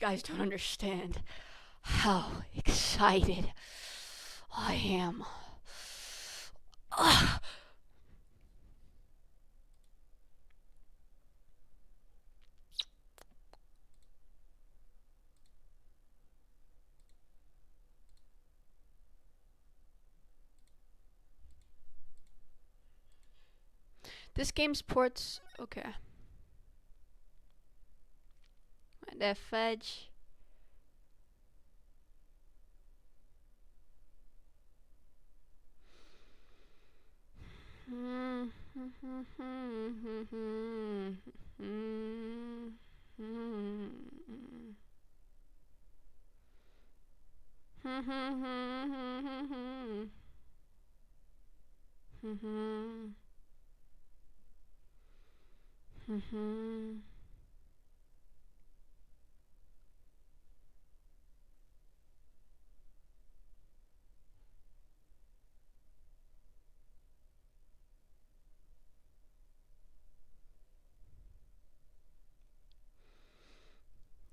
guys don't understand how excited I am. Ugh. This game supports. Okay. That fudge.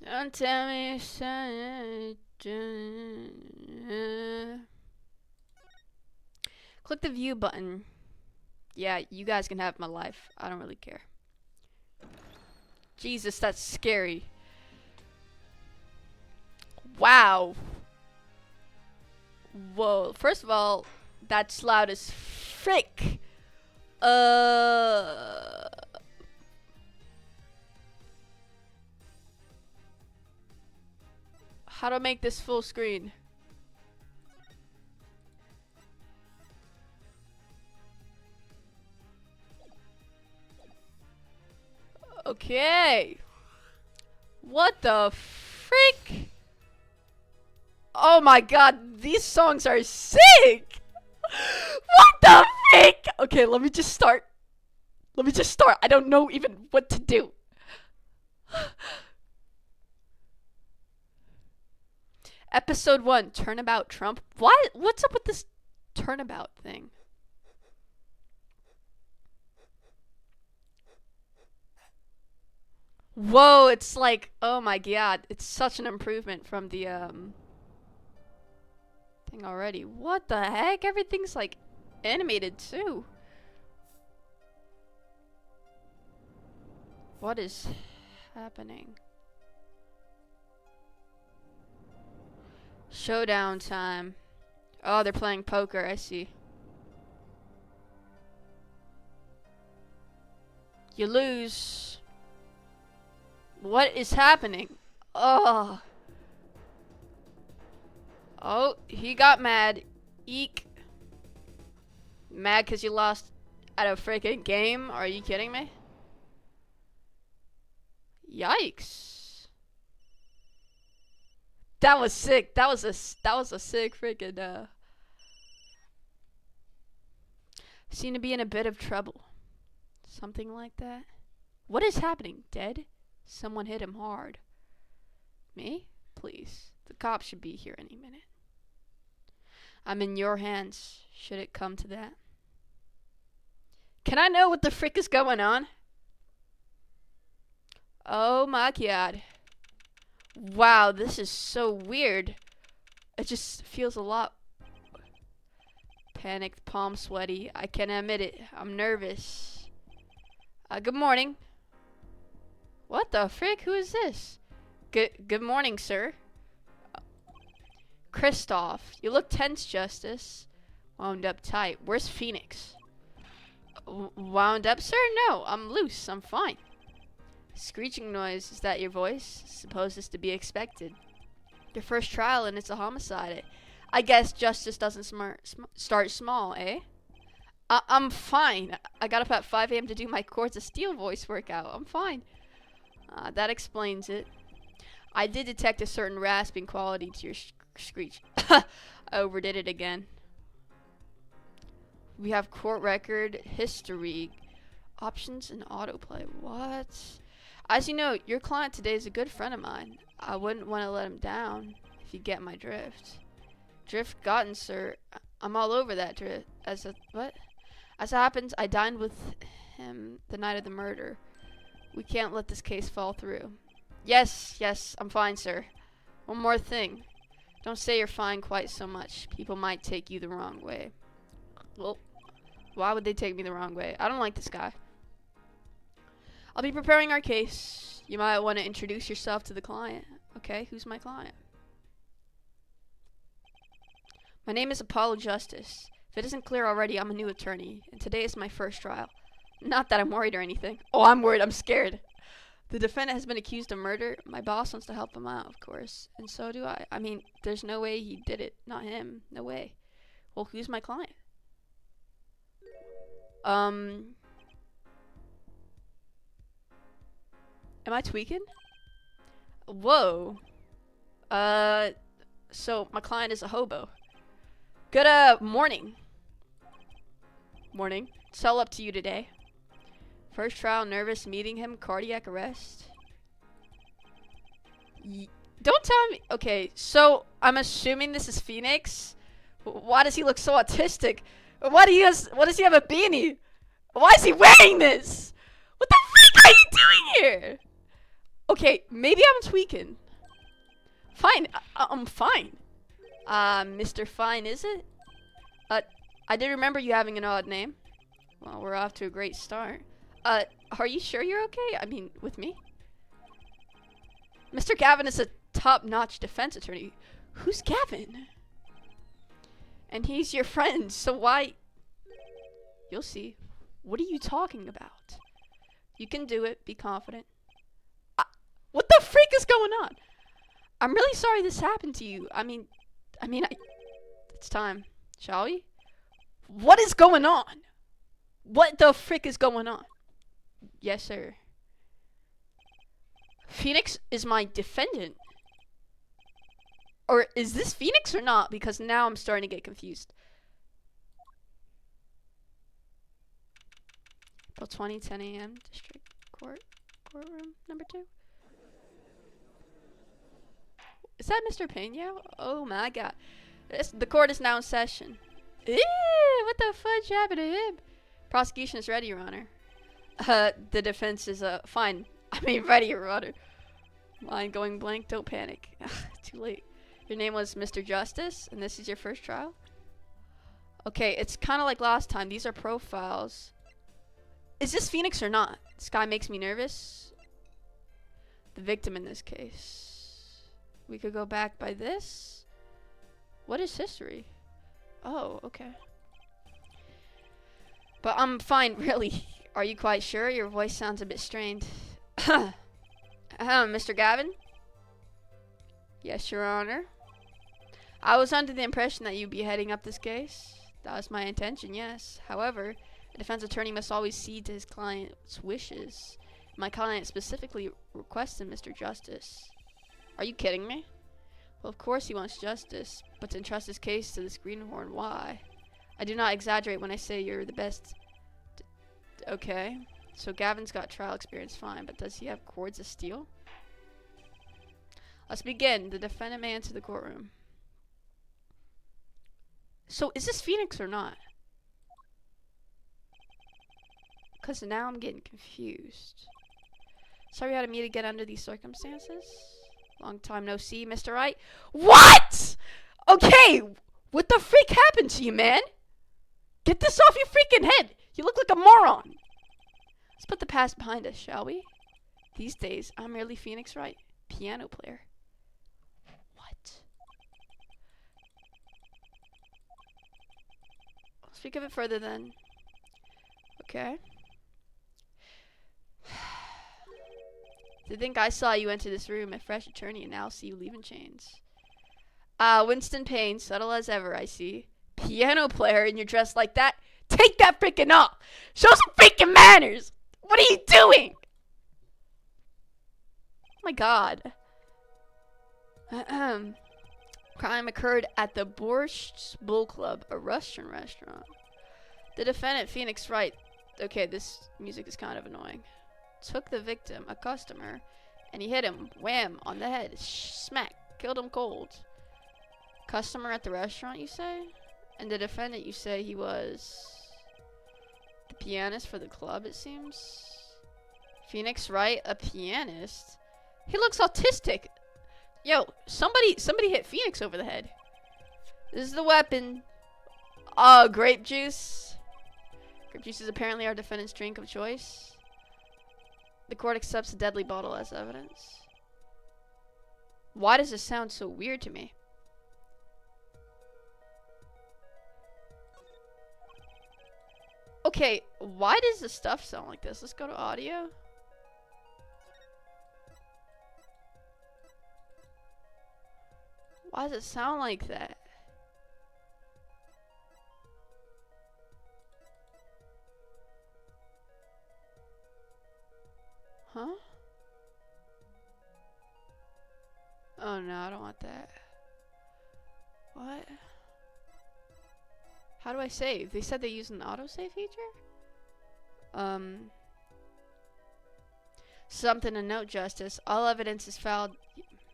Don't tell me you're click the view button. Yeah, you guys can have my life. I don't really care. Jesus, that's scary. Wow. Whoa. First of all, that's loud as frick. How to make this full screen? Okay. What the frick? Oh my god, these songs are sick! What the frick? Okay, let me just start. I don't know even what to do. Episode 1, Turnabout Trump. What? What's up with this turnabout thing? Whoa, it's like, oh my god, it's such an improvement from the thing already. What the heck? Everything's like animated too. What is happening? Showdown time. Oh, they're playing poker, I see. You lose. What is happening? Oh. Oh, he got mad. Eek. Mad because you lost at a freaking game? Are you kidding me? Yikes. That was sick. That was a sick freaking seem to be in a bit of trouble. Something like that. What is happening? Dead? Someone hit him hard. Me? Please. The cops should be here any minute. I'm in your hands, should it come to that. Can I know what the frick is going on? Oh my god. Wow, this is so weird. It just feels a lot panicked, palm sweaty. I can admit it. I'm nervous. Good morning. What the frick? Who is this? Good morning, sir. Christoph, you look tense, Justice. Wound up tight. Where's Phoenix? Wound up, sir? No, I'm loose. I'm fine. Screeching noise. Is that your voice? Suppose this to be expected. Your first trial and it's a homicide. I guess justice doesn't start small, eh? I'm fine. I got up at 5 a.m. to do my Chords of Steel voice workout. I'm fine. That explains it. I did detect a certain rasping quality to your screech. I overdid it again. We have court record, history, options, and autoplay. What? As you know, your client today is a good friend of mine. I wouldn't want to let him down, if you get my drift. Drift gotten, sir. I'm all over that drift. What? As it happens, I dined with him the night of the murder. We can't let this case fall through. Yes, yes, I'm fine, sir. One more thing. Don't say you're fine quite so much. People might take you the wrong way. Well, why would they take me the wrong way? I don't like this guy. I'll be preparing our case. You might want to introduce yourself to the client. Okay, who's my client? My name is Apollo Justice. If it isn't clear already, I'm a new attorney, and today is my first trial. Not that I'm worried or anything. Oh, I'm worried. I'm scared. The defendant has been accused of murder. My boss wants to help him out, of course. And so do I. I mean, there's no way he did it. Not him. No way. Well, who's my client? Am I tweaking? Whoa. So my client is a hobo. Good, morning. Morning. It's all up to you today. First trial, nervous, meeting him, cardiac arrest. Don't tell me. Okay, so I'm assuming this is Phoenix. Why does he look so autistic? Why does he have a beanie? Why is he wearing this? What the freak are you doing here? Okay, maybe I'm tweaking. Fine, I'm fine. Mr. Fine, is it? I did remember you having an odd name. Well, we're off to a great start. Are you sure you're okay? I mean, with me? Mr. Gavin is a top-notch defense attorney. Who's Gavin? And he's your friend, so why? You'll see. What are you talking about? You can do it. Be confident. What the freak is going on? I'm really sorry this happened to you. I mean, it's time. Shall we? What is going on? What the frick is going on? Yes, sir. Phoenix is my defendant. Or is this Phoenix or not? Because now I'm starting to get confused. April 20, 10 a.m. District Courtroom number 2. Is that Mr. Pena? Oh my god. The court is now in session. Ew, what the fudge happened to him? Prosecution is ready, Your Honor. The defense is, fine. I mean, ready, Your Honor. Mind going blank, don't panic. Too late. Your name was Mr. Justice, and this is your first trial? Okay, it's kind of like last time. These are profiles. Is this Phoenix or not? This guy makes me nervous. The victim in this case. We could go back by this. What is history? Oh, okay. But I'm fine, really. Are you quite sure? Your voice sounds a bit strained. Mr. Gavin? Yes, Your Honor. I was under the impression that you'd be heading up this case. That was my intention, yes. However, a defense attorney must always cede to his client's wishes. My client specifically requested Mr. Justice. Are you kidding me? Well, of course he wants justice, but to entrust his case to this greenhorn, why? I do not exaggerate when I say you're the best. Okay, so Gavin's got trial experience, fine, but does he have cords of steel? Let's begin. The defendant may enter the courtroom. So, is this Phoenix or not? Because now I'm getting confused. Sorry I had to meet again under these circumstances. Long time no see, Mr. Wright. What? Okay, what the freak happened to you, man? Get this off your freaking head. You look like a moron. Let's put the past behind us, shall we? These days, I'm merely Phoenix Wright, piano player. What? I'll speak of it further then. Okay. To think I saw you enter this room, a fresh attorney, and now see you leaving chains. Winston Payne, subtle as ever, I see. Piano player, and you're dressed like that? Take that freaking off! Show some freaking manners! What are you doing? Oh my god. Crime occurred at the Borscht's Bull Club, a Russian restaurant. The defendant, Phoenix Wright. Okay, this music is kind of annoying. Took the victim, a customer, and he hit him, wham, on the head, smack, killed him cold. Customer at the restaurant, you say? And the defendant, you say he was the pianist for the club, it seems? Phoenix Wright, a pianist? He looks autistic. Yo, somebody hit Phoenix over the head. This is the weapon. Oh, grape juice. Grape juice is apparently our defendant's drink of choice. The court accepts the deadly bottle as evidence. Why does this sound so weird to me? Okay, why does the stuff sound like this? Let's go to audio. Why does it sound like that? Huh? Oh no, I don't want that. What? How do I save? They said they use an autosave feature? Something to note, Justice. All evidence is filed.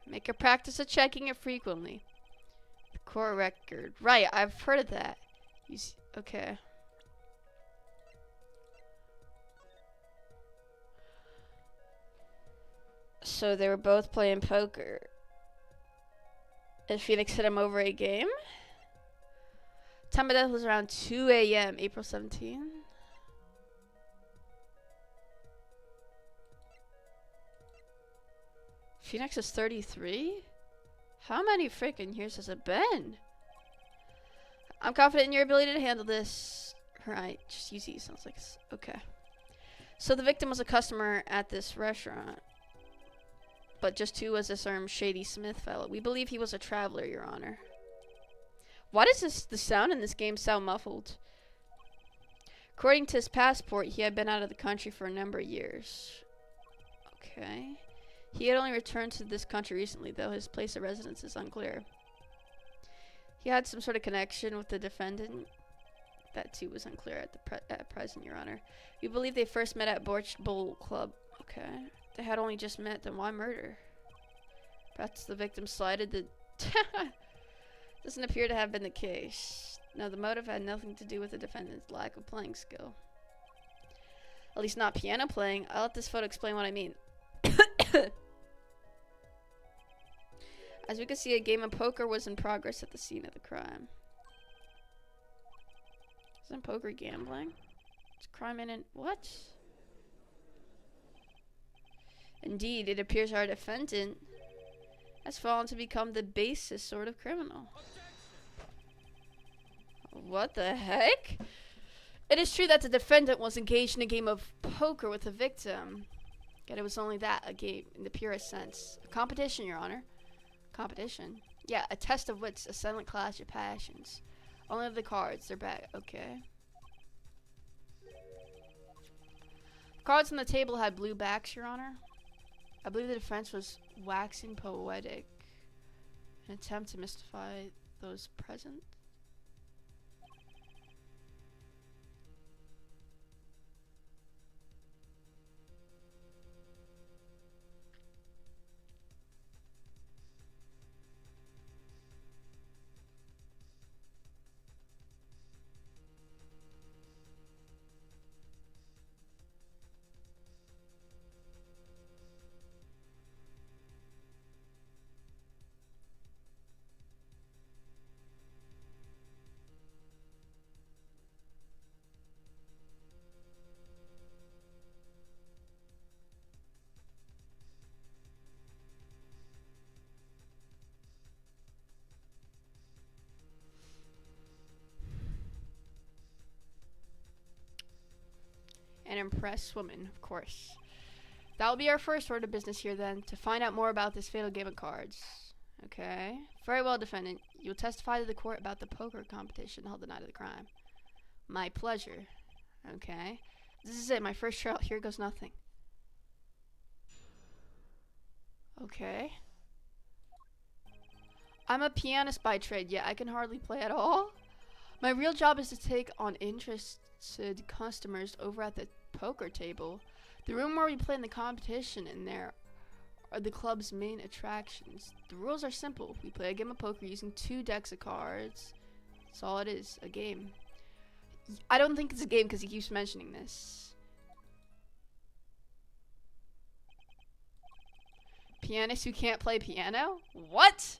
Make a practice of checking it frequently. The court record. Right, I've heard of that. Okay. So they were both playing poker. And Phoenix hit him over a game? Time of death was around 2 a.m. April 17. Phoenix is 33? How many freaking years has it been? I'm confident in your ability to handle this. Right, just use these. Sounds like okay. So the victim was a customer at this restaurant. But just who was this Shady Smith fellow? We believe he was a traveler, Your Honor. Why does the sound in this game sound muffled? According to his passport, he had been out of the country for a number of years. Okay. He had only returned to this country recently, though his place of residence is unclear. He had some sort of connection with the defendant. That too was unclear at present, Your Honor. We believe they first met at Borch Bowl Club. Okay. They had only just met, then why murder? Perhaps the victim slighted the... Doesn't appear to have been the case. No, the motive had nothing to do with the defendant's lack of playing skill. At least not piano playing. I'll let this photo explain what I mean. As we can see, a game of poker was in progress at the scene of the crime. Isn't poker gambling? It's crime in it. What? Indeed, it appears our defendant has fallen to become the basest sort of criminal. What the heck? It is true that the defendant was engaged in a game of poker with the victim. Yet it was only that, a game in the purest sense. A competition, Your Honor. Competition? Yeah, a test of wits, a silent clash of passions. Only of the cards, they're back. Okay. Cards on the table had blue backs, Your Honor. I believe the defense was waxing poetic. An attempt to mystify those present. An impressed woman, of course. That will be our first order of business here then, to find out more about this fatal game of cards. Okay. Very well, defendant. You will testify to the court about the poker competition held the night of the crime. My pleasure. Okay. This is it, my first trial. Here goes nothing. Okay. I'm a pianist by trade, yet I can hardly play at all. My real job is to take on interested customers over at the poker table. The room where we play in the competition, and there are the club's main attractions. The rules are simple. We play a game of poker using 2 decks of cards. That's all it is, a game. I don't think it's a game because he keeps mentioning this. Pianist who can't play piano? What?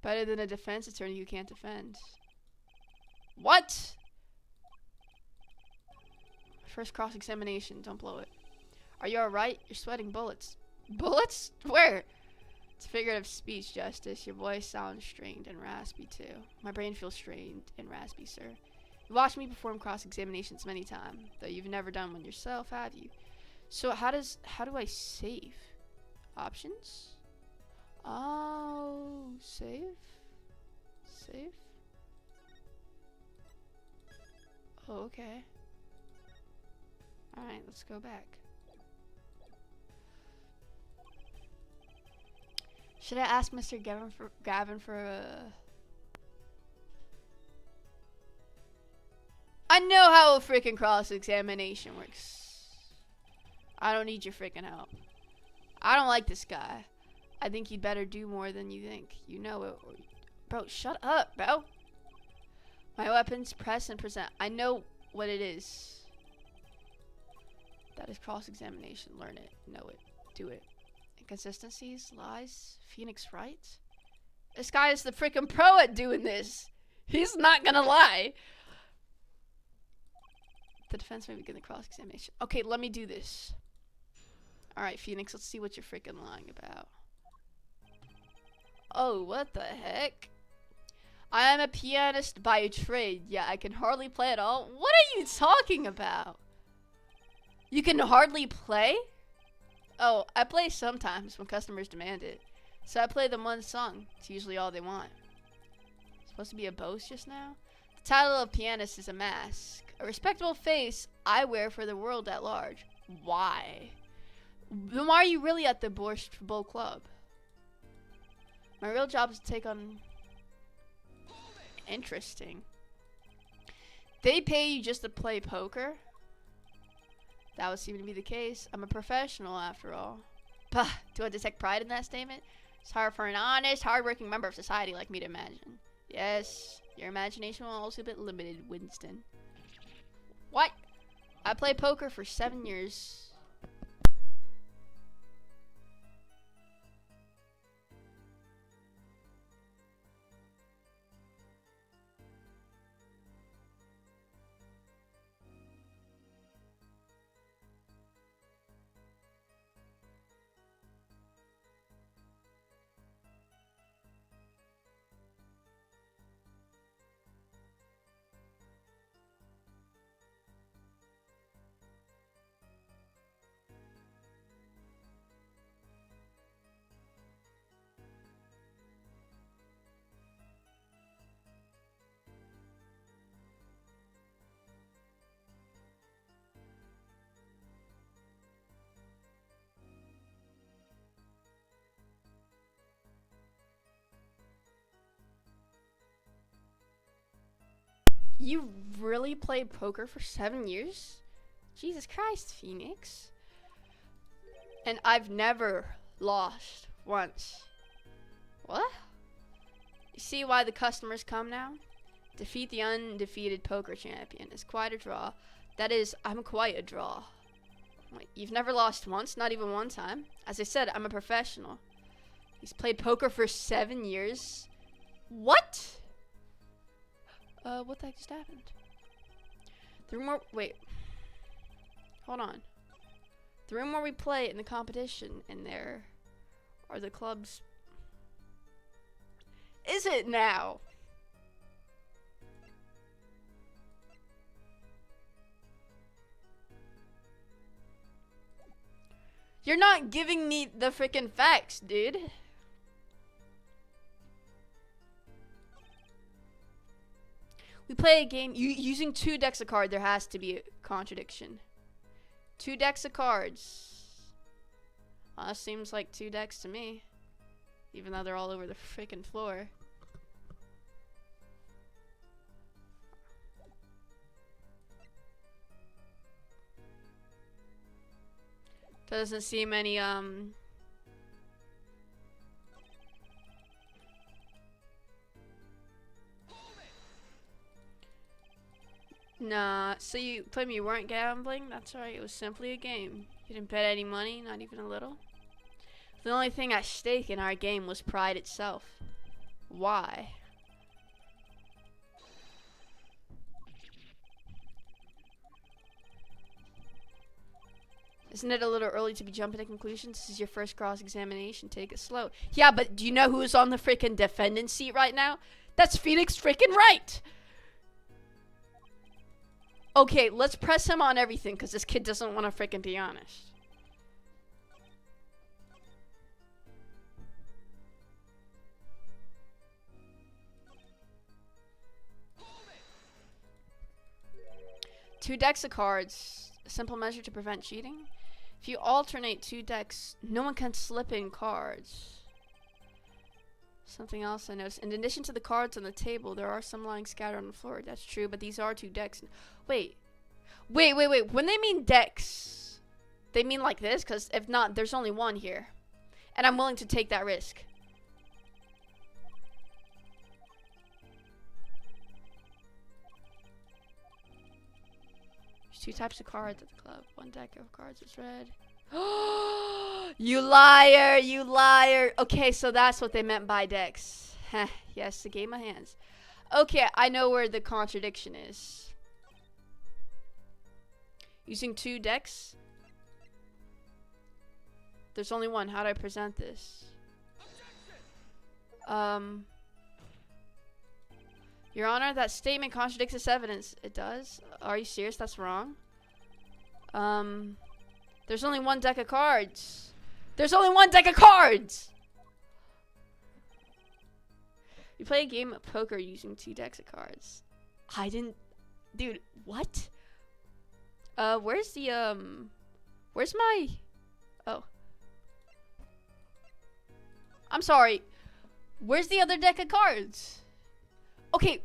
Better than a defense attorney who can't defend. What? First cross-examination. Don't blow it. Are you alright? You're sweating bullets. Bullets? Where? It's figurative speech, Justice. Your voice sounds strained and raspy, too. My brain feels strained and raspy, sir. You watched me perform cross-examinations many times, though you've never done one yourself, have you? So how do I save? Options? Oh, save? Save? Oh, okay. Alright, let's go back. Should I ask Mr. Gavin for a... I know how a freaking cross-examination works. I don't need your freaking help. I don't like this guy. I think you'd better do more than you think. You know it. Bro, shut up, bro. My weapons, press and present. I know what it is. That is cross-examination. Learn it. Know it. Do it. Inconsistencies, lies, Phoenix right? This guy is the freaking pro at doing this. He's not gonna lie. The defense may begin the cross-examination. Okay, let me do this. Alright, Phoenix, let's see what you're freaking lying about. Oh, what the heck? I am a pianist by trade. Yeah, I can hardly play at all. What are you talking about? You can hardly play? Oh, I play sometimes when customers demand it. So I play them one song. It's usually all they want. Supposed to be a boast just now? The title of pianist is a mask. A respectable face I wear for the world at large. Why? Then why are you really at the Borscht Bowl Club? My real job is to take on... Interesting. They pay you just to play poker? That would seem to be the case. I'm a professional, after all. Bah, do I detect pride in that statement? It's hard for an honest, hard-working member of society like me to imagine. Yes, your imagination will also be a bit limited, Winston. What? I played poker for 7 years. You really played poker for 7 years? Jesus Christ, Phoenix. And I've never lost once. What? You see why the customers come now? Defeat the undefeated poker champion. It's quite a draw. That is, I'm quite a draw. Wait, you've never lost once? Not even one time? As I said, I'm a professional. He's played poker for 7 years? What? What the heck just happened? The room where, wait. Hold on. The room where we play in the competition in there are the clubs. Is it now? You're not giving me the freaking facts, dude. We play a game using 2 decks of cards. There has to be a contradiction. 2 decks of cards. Seems like 2 decks to me. Even though they're all over the freaking floor. Doesn't seem any, Nah, so you told me you weren't gambling? That's right, it was simply a game. You didn't bet any money, not even a little. The only thing at stake in our game was pride itself. Why? Isn't it a little early to be jumping to conclusions? This is your first cross-examination. Take it slow. Yeah, but do you know who's on the freaking defendant seat right now? That's Phoenix freaking Wright. Okay, let's press him on everything because this kid doesn't want to freaking be honest. Two decks of cards. A simple measure to prevent cheating. If you alternate two decks, no one can slip in cards. Something else I noticed. In addition to the cards on the table, there are some lying scattered on the floor. That's true, but these are two decks. Wait. When they mean decks, they mean like this? Because if not, there's only one here. And I'm willing to take that risk. There's two types of cards at the club. One deck of cards is red. You liar, you liar. Okay, so that's what they meant by decks. Yes, the game of hands. Okay, I know where the contradiction is. Using two decks? There's only one. How do I present this? Your Honor, that statement contradicts this evidence. It does? Are you serious? That's wrong. There's only one deck of cards. There's only one deck of cards! You play a game of poker using two decks of cards. I didn't... Dude, what? Where's my... Oh. I'm sorry. Where's the other deck of cards? Okay,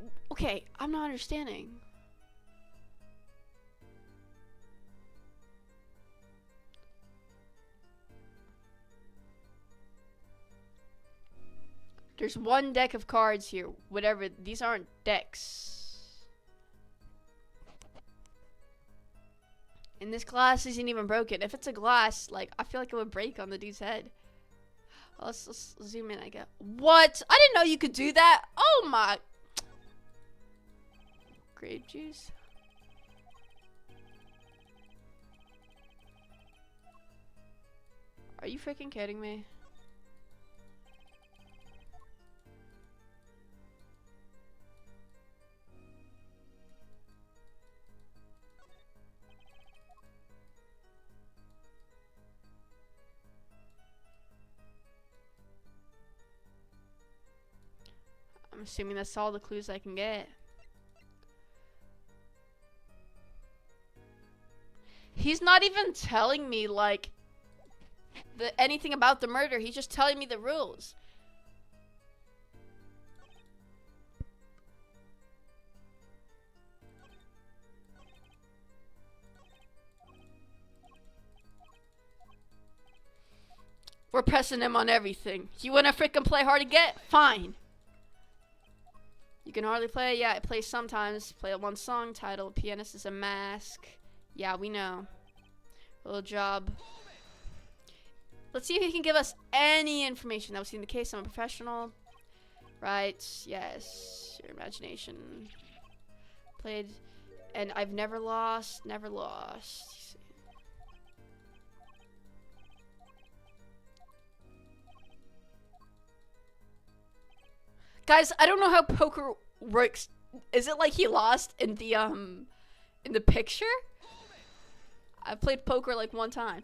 I'm not understanding. There's one deck of cards here. Whatever. These aren't decks. And this glass isn't even broken. If it's a glass, like, I feel like it would break on the dude's head. Well, let's zoom in, I guess. What? I didn't know you could do that. Oh my. Grape juice. Are you freaking kidding me? I'm assuming that's all the clues I can get. He's not even telling me, like, anything about the murder. He's just telling me the rules. We're pressing him on everything. You wanna frickin' play hard to get? Fine. You can hardly play? Yeah, I play sometimes. Play one song titled Pianist is a Mask. Yeah, we know. A little job. Let's see if he can give us any information. That was in the case. I'm a professional. Right. Yes. Your imagination. Played. And I've never lost. Never lost. Guys, I don't know how poker works. Is it like he lost in the picture? I played poker like one time.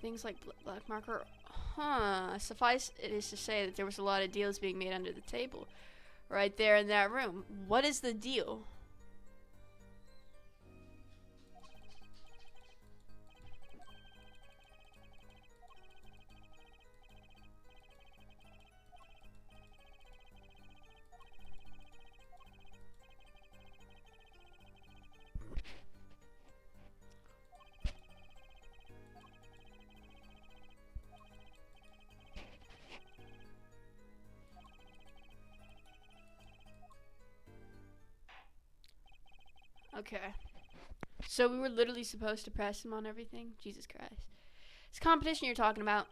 Things like black marker. Huh. Suffice it is to say that there was a lot of deals being made under the table. Right there in that room. What is the deal? Okay. So we were literally supposed to press him on everything? Jesus Christ. It's competition you're talking about.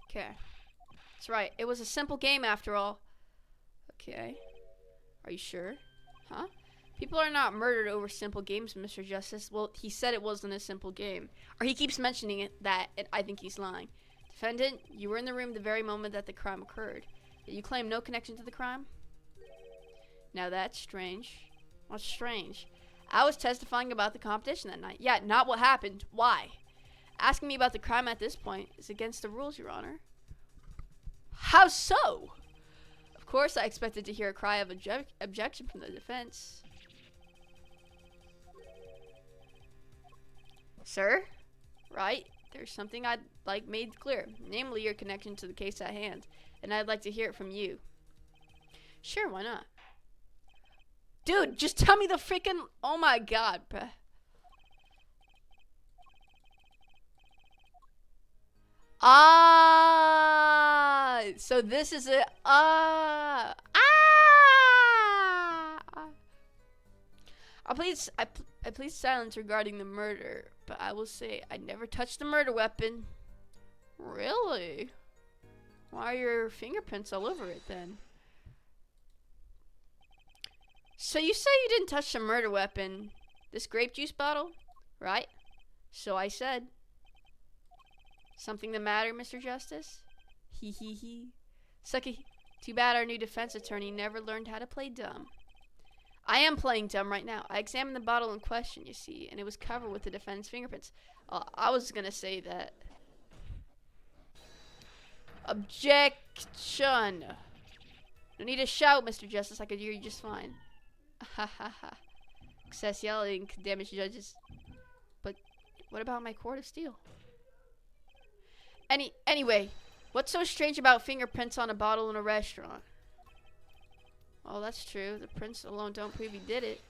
Okay. That's right. It was a simple game after all. Okay. Are you sure? Huh? People are not murdered over simple games, Mr. Justice. Well, he said it wasn't a simple game. Or he keeps mentioning it, that, and I think he's lying. Defendant, you were in the room the very moment that the crime occurred. Yet you claim no connection to the crime? Now that's strange. What's strange? I was testifying about the competition that night. Yeah, not what happened. Why? Asking me about the crime at this point is against the rules, Your Honor. How so? Of course, I expected to hear a cry of objection from the defense. Sir? Right? There's something I'd like made clear, namely your connection to the case at hand, and I'd like to hear it from you. Sure, why not? Dude, just tell me the freaking... Oh my god, bruh. Ah, so this is it. I plead silence regarding the murder, but I will say I never touched the murder weapon. Really? Why are your fingerprints all over it then? So you say you didn't touch the murder weapon, this grape juice bottle, right? So I said. Something the matter, Mr. Justice? Hee hee hee. Sucky. Too bad our new defense attorney never learned how to play dumb. I am playing dumb right now. I examined the bottle in question, you see, and it was covered with the defendant's fingerprints. I was gonna say that. Objection. No need to shout, Mr. Justice. I could hear you just fine. Ha ha ha. Excess yelling can damage judges. But what about my court of steel? Anyway, what's so strange about fingerprints on a bottle in a restaurant? Oh, that's true. The prints alone don't prove you did it.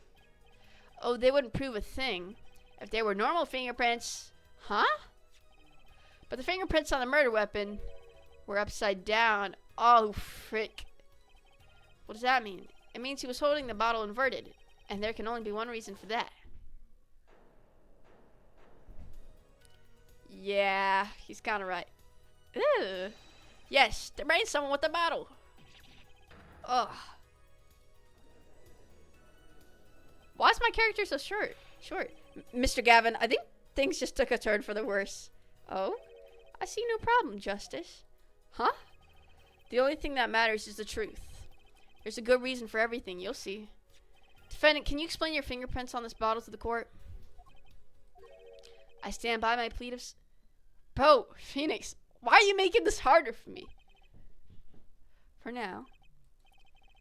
Oh, they wouldn't prove a thing if they were normal fingerprints. Huh? But the fingerprints on the murder weapon were upside down. Oh, frick. What does that mean? It means he was holding the bottle inverted, and there can only be one reason for that. Yeah, he's kind of right. Ew. Yes, there ain't someone with the bottle. Ugh. Why is my character so short? Mr. Gavin, I think things just took a turn for the worse. Oh? I see no problem, Justice. Huh? The only thing that matters is the truth. There's a good reason for everything, you'll see. Defendant, can you explain your fingerprints on this bottle to the court? I stand by my plea of... Bro, Phoenix, why are you making this harder for me? For now.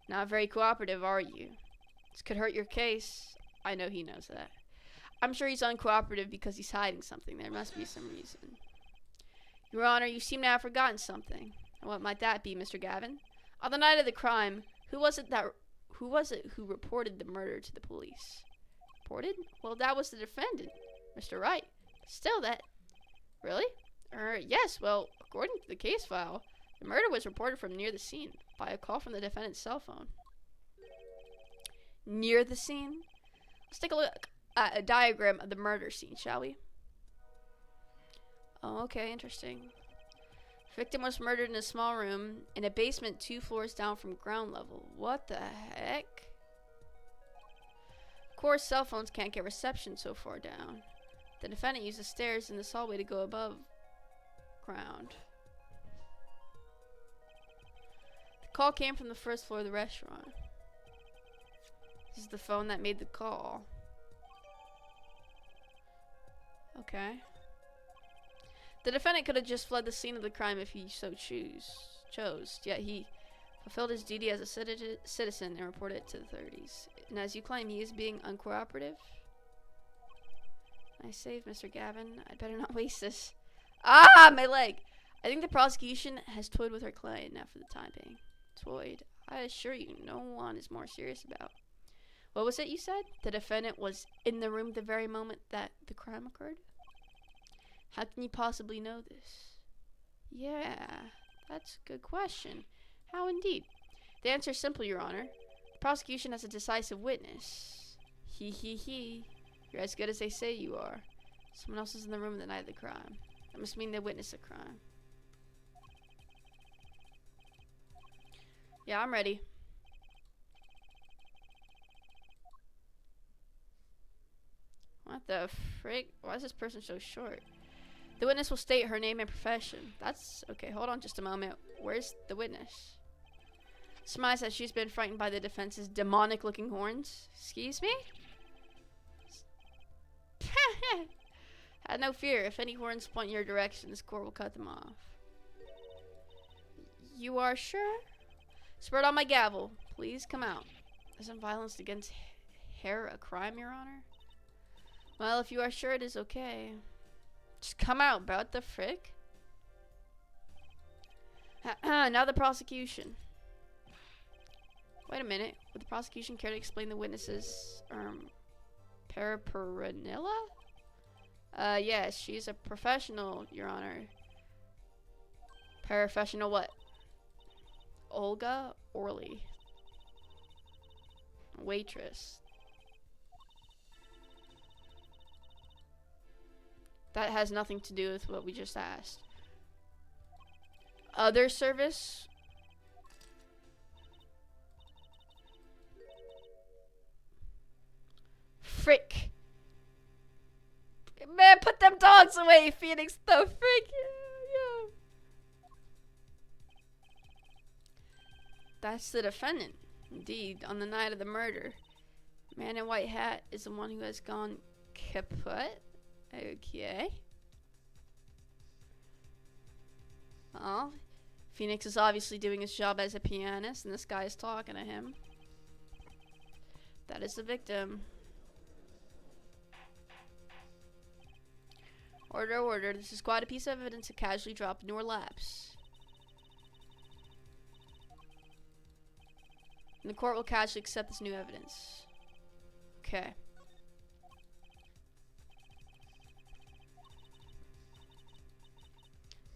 Not very cooperative, are you? This could hurt your case. I know he knows that. I'm sure he's uncooperative because he's hiding something. There must be some reason. Your Honor, you seem to have forgotten something. What might that be, Mr. Gavin? On the night of the crime, who was it who reported the murder to the police? Reported? Well, that was the defendant, Mr. Wright. Still, that... Really? Yes, well, according to the case file, the murder was reported from near the scene by a call from the defendant's cell phone. Near the scene? Let's take a look at a diagram of the murder scene, shall we? Oh, okay, interesting. Victim was murdered in a small room in a basement 2 floors down from ground level. What the heck? Of course, cell phones can't get reception so far down. The defendant used the stairs in this hallway to go above ground. The call came from the first floor of the restaurant. This is the phone that made the call. Okay. The defendant could have just fled the scene of the crime if he so chose. Yet he fulfilled his duty as a citizen and reported it to the authorities. And as you claim, he is being uncooperative. Nice save, Mr. Gavin. I better not waste this. Ah, my leg! I think the prosecution has toyed with our client now for the time being. Toyed? I assure you, no one is more serious about. What was it you said? The defendant was in the room the very moment that the crime occurred? How can you possibly know this? Yeah, that's a good question. How indeed? The answer is simple, Your Honor. The prosecution has a decisive witness. Hee hee hee. You're as good as they say you are. Someone else is in the room the night of the crime. That must mean they witnessed a crime. Yeah, I'm ready. What the frick? Why is this person so short? The witness will state her name and profession. That's okay. Hold on just a moment. Where's the witness? Surmise that she's been frightened by the defense's demonic-looking horns. Excuse me? Have no fear. If any horns point in your direction, this court will cut them off. You are sure? Spread on my gavel. Please come out. Isn't violence against hair a crime, Your Honor? Well, if you are sure, it is okay. Just come out, bro. What the frick? Now the prosecution. Wait a minute. Would the prosecution care to explain the witness's paraphernalia? Yes, she's a professional, Your Honor. Professional what? Olga Orly. Waitress. That has nothing to do with what we just asked. Other service? Frick. Man, put them dogs away, Phoenix. The frick. Yeah. That's the defendant. Indeed, on the night of the murder. Man in white hat is the one who has gone kaput. Okay. Oh, Phoenix is obviously doing his job as a pianist, and this guy is talking to him. That is the victim. Order, order. This is quite a piece of evidence to casually drop into our laps. And the court will casually accept this new evidence. Okay.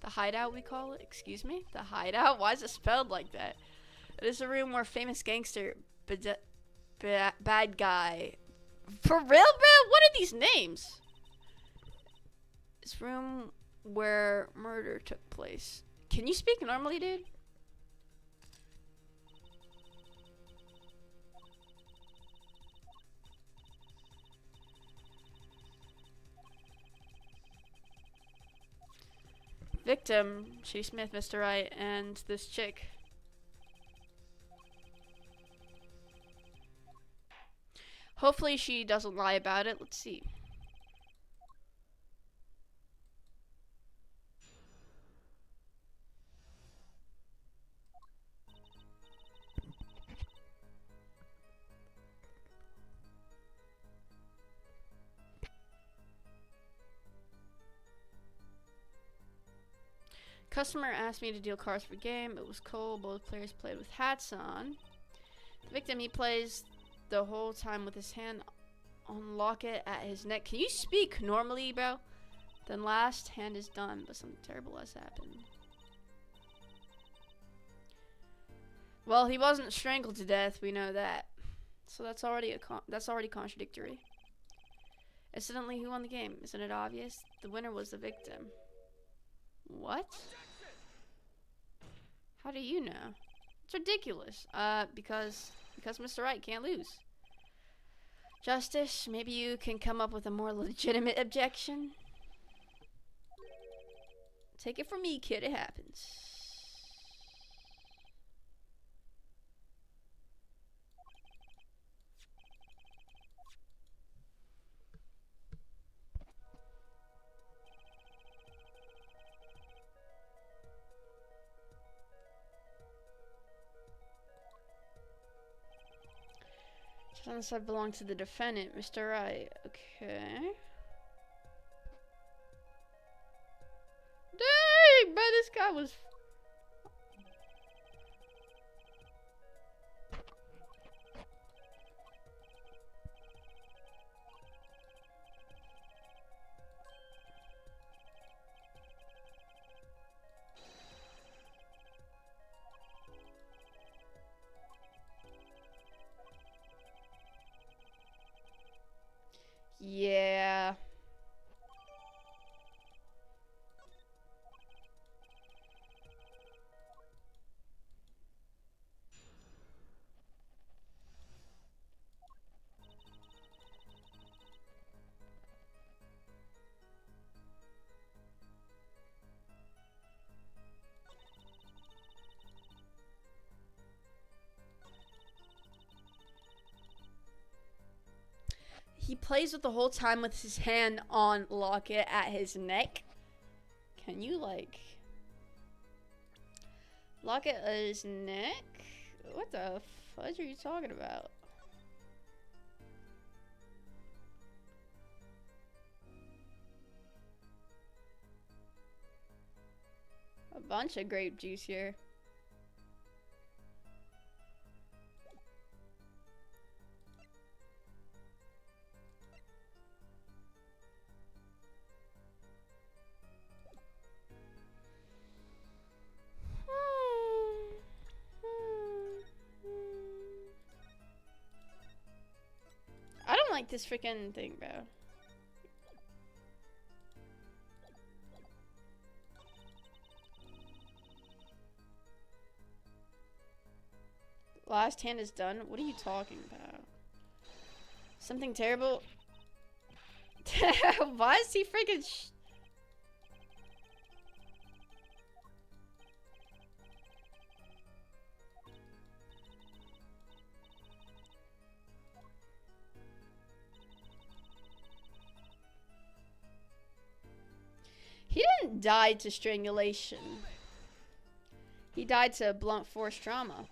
The hideout, we call it? Excuse me? The hideout? Why is it spelled like that? It is a room where famous gangster bad guy. For real, bro? What are these names? This room where murder took place. Can you speak normally, dude? Victim, Shady Smith, Mr. Wright, and this chick. Hopefully she doesn't lie about it. Let's see. Customer asked me to deal cards for game. It was cold. Both players played with hats on. The victim, he plays the whole time with his hand on locket at his neck. Can you speak normally, bro? Then last hand is done, but something terrible has happened. Well, he wasn't strangled to death. We know that. So that's already contradictory. Incidentally, who won the game? Isn't it obvious? The winner was the victim. What? How do you know? It's ridiculous. Because Mr. Wright can't lose. Justice, maybe you can come up with a more legitimate objection? Take it from me, kid. It happens. Genocide belonged to the defendant, Mr. Wright. Okay. Dang, man, this guy was. He plays with the whole time with his hand on locket at his neck. Can you, like, locket at his neck? What the fudge are you talking about? A bunch of grape juice here. I don't like this freaking thing, bro. Last hand is done? What are you talking about? Something terrible? Why is he freaking He didn't die to strangulation. He died to blunt force trauma.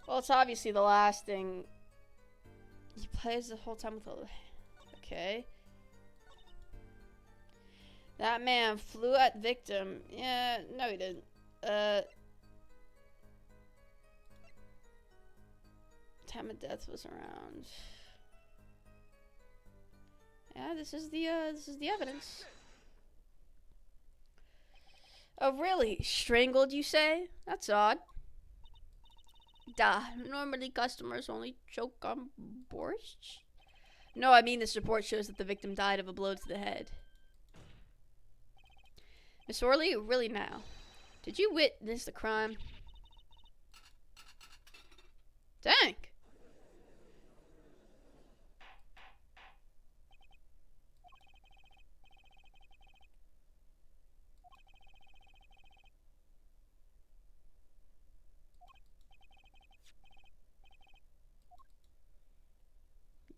Well, it's obviously the last thing. He plays the whole time with the... Okay. That man flew at victim. Yeah, no he didn't. Time of death was around. Yeah, this is the evidence. Oh, really? Strangled, you say? That's odd. Duh. Normally customers only choke on borscht. No, I mean this report shows that the victim died of a blow to the head. Miss Orley, really now? Did you witness the crime? Dang.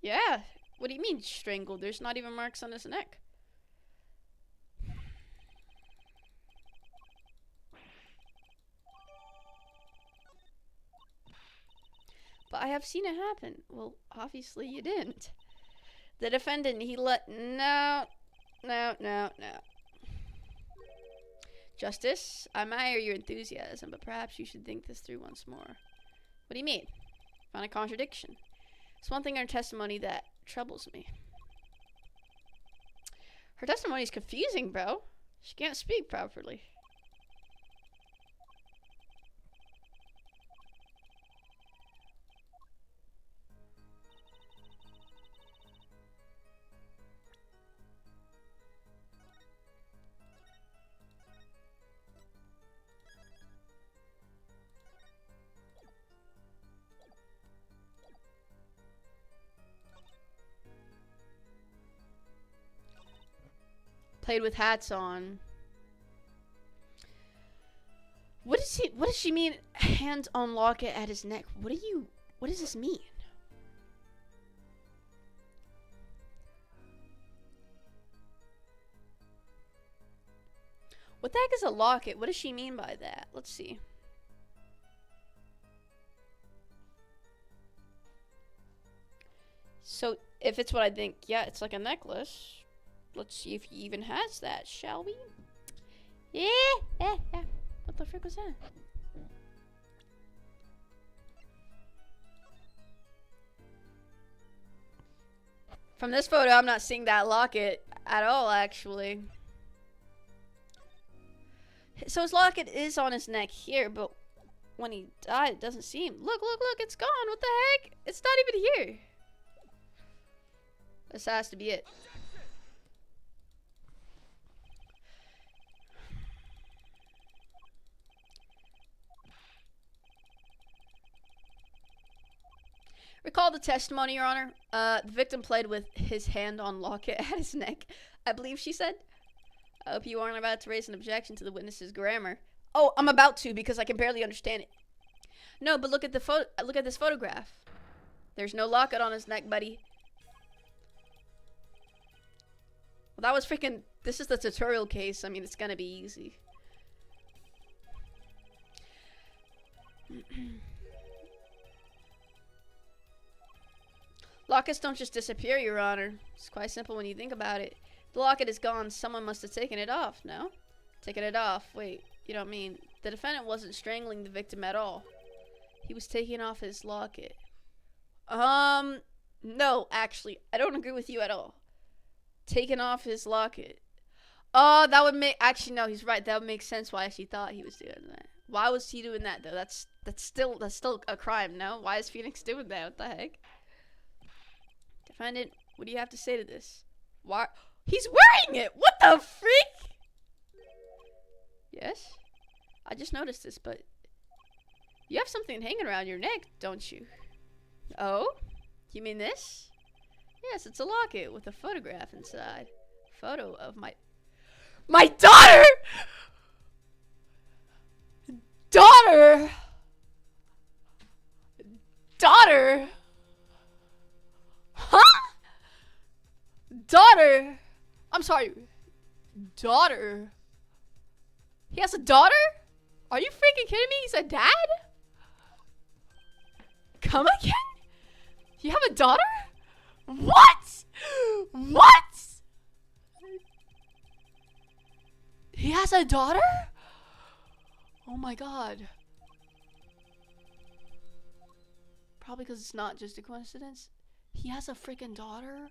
Yeah. What do you mean strangled? There's not even marks on his neck. But I have seen it happen. Well, obviously you didn't. The defendant, he let... No. Justice, I admire your enthusiasm, but perhaps you should think this through once more. What do you mean? Found a contradiction. It's one thing in her testimony that troubles me. Her testimony is confusing, bro. She can't speak properly. Played with hats on. What does she mean? Hands on locket at his neck. What does this mean? What the heck is a locket? What does she mean by that? Let's see. So if it's what I think, yeah, it's like a necklace. Let's see if he even has that, shall we? Yeah. What the frick was that? From this photo, I'm not seeing that locket at all, actually. So his locket is on his neck here, but when he died, it doesn't seem. Look, look, look, it's gone. What the heck? It's not even here. This has to be it. Recall the testimony, Your Honor. The victim played with his hand on locket at his neck, I believe she said. I hope you aren't about to raise an objection to the witness's grammar. Oh, I'm about to because I can barely understand it. No, but look at the look at this photograph. There's no locket on his neck, buddy. Well, that was freaking... This is the tutorial case. I mean, it's gonna be easy. Lockets don't just disappear, Your Honor. It's quite simple when you think about it. The locket is gone. Someone must have taken it off, no? Taken it off. Wait, you don't mean... The defendant wasn't strangling the victim at all. He was taking off his locket. No, actually. I don't agree with you at all. Taking off his locket. Oh, that would make... Actually, no, he's right. That would make sense why she thought he was doing that. Why was he doing that, though? That's still a crime, no? Why is Phoenix doing that? What the heck? Defendant, what do you have to say to this? Why? He's wearing it! What the freak? Yes? I just noticed this, but... You have something hanging around your neck, don't you? Oh? You mean this? Yes, it's a locket with a photograph inside. Photo of my daughter! Daughter! Daughter! Huh? Daughter! I'm sorry. Daughter? He has a daughter? Are you freaking kidding me? He's a dad? Come again? You have a daughter? What? What? He has a daughter? Oh my god. Probably because it's not just a coincidence. He has a freaking daughter?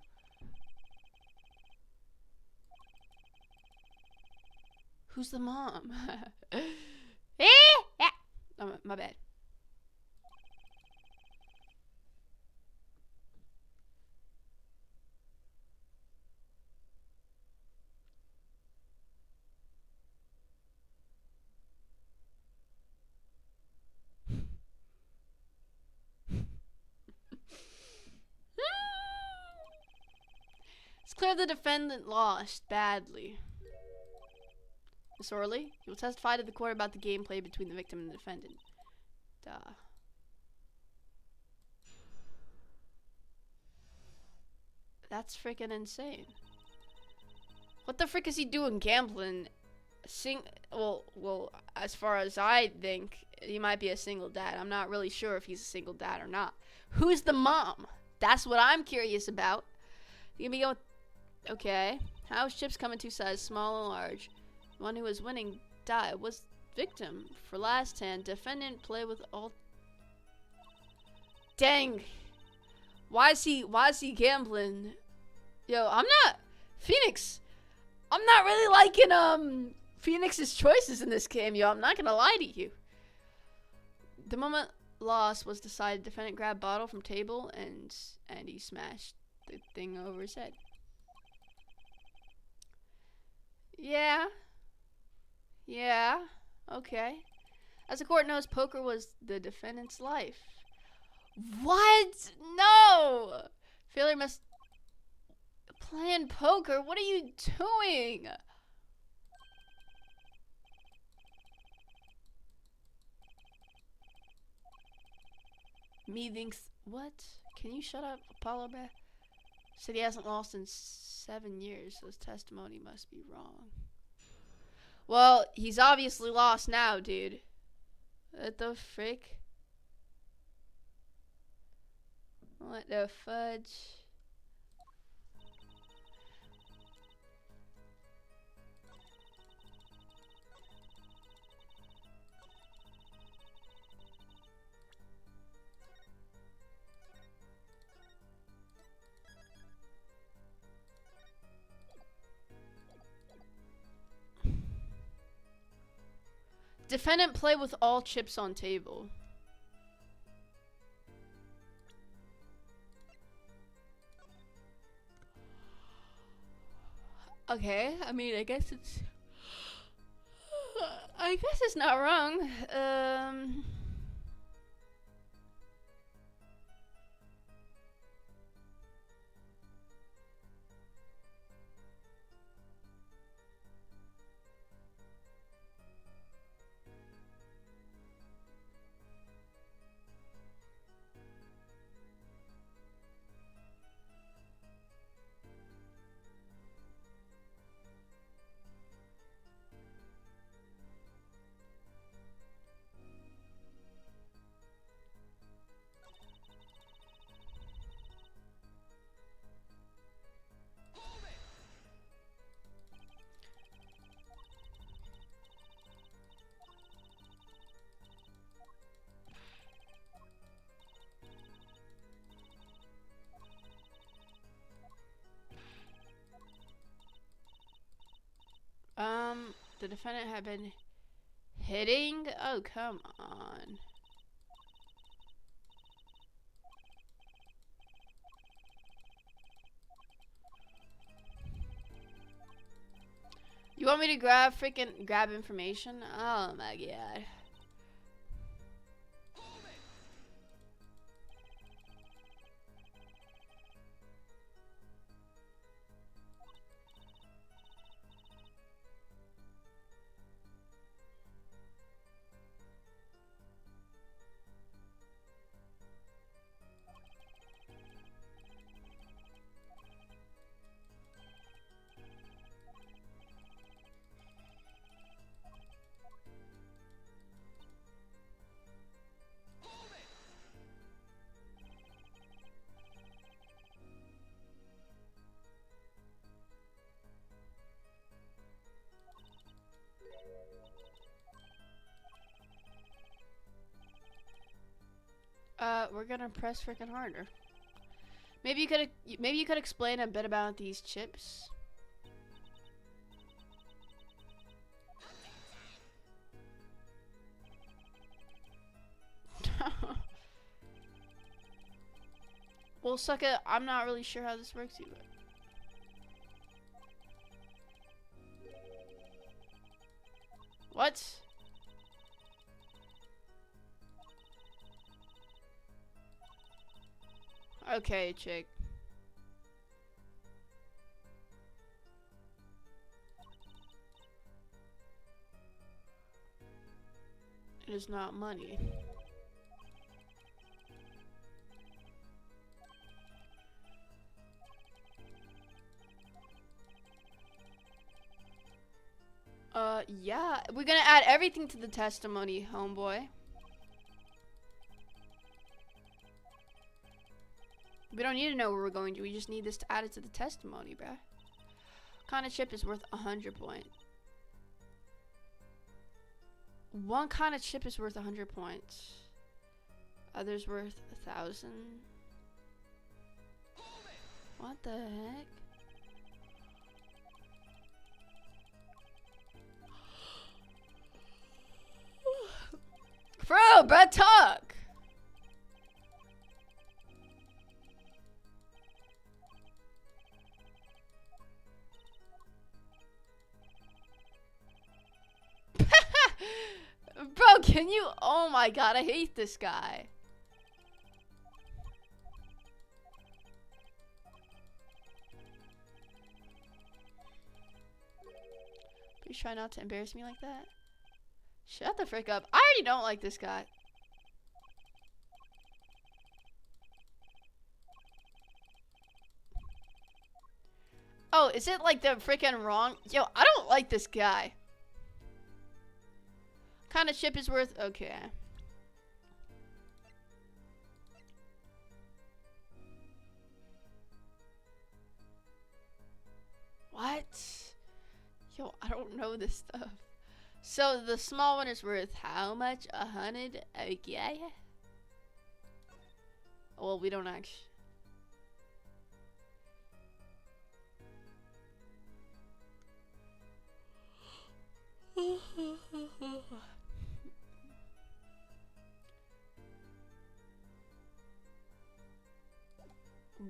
Who's the mom? Oh, my bad. It's clear the defendant lost badly. Miss Orley, you will testify to the court about the gameplay between the victim and the defendant. Duh. That's freaking insane. What the frick is he doing gambling? Well, as far as I think, he might be a single dad. I'm not really sure if he's a single dad or not. Who's the mom? That's what I'm curious about. You can be going... Okay. House chips come in two sizes, small and large. The one who was winning died. Was victim for last hand. Defendant play with all... Dang. Why is he gambling? Yo, I'm not... Phoenix. I'm not really liking, Phoenix's choices in this game, yo. I'm not gonna lie to you. The moment loss was decided. Defendant grabbed bottle from table and he smashed the thing over his head. Yeah. Yeah. Okay. As the court knows, poker was the defendant's life. What? No! Failure must... Playing poker? What are you doing? Me thinks... What? Can you shut up, Apollo Bear? Said he hasn't lost in 7 years, so his testimony must be wrong. Well, he's obviously lost now, dude. What the frick? What the fudge? Defendant play with all chips on table. Okay, I mean, I guess it's not wrong. The defendant had been hitting? Oh, come on. You want me to grab information? Oh my god. We're gonna press freaking harder. Maybe you could explain a bit about these chips. Well, sucker, I'm not really sure how this works either. What? Okay, chick. It is not money. Yeah. We're gonna add everything to the testimony, homeboy. We don't need to know where we're going to. We just need this to add it to the testimony, bruh. Kind of chip is worth 100 points. One kind of chip is worth 100 points. Others worth 1,000. What the heck? Bro, talk! Bro, can you? Oh my god, I hate this guy. Please try not to embarrass me like that. Shut the frick up. I already don't like this guy. Oh, is it like the freaking wrong? Yo, I don't like this guy. Kind of chip is worth. Okay. What? Yo, I don't know this stuff. So the small one is worth how much? 100? Okay. Well, we don't actually.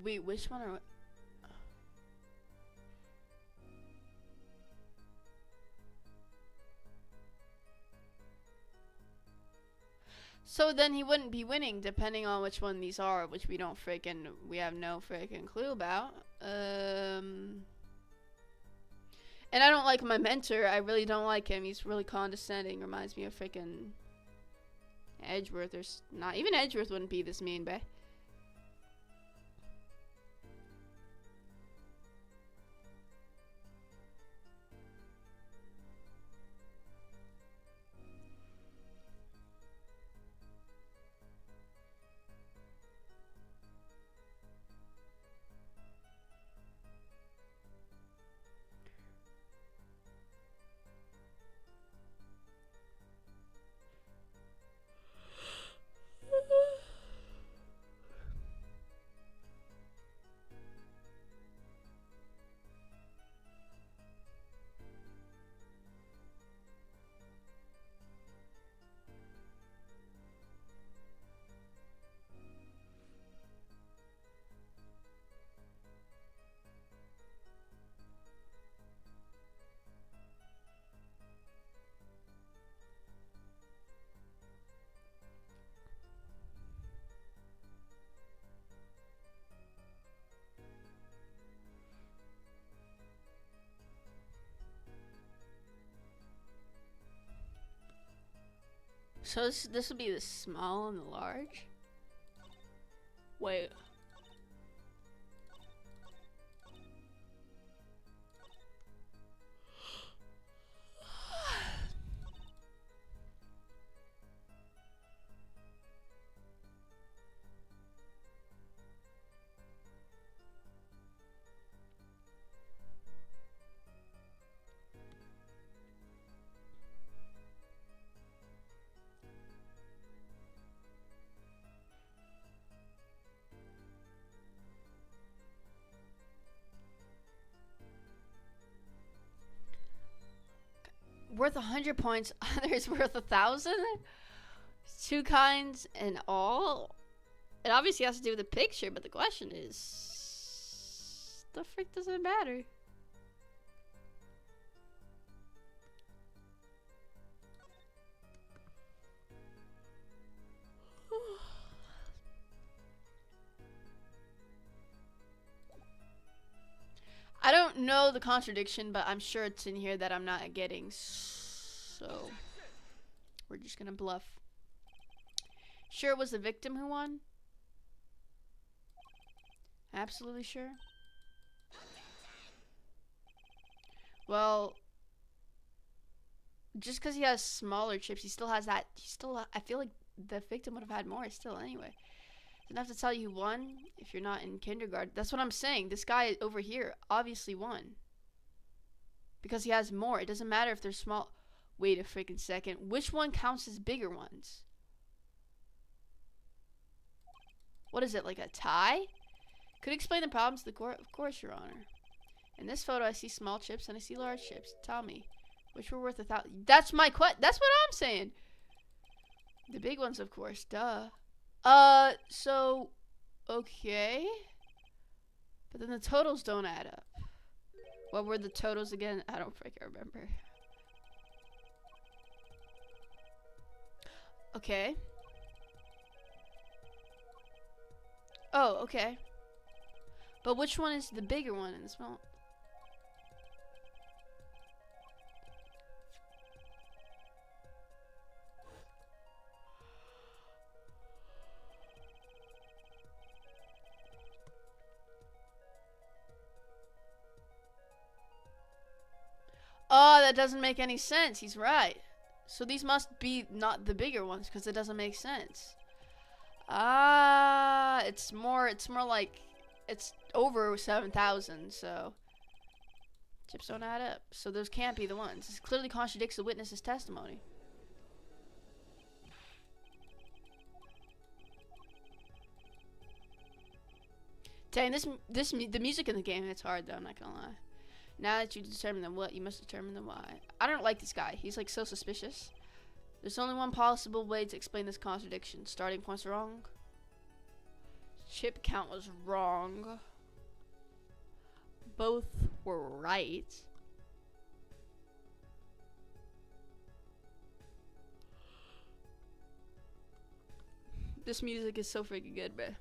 Wait, which one are... So then he wouldn't be winning, depending on which one these are, which we have no freaking clue about. And I don't like my mentor. I really don't like him. He's really condescending. Reminds me of freaking Edgeworth. There's not even Edgeworth wouldn't be this mean, bae. So this would be the small and the large? Wait. Worth 100 points, others worth 1,000? Two kinds and all? It obviously has to do with the picture, but the question is... the frick does it matter? I don't know the contradiction, but I'm sure it's in here that I'm not getting. So we're just gonna bluff. Sure it was the victim who won? Absolutely sure. Well, just because he has smaller chips, he still has that. I feel like the victim would have had more still anyway. Didn't have to tell you who won if you're not in kindergarten. That's what I'm saying. This guy over here obviously won. Because he has more. It doesn't matter if they're small. Wait a freaking second. Which one counts as bigger ones? What is it, like a tie? Could explain the problems to the court? Of course, Your Honor. In this photo, I see small chips and I see large chips. Tell me, which were worth 1,000? That's my that's what I'm saying. The big ones, of course. Duh. So, okay. But then the totals don't add up. What were the totals again? I don't freaking remember. Okay. Oh, okay. But which one is the bigger one in the small? Oh, that doesn't make any sense. He's right. So these must be not the bigger ones because it doesn't make sense. Ah, it's more like it's over 7,000, so chips don't add up. So those can't be the ones. This clearly contradicts the witness's testimony. Dang, the music in the game, it's hard though, I'm not gonna lie. Now that you determine the what, you must determine the why. I don't like this guy. He's like so suspicious. There's only one possible way to explain this contradiction. Starting points are wrong. Chip count was wrong. Both were right. This music is so freaking good, bruh.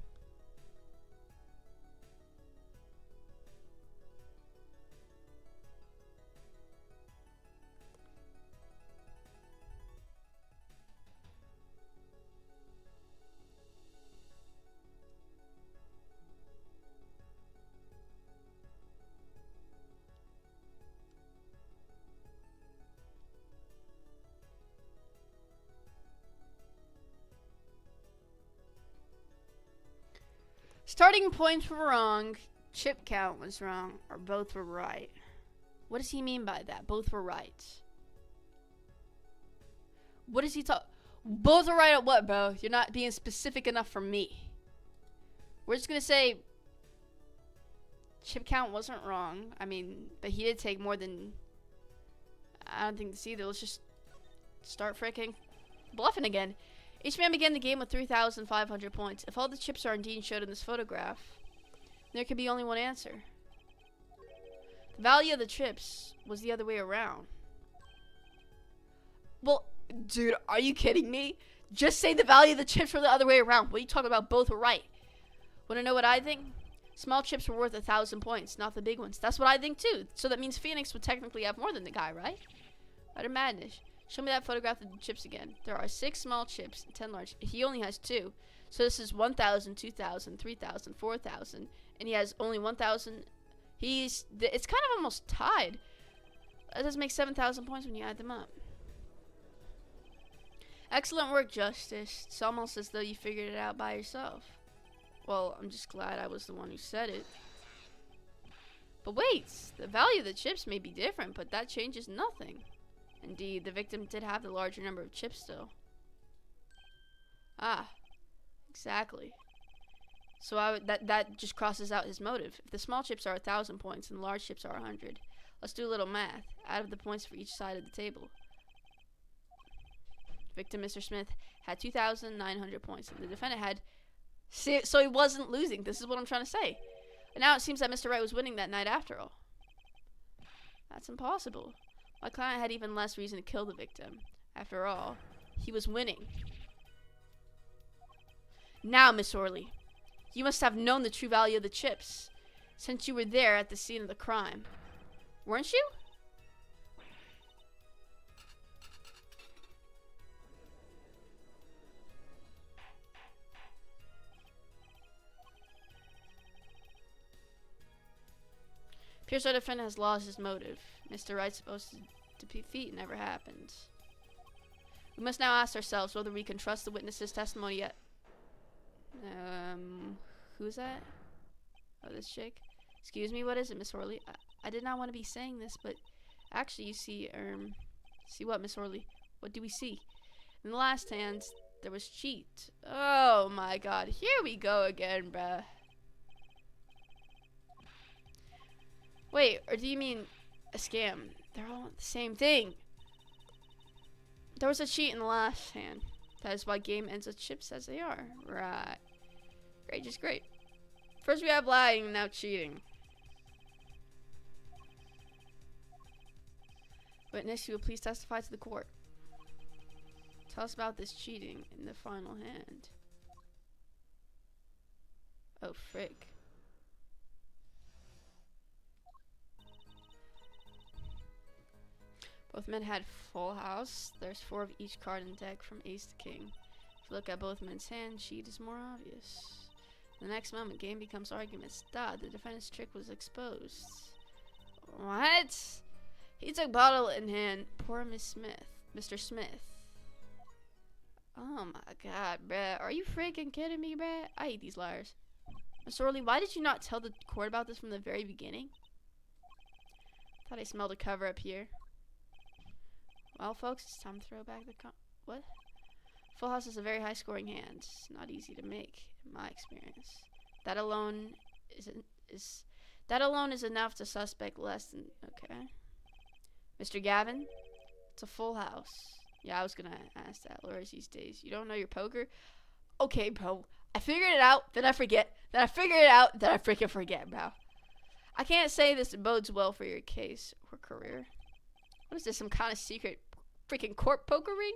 Starting points were wrong. Chip count was wrong. Or both were right. What does he mean by that? Both were right. What does he talk? Both are right at what, bro? You're not being specific enough for me. We're just gonna say chip count wasn't wrong. I mean, but he did take more than... I don't think this either. Let's just start freaking bluffing again. Each man began the game with 3,500 points. If all the chips are indeed showed in this photograph, there could be only one answer. The value of the chips was the other way around. Well, dude, are you kidding me? Just say the value of the chips were the other way around. What are you talking about? Both were right. Want to know what I think? Small chips were worth 1,000 points, not the big ones. That's what I think too. So that means Phoenix would technically have more than the guy, right? Utter madness. Show me that photograph of the chips again. There are 6 small chips and 10 large. He only has 2. So this is 1,000, 2,000, 3,000, 4,000. And he has only 1,000. It's kind of almost tied. That does make 7,000 points when you add them up. Excellent work, Justice. It's almost as though you figured it out by yourself. Well, I'm just glad I was the one who said it. But wait, the value of the chips may be different, but that changes nothing. Indeed, the victim did have the larger number of chips still. Ah, exactly. So that just crosses out his motive. If the small chips are 1,000 points and the large chips are 100, let's do a little math. Add up the points for each side of the table. Victim, Mr. Smith, had 2,900 points, and the defendant had... So he wasn't losing. This is what I'm trying to say. And now it seems that Mr. Wright was winning that night after all. That's impossible. My client had even less reason to kill the victim. After all, he was winning. Now, Miss Orley, you must have known the true value of the chips, since you were there at the scene of the crime. Weren't you? Appears our defendant has lost his motive. Mr. Wright's supposed to defeat never happened. We must now ask ourselves whether we can trust the witness's testimony yet. Who's that? Oh, this chick. Excuse me, what is it, Miss Orley? I did not want to be saying this, but actually, you see, see what, Miss Orley? What do we see? In the last hand, there was cheat. Oh my God, here we go again, bruh. Wait, or do you mean a scam? They're all the same thing. There was a cheat in the last hand. That is why game ends with chips as they are. Right. Great, just great. First we have lying, now cheating. Witness, you will please testify to the court. Tell us about this cheating in the final hand. Oh, frick. Both men had full house. There's 4 of each card in deck from ace to king. If you look at both men's hands, cheat is more obvious. The next moment, game becomes arguments. The defendant's trick was exposed. What? He took bottle in hand. Poor Miss Smith. Mr. Smith. Oh my God, bruh. Are you freaking kidding me, bruh? I hate these liars. Miss Orley, why did you not tell the court about this from the very beginning? Thought I smelled a cover up here. Well, folks, it's time to throw back the what? Full house is a very high-scoring hand. It's not easy to make, in my experience. That alone is enough to suspect less than okay. Mr. Gavin, it's a full house. Yeah, I was gonna ask that. Lawyers these days, you don't know your poker? Okay, bro. I figured it out, then I forget. Then I figured it out, then I freaking forget, bro. I can't say this bodes well for your case or career. What is this, some kind of secret freaking court poker ring?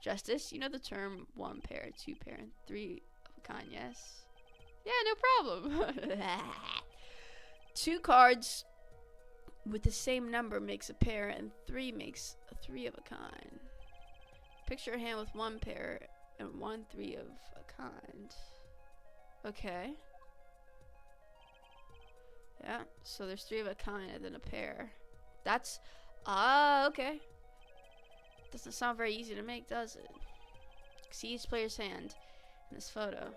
Justice, you know the term 1 pair, 2 pair, and 3 of a kind, yes? Yeah, no problem. 2 cards with the same number makes a pair, and 3 makes a 3 of a kind. Picture a hand with 1 pair and 1 3 of a kind. Okay. Yeah, so there's 3 of a kind and then a pair. That's, okay. Doesn't sound very easy to make, does it? See each player's hand in this photo.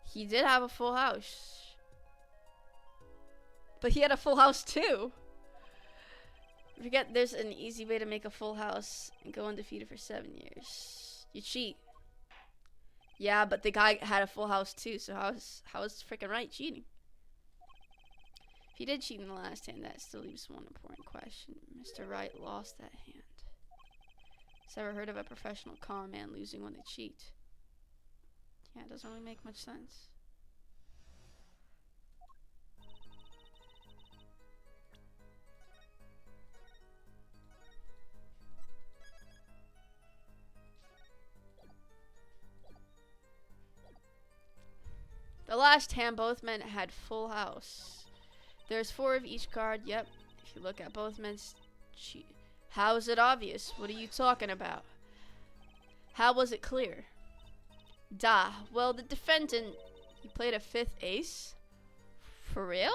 He did have a full house. But he had a full house too. Forget there's an easy way to make a full house and go undefeated for 7 years. You cheat. Yeah, but the guy had a full house too, so how is freaking right cheating? If he did cheat in the last hand, that still leaves one important question. Mr. Wright lost that hand. Has ever heard of a professional con man losing when they cheat? Yeah, it doesn't really make much sense. The last hand, both men had full house. There's 4 of each card. Yep. If you look at both men's how is it obvious? What are you talking about? How was it clear? Duh. Well, the defendant, he played a 5th ace. For real?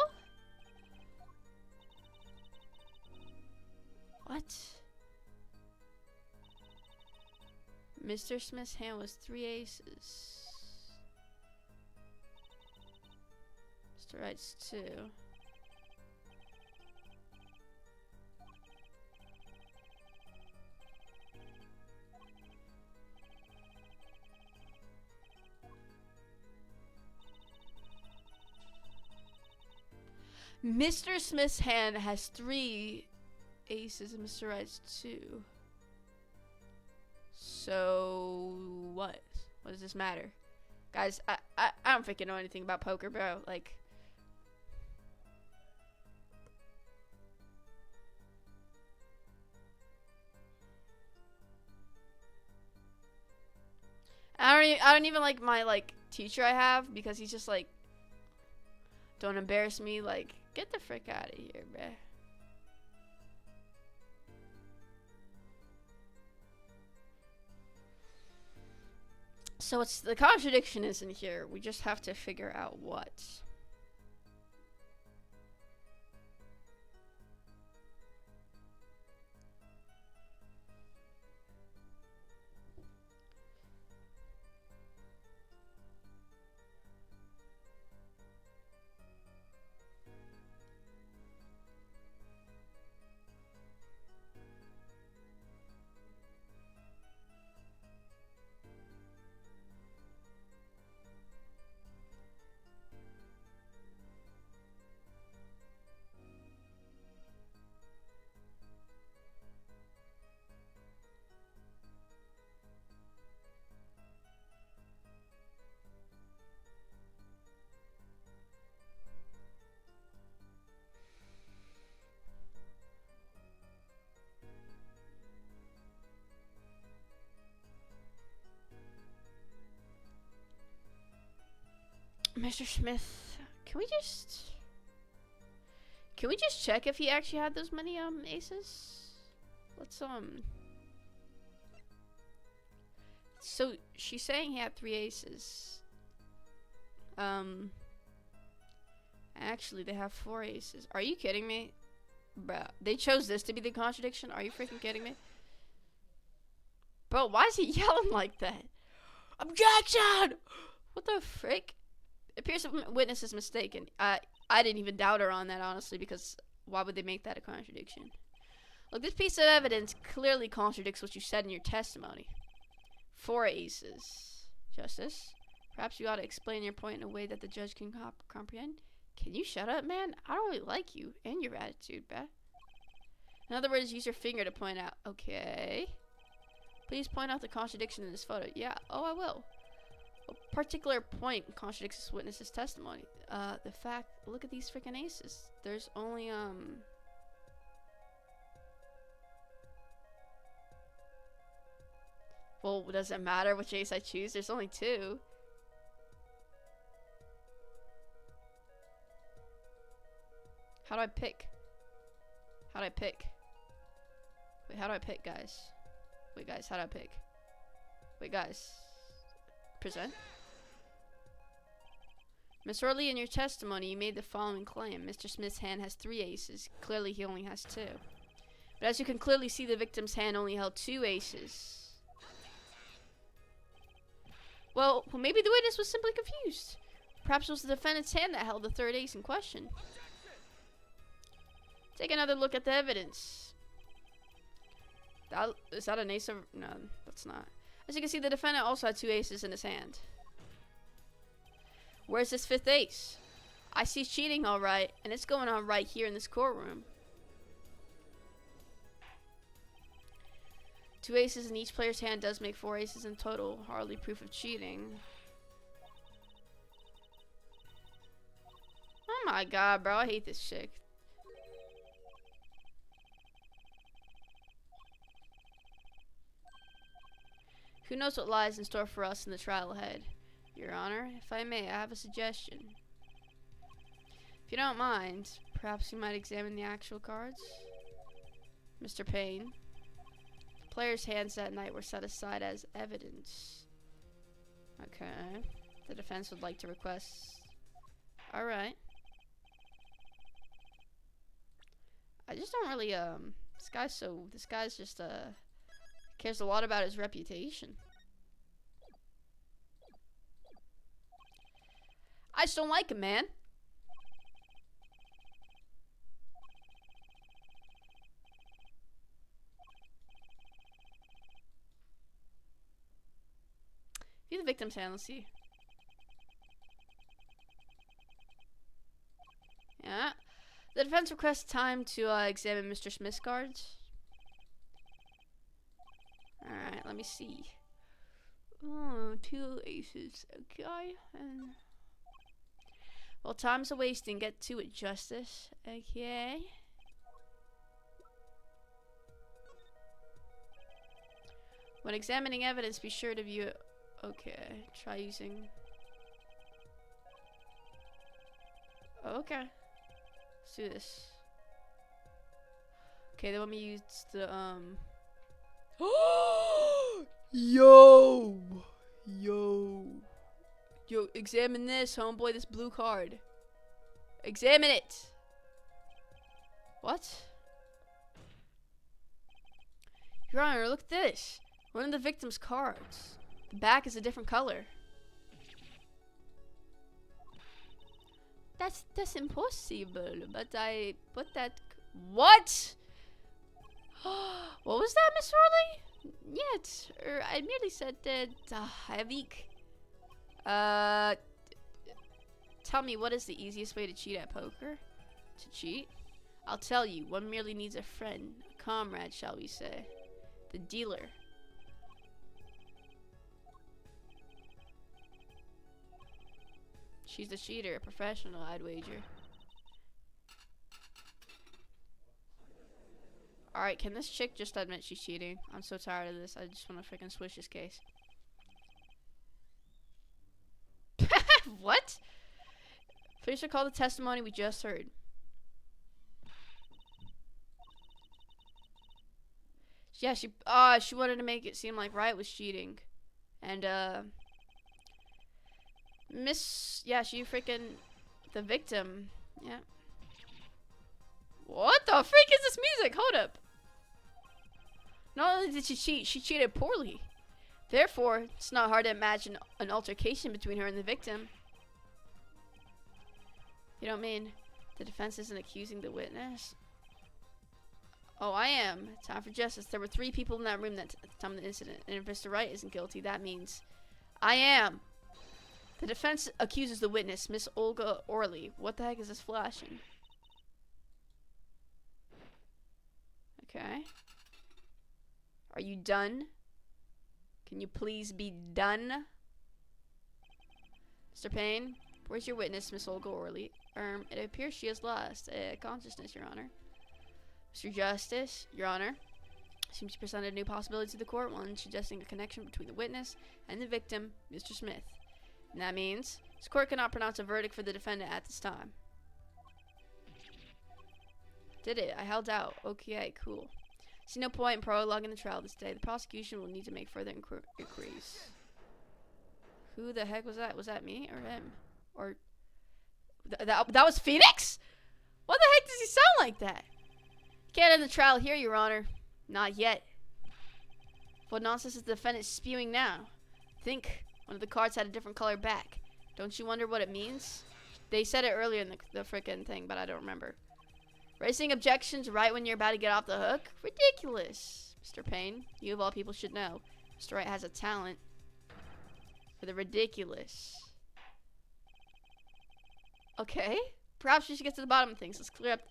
What? Mr. Smith's hand was 3 aces. Mr. Wright's 2. Mr. Smith's hand has 3 aces and Mr. Wright's 2. So what? What does this matter? Guys, I don't freaking know anything about poker, bro. Like, I don't even like my teacher I have, because he's just like, don't embarrass me. Like, get the frick out of here, bruh. So it's the contradiction isn't here. We just have to figure out what. Mr. Smith, can we just check if he actually had those many aces? Let's so she's saying he had 3 aces. Actually they have 4 aces. Are you kidding me? Bro, they chose this to be the contradiction? Are you freaking kidding me? Bro, why is he yelling like that? Objection! What the frick? It appears the witness is mistaken. I didn't even doubt her on that, honestly, because why would they make that a contradiction? Look, this piece of evidence clearly contradicts what you said in your testimony. 4 aces. Justice, perhaps you ought to explain your point in a way that the judge can comprehend. Can you shut up, man? I don't really like you and your attitude, bruh. In other words, use your finger to point out. Okay. Please point out the contradiction in this photo. Yeah, oh, I will. A particular point contradicts this witness's testimony. The fact, look at these freaking aces. There's only, well, does it matter which ace I choose? There's only two. How do I pick? How do I pick? Wait, how do I pick, guys? Wait, guys, how do I pick? Wait, guys. Present. Miss Orley, in your testimony, you made the following claim. Mr. Smith's hand has 3 aces. Clearly, he only has 2. But as you can clearly see, the victim's hand only held 2 aces. Well, maybe the witness was simply confused. Perhaps it was the defendant's hand that held the 3rd ace in question. Take another look at the evidence. Is that an ace of... No, that's not. As you can see, the defendant also had 2 aces in his hand. Where's his 5th ace? I see cheating alright, and it's going on right here in this courtroom. 2 aces in each player's hand does make 4 aces in total. Hardly proof of cheating. Oh my god, bro. I hate this chick. Who knows what lies in store for us in the trial ahead? Your Honor, if I may, I have a suggestion. If you don't mind, perhaps you might examine the actual cards? Mr. Payne. The players' hands that night were set aside as evidence. Okay. The defense would like to request... Alright. I just don't really, this guy's just, cares a lot about his reputation. I just don't like him, man. View the victim's hand, let's see. Yeah. The defense requests time to examine Mr. Smith's cards. Alright, let me see. Oh, 2 aces. Okay. Well, time's a wasting. Get to it, Justice. Okay. When examining evidence, be sure to view it. Okay. Try using... Okay. Let's do this. Okay, then let me use the, Yo! Yo, examine this, homeboy, this blue card. Examine it! What? Your Honor, look at this. One of the victim's cards. The back is a different color. That's impossible, but I put that... What? What was that, Miss Orley? Yet, I merely said that I have weak. Tell me, what is the easiest way to cheat at poker? To cheat? I'll tell you, one merely needs a friend, a comrade, shall we say. The dealer. She's a cheater, a professional, I'd wager. Alright, can this chick just admit she's cheating? I'm so tired of this. I just want to freaking switch this case. What? Please recall the testimony we just heard. Yeah, she wanted to make it seem like Riot was cheating. And, she freaking, the victim, yeah. What the freak is this music? Hold up. Not only did she cheat, she cheated poorly. Therefore, it's not hard to imagine an altercation between her and the victim. You don't mean the defense isn't accusing the witness? Oh, I am. Time for justice. There were 3 people in that room at the time of the incident, and if Mr. Wright isn't guilty, that means I am. The defense accuses the witness, Miss Olga Orley. What the heck is this flashing? Okay. Are you done? Can you please be done? Mr. Payne, where's your witness, Miss Olga Orley? It appears she has lost consciousness, Your Honor. Mr. Justice, Your Honor, seems to present a new possibility to the court, one suggesting a connection between the witness and the victim, Mr. Smith. And that means this court cannot pronounce a verdict for the defendant at this time. Did it? I held out. Okay, cool. See no point in prologuing the trial this day. The prosecution will need to make further inquiries. Who the heck was that? Was that me or him? Or that was Phoenix? What the heck does he sound like that? Can't end the trial here, Your Honor. Not yet. What nonsense is the defendant spewing now? Think one of the cards had a different color back. Don't you wonder what it means? They said it earlier in the frickin' thing, but I don't remember. Raising objections right when you're about to get off the hook? Ridiculous. Mr. Payne, you of all people should know. Mr. Wright has a talent for the ridiculous. Okay. Perhaps we should get to the bottom of things. Let's clear up.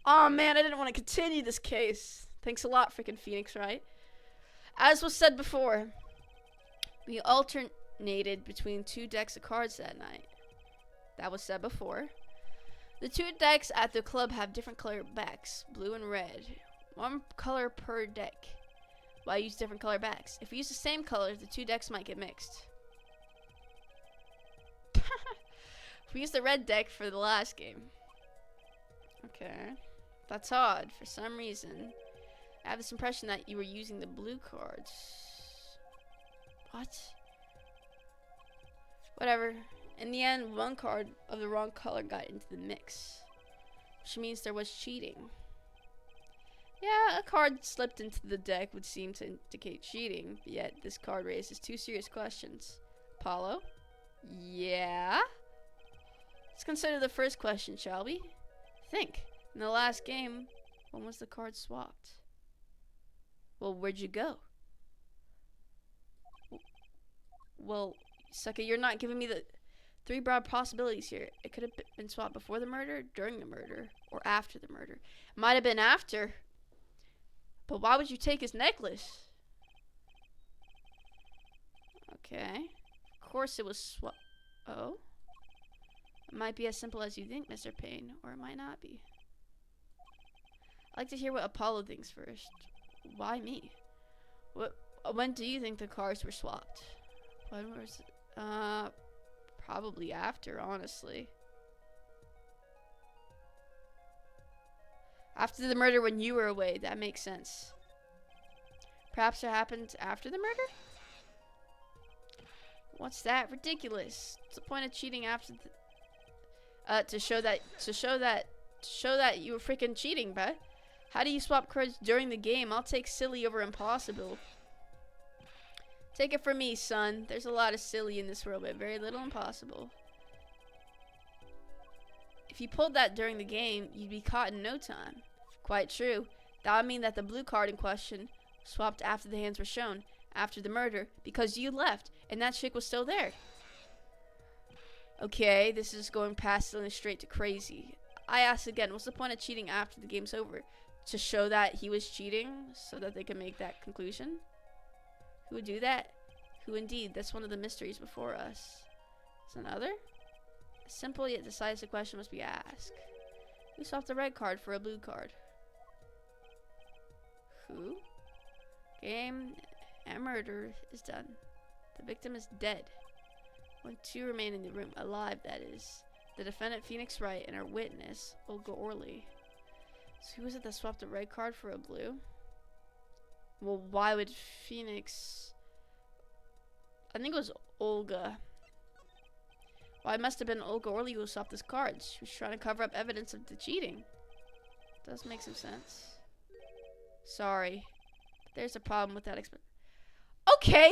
Oh man, I didn't want to continue this case. Thanks a lot, freaking Phoenix, right? As was said before, we alternated between 2 decks of cards that night. That was said before. The 2 decks at the club have different color backs, blue and red. 1 color per deck. Why use different color backs? If we use the same colors, the 2 decks might get mixed. We used the red deck for the last game. Okay. That's odd. For some reason, I have this impression that you were using the blue cards. What? Whatever. In the end, 1 card of the wrong color got into the mix, which means there was cheating. Yeah, a card slipped into the deck would seem to indicate cheating, yet this card raises 2 serious questions. Apollo? Yeah? Let's consider the first question, shall we? Think. In the last game, when was the card swapped? Well, where'd you go? Well, sucker, you're not giving me the 3 broad possibilities here. It could have been swapped before the murder, during the murder, or after the murder. It might have been after. But why would you take his necklace? Okay. Of course it was swapped. Oh? It might be as simple as you think, Mr. Payne, or it might not be. I'd like to hear what Apollo thinks first. Why me? When do you think the cards were swapped? When was it? Probably after, honestly. After the murder when you were away, that makes sense. Perhaps it happened after the murder? What's that? Ridiculous. What's the point of cheating after the to show that you were freaking cheating, bruh. How do you swap cards during the game? I'll take silly over impossible. Take it from me, son. There's a lot of silly in this world, but very little impossible. If you pulled that during the game, you'd be caught in no time. Quite true. That would mean that the blue card in question swapped after the hands were shown, after the murder, because you left, and that chick was still there. Okay, this is going past and straight to crazy. I ask again, what's the point of cheating after the game's over? To show that he was cheating, so that they can make that conclusion? Who would do that? Who indeed? That's one of the mysteries before us. Is another? A simple yet decisive question must be asked. Who swapped the red card for a blue card? Who? Game and murder is done. The victim is dead. Only 2 remain in the room, alive that is. The defendant, Phoenix Wright, and our witness, Olga Orley. So who was it that swapped the red card for a blue? Well, why would Phoenix... I think it was Olga. Well, it must have been Olga Orley who swapped his cards. She was trying to cover up evidence of the cheating. Does make some sense. Sorry. There's a problem with that Okay!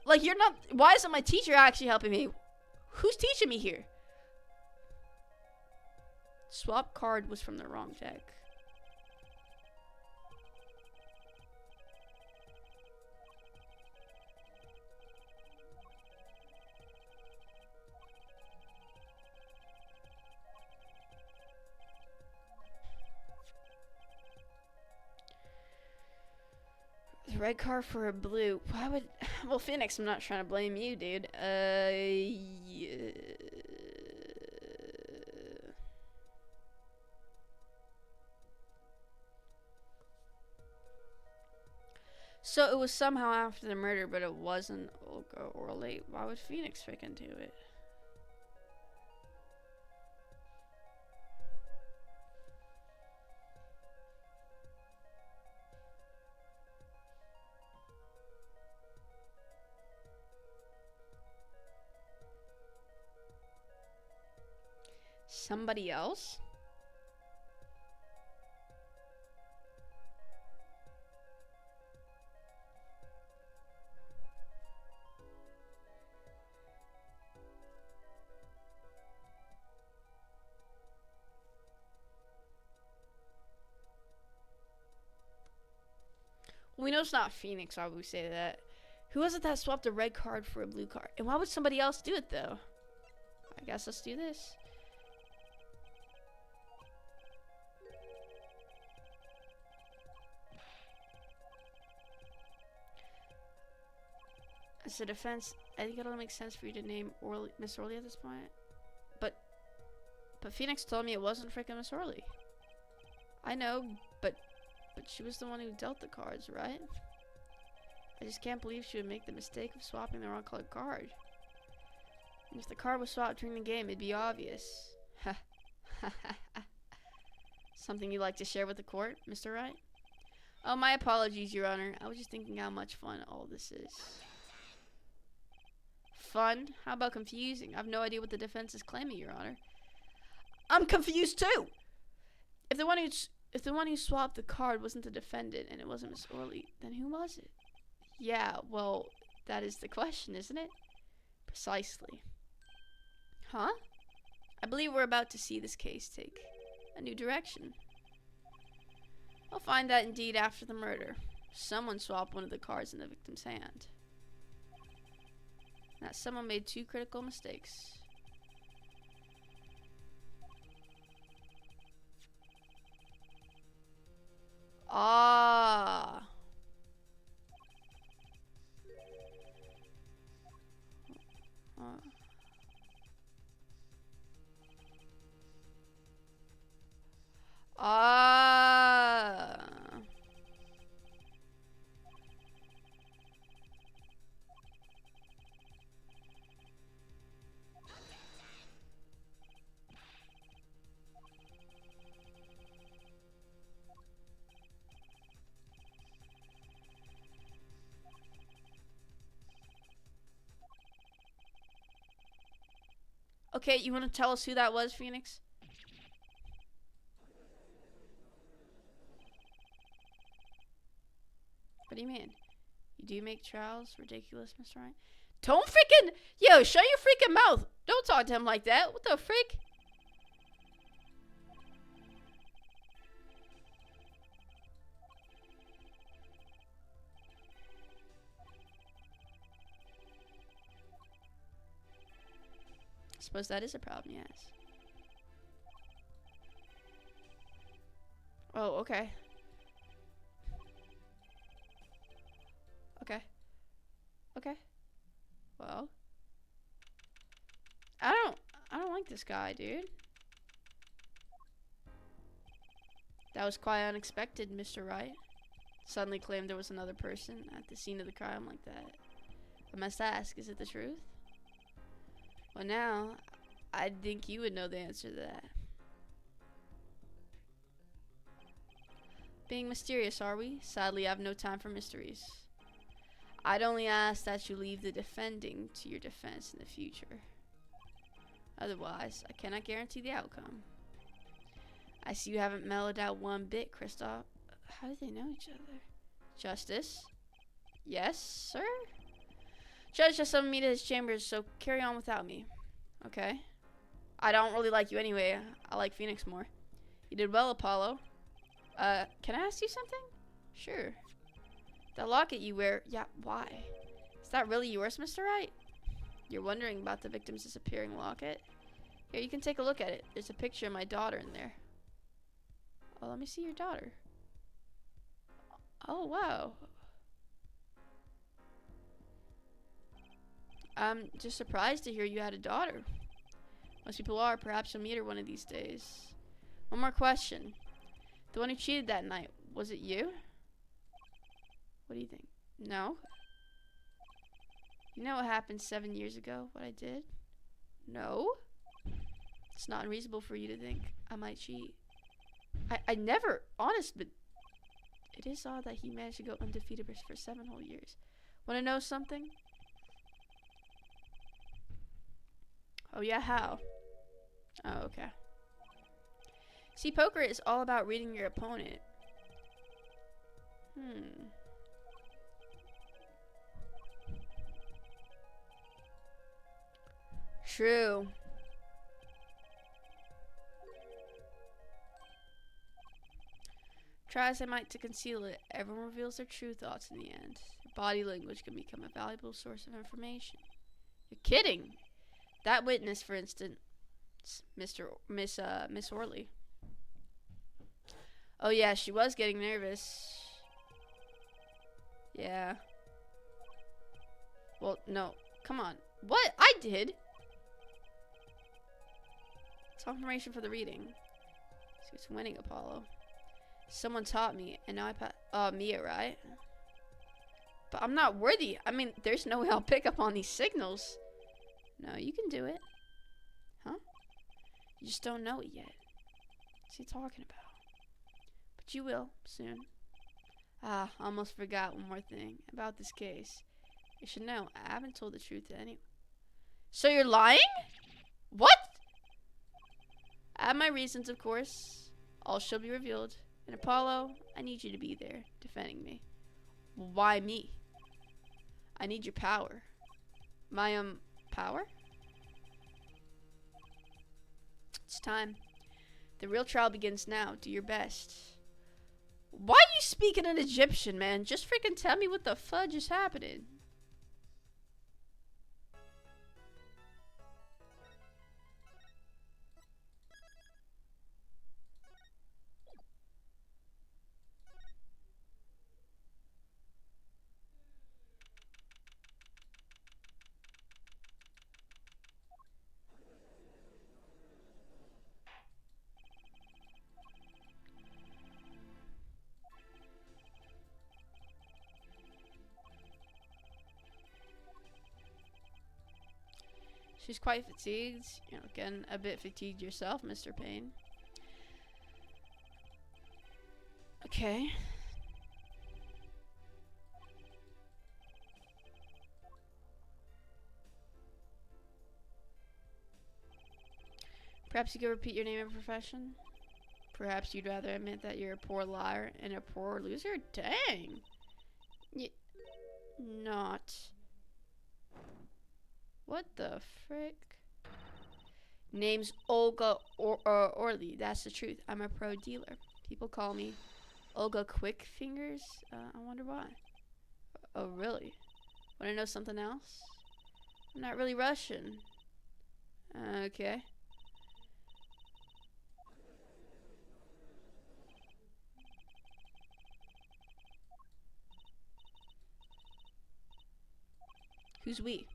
Like, you're not... Why isn't my teacher actually helping me? Who's teaching me here? Swap card was from the wrong deck. red card for a blue. Why would... Well, Phoenix, I'm not trying to blame you, dude. Yeah. So it was somehow after the murder, but it wasn't Olga or late. Why would Phoenix freaking do it? Somebody else? We know it's not Phoenix, why would we say that? Who was it that swapped a red card for a blue card? And why would somebody else do it, though? I guess let's do this. As a defense, I think it'll make sense for you to name Miss Orly at this point. But Phoenix told me it wasn't freaking Miss Orly. I know, but she was the one who dealt the cards, right? I just can't believe she would make the mistake of swapping the wrong colored card. And if the card was swapped during the game, it'd be obvious. Something you'd like to share with the court, Mr. Wright? Oh, my apologies, Your Honor. I was just thinking how much fun all this is. Fun? How about confusing? I have no idea what the defense is claiming, Your Honor. I'm confused too! If the one who swapped the card wasn't the defendant and it wasn't Miss Orly, then who was it? Yeah, well, that is the question, isn't it? Precisely. Huh? I believe we're about to see this case take a new direction. I'll find that indeed after the murder. Someone swapped one of the cards in the victim's hand. That someone made two critical mistakes. Ah. Ah. Okay, you want to tell us who that was, Phoenix? What do you mean? You do make trials ridiculous, Mr. Wright? Don't freaking... Yo, shut your freaking mouth. Don't talk to him like that. What the frick? I suppose that is a problem, yes. Oh, okay. Okay. Okay. Well. I don't like this guy, dude. That was quite unexpected, Mr. Wright. Suddenly claimed there was another person at the scene of the crime like that. I must ask, is it the truth? Well, now, I'd think you would know the answer to that. Being mysterious, are we? Sadly, I have no time for mysteries. I'd only ask that you leave the defending to your defense in the future. Otherwise, I cannot guarantee the outcome. I see you haven't mellowed out one bit, Kristoff. How do they know each other? Justice? Yes, sir? Judge just summoned me to his chambers, so carry on without me. Okay. I don't really like you anyway. I like Phoenix more. You did well, Apollo. Can I ask you something? Sure. That locket you wear, yeah, why? Is that really yours, Mr. Wright? You're wondering about the victim's disappearing locket? Here, you can take a look at it. There's a picture of my daughter in there. Oh, let me see your daughter. Oh, wow. I'm just surprised to hear you had a daughter. Most people are. Perhaps you'll meet her one of these days. One more question. The one who cheated that night, was it you? What do you think? No? You know what happened 7 years ago? What I did? No? It's not unreasonable for you to think I might cheat. I never, honest, but it is odd that he managed to go undefeated for 7 whole years. Want to know something? Oh yeah, how? Oh, okay. See, poker is all about reading your opponent. True. Try as I might to conceal it, everyone reveals their true thoughts in the end. Body language can become a valuable source of information. You're kidding! That witness, for instance, Miss Orley. Oh yeah, she was getting nervous. Yeah. Well, no. Come on. What? I did! It's confirmation for the reading. So it's winning, Apollo. Someone taught me, and now I pass. Mia, right? But I'm not worthy. I mean, there's no way I'll pick up on these signals. No, you can do it. Huh? You just don't know it yet. What's he talking about? But you will, soon. Ah, almost forgot one more thing about this case. You should know, I haven't told the truth to anyone. So you're lying? What? I have my reasons, of course. All shall be revealed. And Apollo, I need you to be there, defending me. Why me? I need your power. My, power? It's time. The real trial begins now. Do your best. Why are you speaking in Egyptian, man? Just freaking tell me what the fudge is happening. She's quite fatigued. You're getting a bit fatigued yourself, Mr. Payne. Okay. Perhaps you could repeat your name and profession? Perhaps you'd rather admit that you're a poor liar and a poor loser? Dang. Not. What the frick? Name's Olga Orly. That's the truth. I'm a pro dealer. People call me Olga Quickfingers. I wonder why. Oh, really? Want to know something else? I'm not really Russian. Okay. Who's we?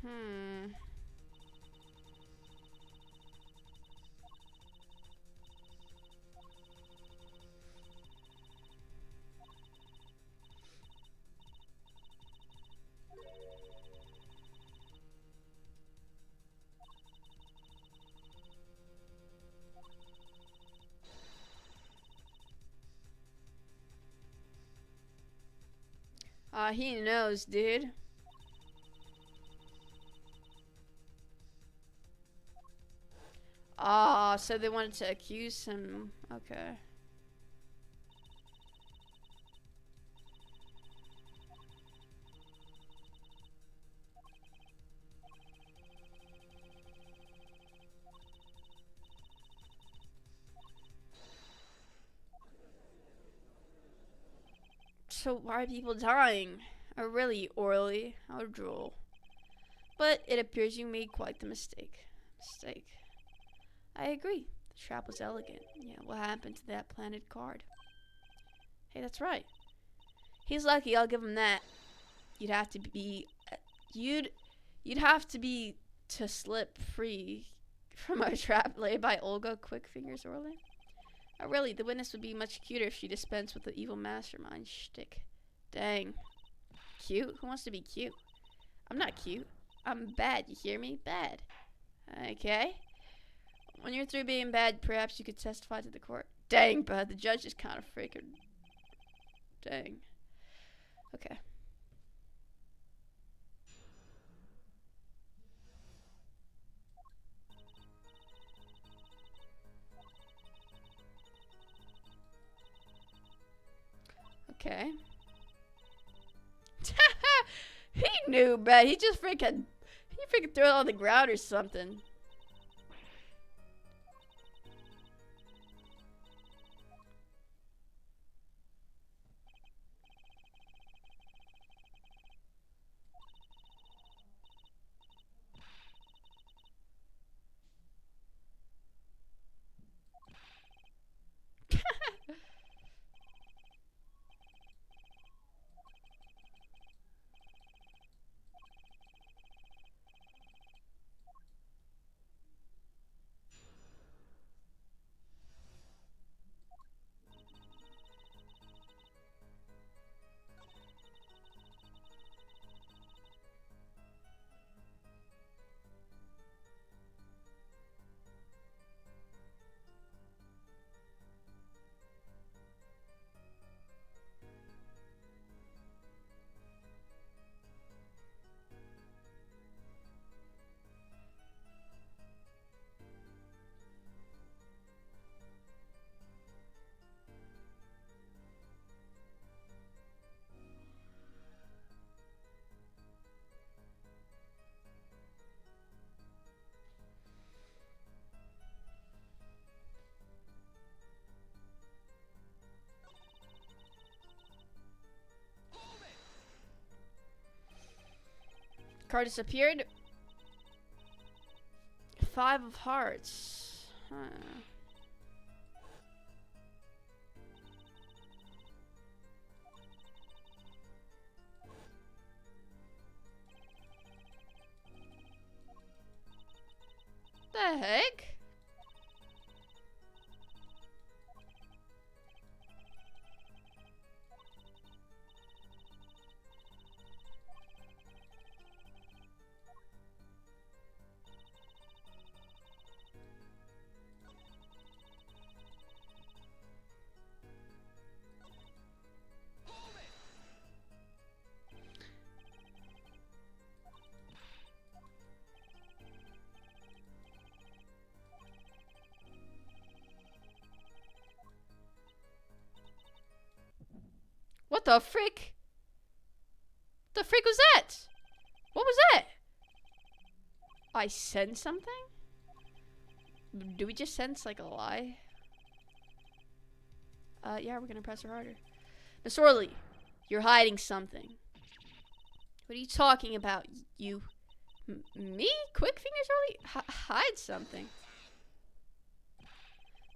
Hmm. He knows, dude. So they wanted to accuse him. Okay. So why are people dying? Oh, really, Orly? How droll. But it appears you made quite the mistake. I agree. The trap was elegant. Yeah, what happened to that planted card? Hey, that's right. He's lucky, I'll give him that. You'd have to be... You'd have to be to slip free from our trap laid by Olga Quick Fingers Orly. Oh, really, the witness would be much cuter if she dispensed with the evil mastermind shtick. Dang. Cute? Who wants to be cute? I'm not cute. I'm bad, you hear me? Bad. Okay. When you're through being bad, perhaps you could testify to the court. Dang, bud, the judge is kind of freaking... Dang. Okay. Okay. He knew, but he freaking threw it on the ground or something. Card disappeared. 5 of hearts. Huh. The heck? What the frick? The frick was that? What was that? I sense something? Do we just sense like a lie? Yeah, we're gonna press her harder. Miss Orly, you're hiding something. What are you talking about? You... me? Quick Fingers Orly? Hide something.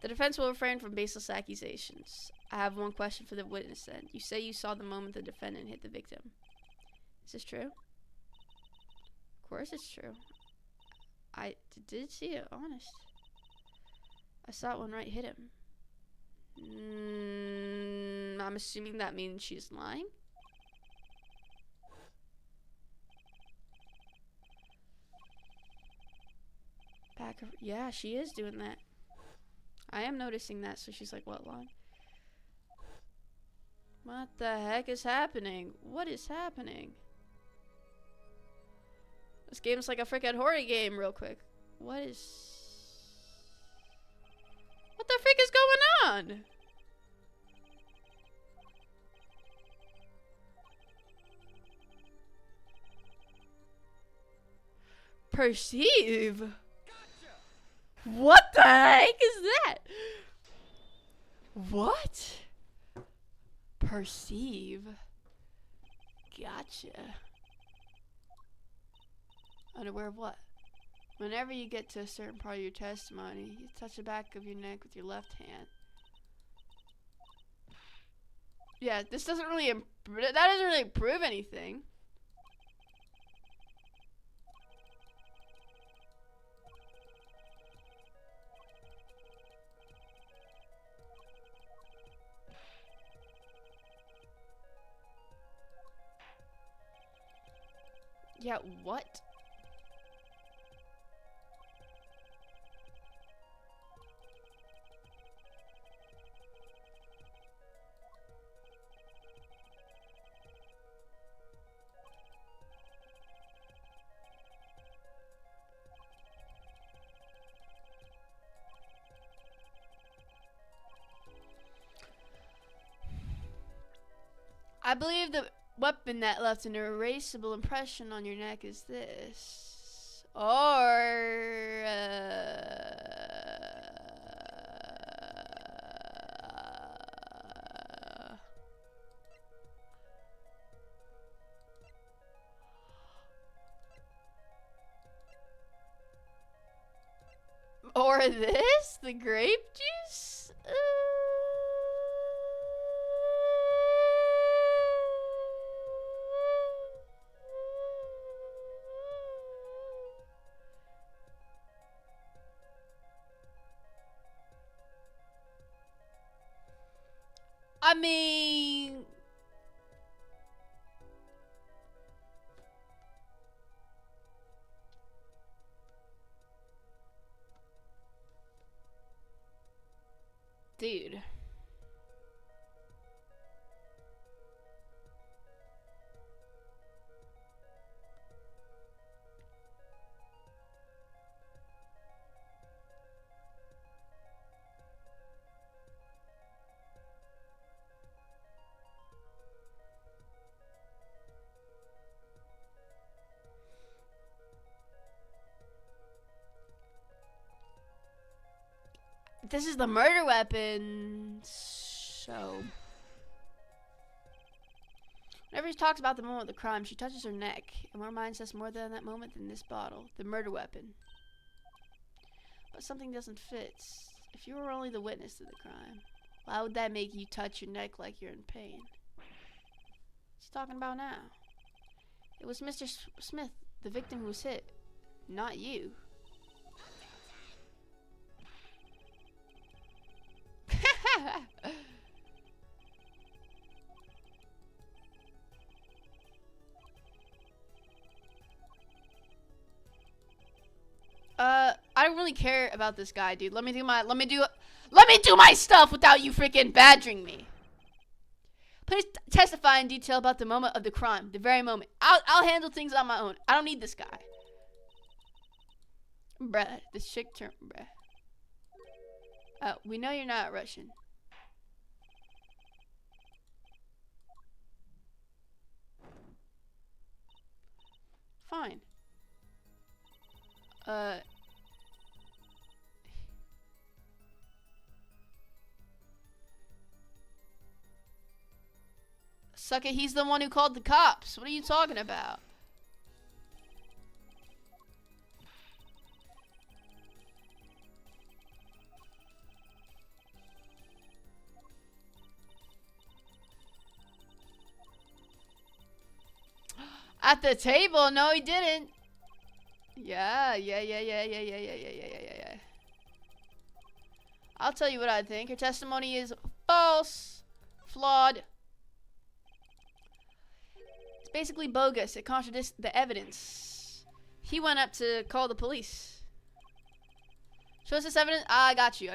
The defense will refrain from baseless accusations. I have one question for the witness then. You say you saw the moment the defendant hit the victim. Is this true? Of course it's true. I did see it, honest. I saw it when Wright hit him. I'm assuming that means she's lying? Yeah, she is doing that. I am noticing that, so she's like, what, lying? What the heck is happening? What is happening? This game's like a freaking horror game, real quick. What the frick is going on? Perceive? Gotcha. What the heck is that? What? Perceive. Gotcha. Unaware of what? Whenever you get to a certain part of your testimony, you touch the back of your neck with your left hand. Yeah, this doesn't really that doesn't really prove anything. Yeah, what? I believe the weapon that left an erasable impression on your neck is this. Or this? The grape juice? I mean, dude. This is the murder weapon, so whenever she talks about the moment of the crime, she touches her neck, and what reminds us more than that moment than this bottle, the murder weapon. But something doesn't fit. If you were only the witness to the crime, why would that make you touch your neck like you're in pain? What's he talking about now? It was Mr. Smith, the victim who was hit, not you. I don't really care about this guy, dude. Let me do my stuff without you freaking badgering me. Please testify in detail about the moment of the crime, the very moment. I'll handle things on my own. I don't need this guy. Bruh, this chick term, bruh. We know you're not Russian. Fine. Sucker, he's the one who called the cops. What are you talking about? At the table? No, he didn't. Yeah. I'll tell you what I think. Her testimony is false, flawed. It's basically bogus. It contradicts the evidence. He went up to call the police. Show us this evidence. I got you.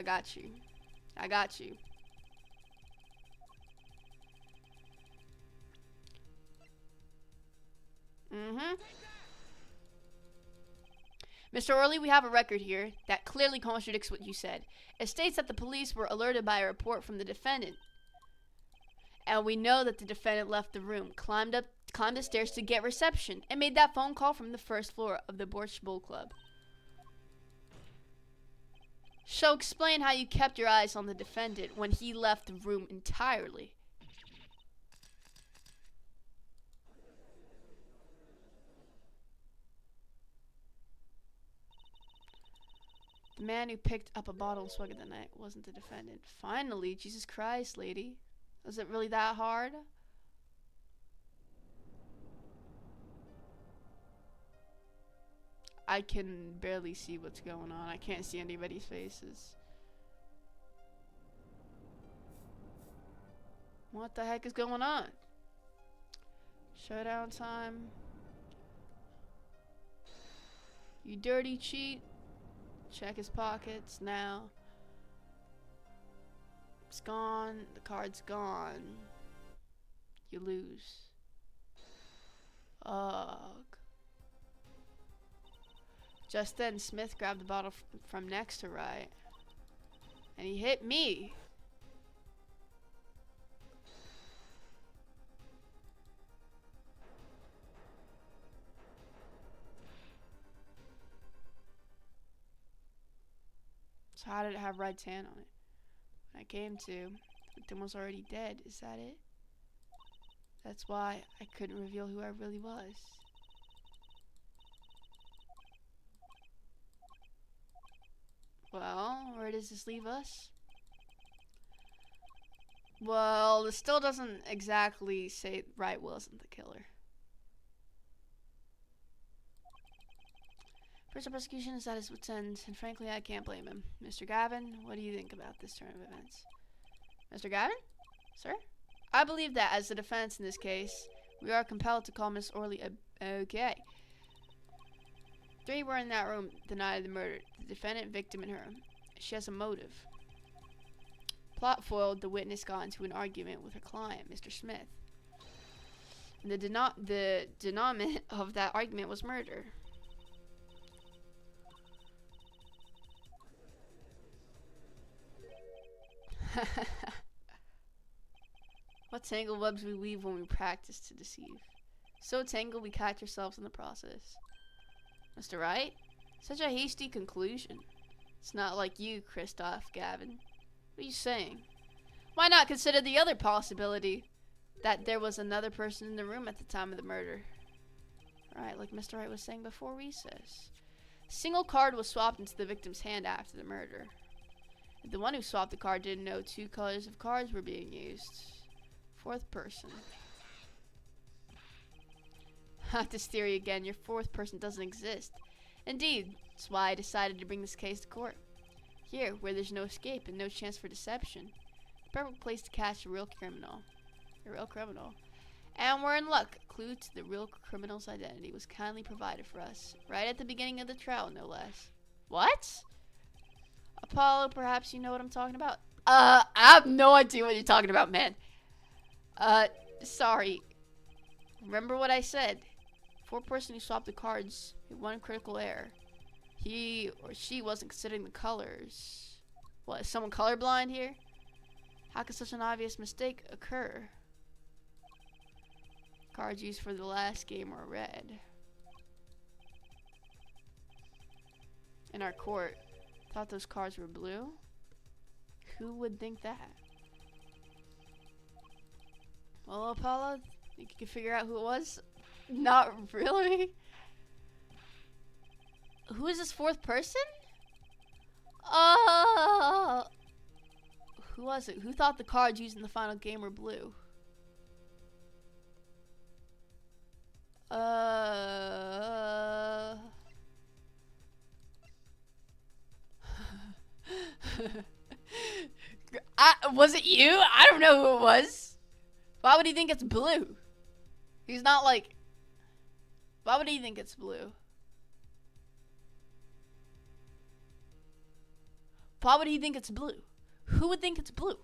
Mr. Orley, we have a record here that clearly contradicts what you said. It states that the police were alerted by a report from the defendant. And we know that the defendant left the room, climbed the stairs to get reception, and made that phone call from the first floor of the Borch Bowl Club. So explain how you kept your eyes on the defendant when he left the room entirely. The man who picked up a bottle and swung it that night wasn't the defendant. Finally, Jesus Christ, lady. Was it really that hard? I can barely see what's going on. I can't see anybody's faces. What the heck is going on? Showdown time. You dirty cheat. Check his pockets now. It's gone. The card's gone. You lose. Ugh. Just then, Smith grabbed the bottle from next to right. And he hit me. So how did it have red tan on it? When I came to, the victim was already dead. Is that it? That's why I couldn't reveal who I really was. Well, where does this leave us? Well, this still doesn't exactly say Wright wasn't the killer. First prosecution is at his wit's end, and frankly, I can't blame him. Mr. Gavin, what do you think about this turn of events? Mr. Gavin? Sir? I believe that, as the defense in this case, we are compelled to call Miss Orley okay. 3 were in that room the night of the murder. The defendant, victim, and her. She has a motive. Plot foiled, the witness got into an argument with her client, Mr. Smith. And the denouement of that argument was murder. What tangled webs we weave when we practice to deceive. So tangled we catch ourselves in the process. Mr. Wright? Such a hasty conclusion. It's not like you, Christoph Gavin. What are you saying? Why not consider the other possibility? That there was another person in the room at the time of the murder. Right, like Mr. Wright was saying before recess. A single card was swapped into the victim's hand after the murder. If the one who swapped the card didn't know 2 colors of cards were being used. 4th person. This theory again, your 4th person doesn't exist. Indeed, that's why I decided to bring this case to court. Here, where there's no escape and no chance for deception. The perfect place to catch a real criminal. A real criminal. And we're in luck. A clue to the real criminal's identity was kindly provided for us. Right at the beginning of the trial, no less. What? Apollo, perhaps you know what I'm talking about? I have no idea what you're talking about, man. Sorry. Remember what I said. 4th person who swapped the cards made one critical error. He or she wasn't considering the colors. What, is someone colorblind here? How could such an obvious mistake occur? Cards used for the last game are red. In our court, thought those cards were blue? Who would think that? Well, Apollo, think you can figure out who it was? Not really. Who is this 4th person? Who was it? Who thought the cards used in the final game were blue? Was it you? I don't know who it was. Why would he think it's blue? He's not like... Why would he think it's blue? Why would he think it's blue? Who would think it's blue?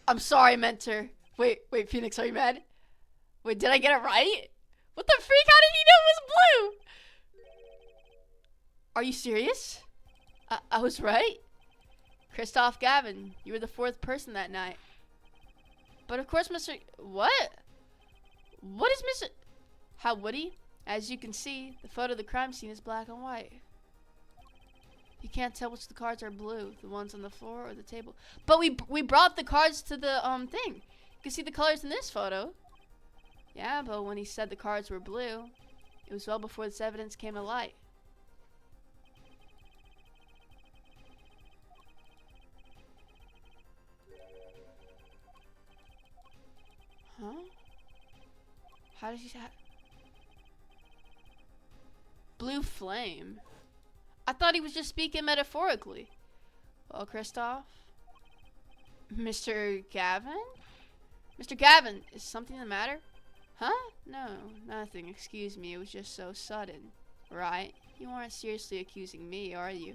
I'm sorry, Mentor. Wait, Phoenix, are you mad? Wait, did I get it right? What the freak? How did he know it was blue? Are you serious? I was right? Christoph Gavin, you were the 4th person that night. But of course, Mr. What? What is Mr. How would he? As you can see, the photo of the crime scene is black and white. You can't tell which the cards are blue, the ones on the floor or the table. But we brought the cards to the thing. You can see the colors in this photo. Yeah, but when he said the cards were blue, it was well before this evidence came to light. Huh? How did he have blue flame? I thought he was just speaking metaphorically. Well, Kristoff? Mr. Gavin? Mr. Gavin, is something the matter? Huh? No, nothing. Excuse me, it was just so sudden. Right? You aren't seriously accusing me, are you?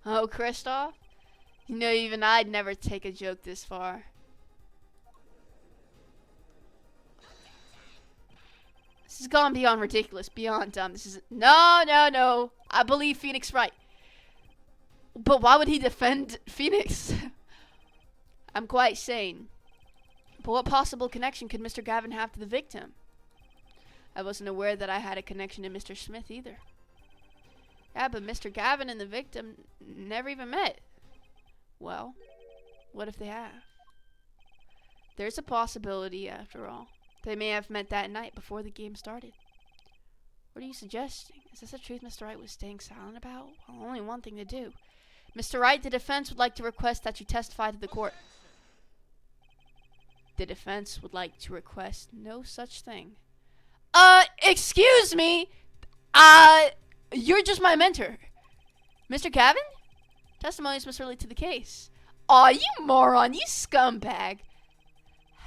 Oh, Kristoff? You know, even I'd never take a joke this far. This has gone beyond ridiculous, beyond dumb. This is... No. I believe Phoenix right. But why would he defend Phoenix? I'm quite sane. But what possible connection could Mr. Gavin have to the victim? I wasn't aware that I had a connection to Mr. Smith either. Yeah, but Mr. Gavin and the victim never even met. Well, what if they have? There's a possibility, after all. They may have met that night before the game started. What are you suggesting? Is this a truth Mr. Wright was staying silent about? Well, only one thing to do. Mr. Wright, the defense would like to request that you testify to the court. The defense would like to request no such thing. Excuse me? You're just my mentor. Mr. Gavin? Testimonies must relate to the case. Aw, you moron, you scumbag.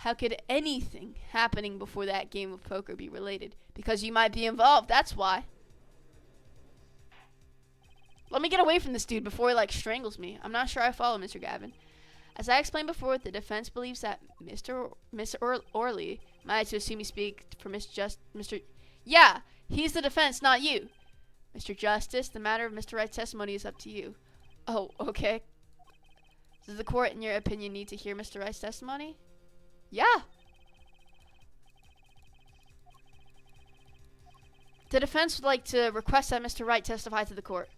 How could anything happening before that game of poker be related? Because you might be involved, that's why. Let me get away from this dude before he, strangles me. I'm not sure I follow, Mr. Gavin. As I explained before, the defense believes that Miss Orley might to assume you speak for Mr. Yeah, he's the defense, not you. Mr. Justice, the matter of Mr. Wright's testimony is up to you. Oh, okay. Does the court, in your opinion, need to hear Mr. Wright's testimony? Yeah. The defense would like to request that Mr. Wright testify to the court.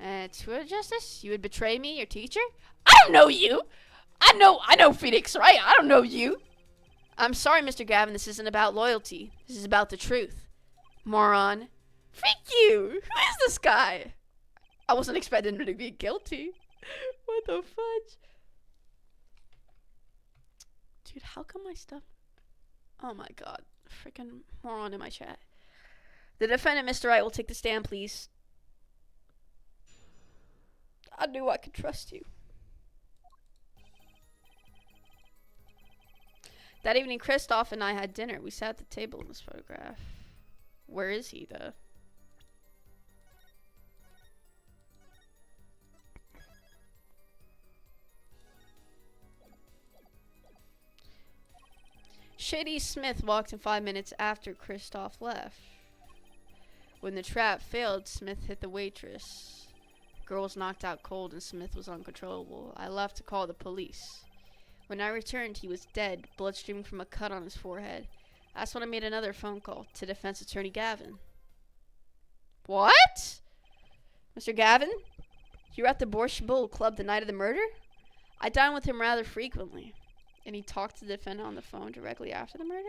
To Justice, you would betray me, your teacher? I don't know you. I know Phoenix, right? I don't know you. I'm sorry, Mr. Gavin. This isn't about loyalty. This is about the truth. Moron. Freak you. Who is this guy? I wasn't expecting him to be guilty. What the fudge? Dude, how come my stuff... Oh my god. Freaking moron in my chat. The defendant, Mr. Wright, will take the stand, please. I knew I could trust you. That evening, Kristoff and I had dinner. We sat at the table in this photograph. Where is he, though? Shady Smith walked in 5 minutes after Kristoff left. When the trap failed, Smith hit the waitress. The girl was knocked out cold and Smith was uncontrollable. I left to call the police. When I returned, he was dead, blood streaming from a cut on his forehead. That's when I made another phone call to defense attorney Gavin. What? Mr. Gavin? You were at the Borscht Bull Club the night of the murder? I dine with him rather frequently. And he talked to the defendant on the phone directly after the murder?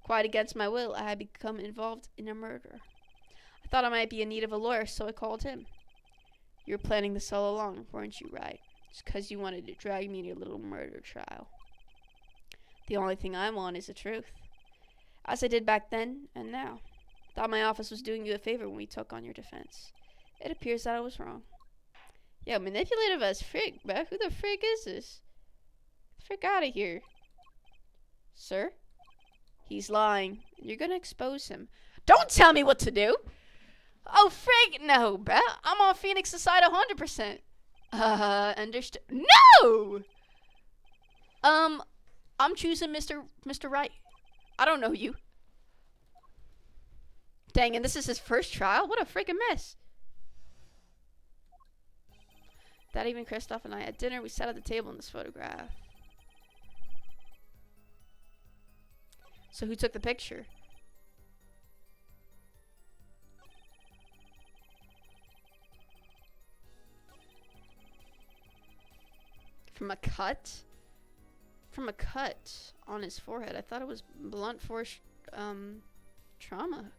Quite against my will, I had become involved in a murder. I thought I might be in need of a lawyer, so I called him. You were planning this all along, weren't you, right? Just because you wanted to drag me in your little murder trial. The only thing I want is the truth. As I did back then, and now. Thought my office was doing you a favor when we took on your defense. It appears that I was wrong. Yo, manipulative as frig, bruh. Who the frig is this? Frick out of here. Sir? He's lying. You're gonna expose him. Don't tell me what to do! Oh, frig! No, bruh. I'm on Phoenix's side 100%. Understood. No! I'm choosing Mr. Wright. I don't know you. Dang, and this is his first trial? What a freaking mess. That evening, Kristoff and I had dinner. We sat at the table in this photograph. So who took the picture? From a cut? From a cut on his forehead. I thought it was blunt force trauma.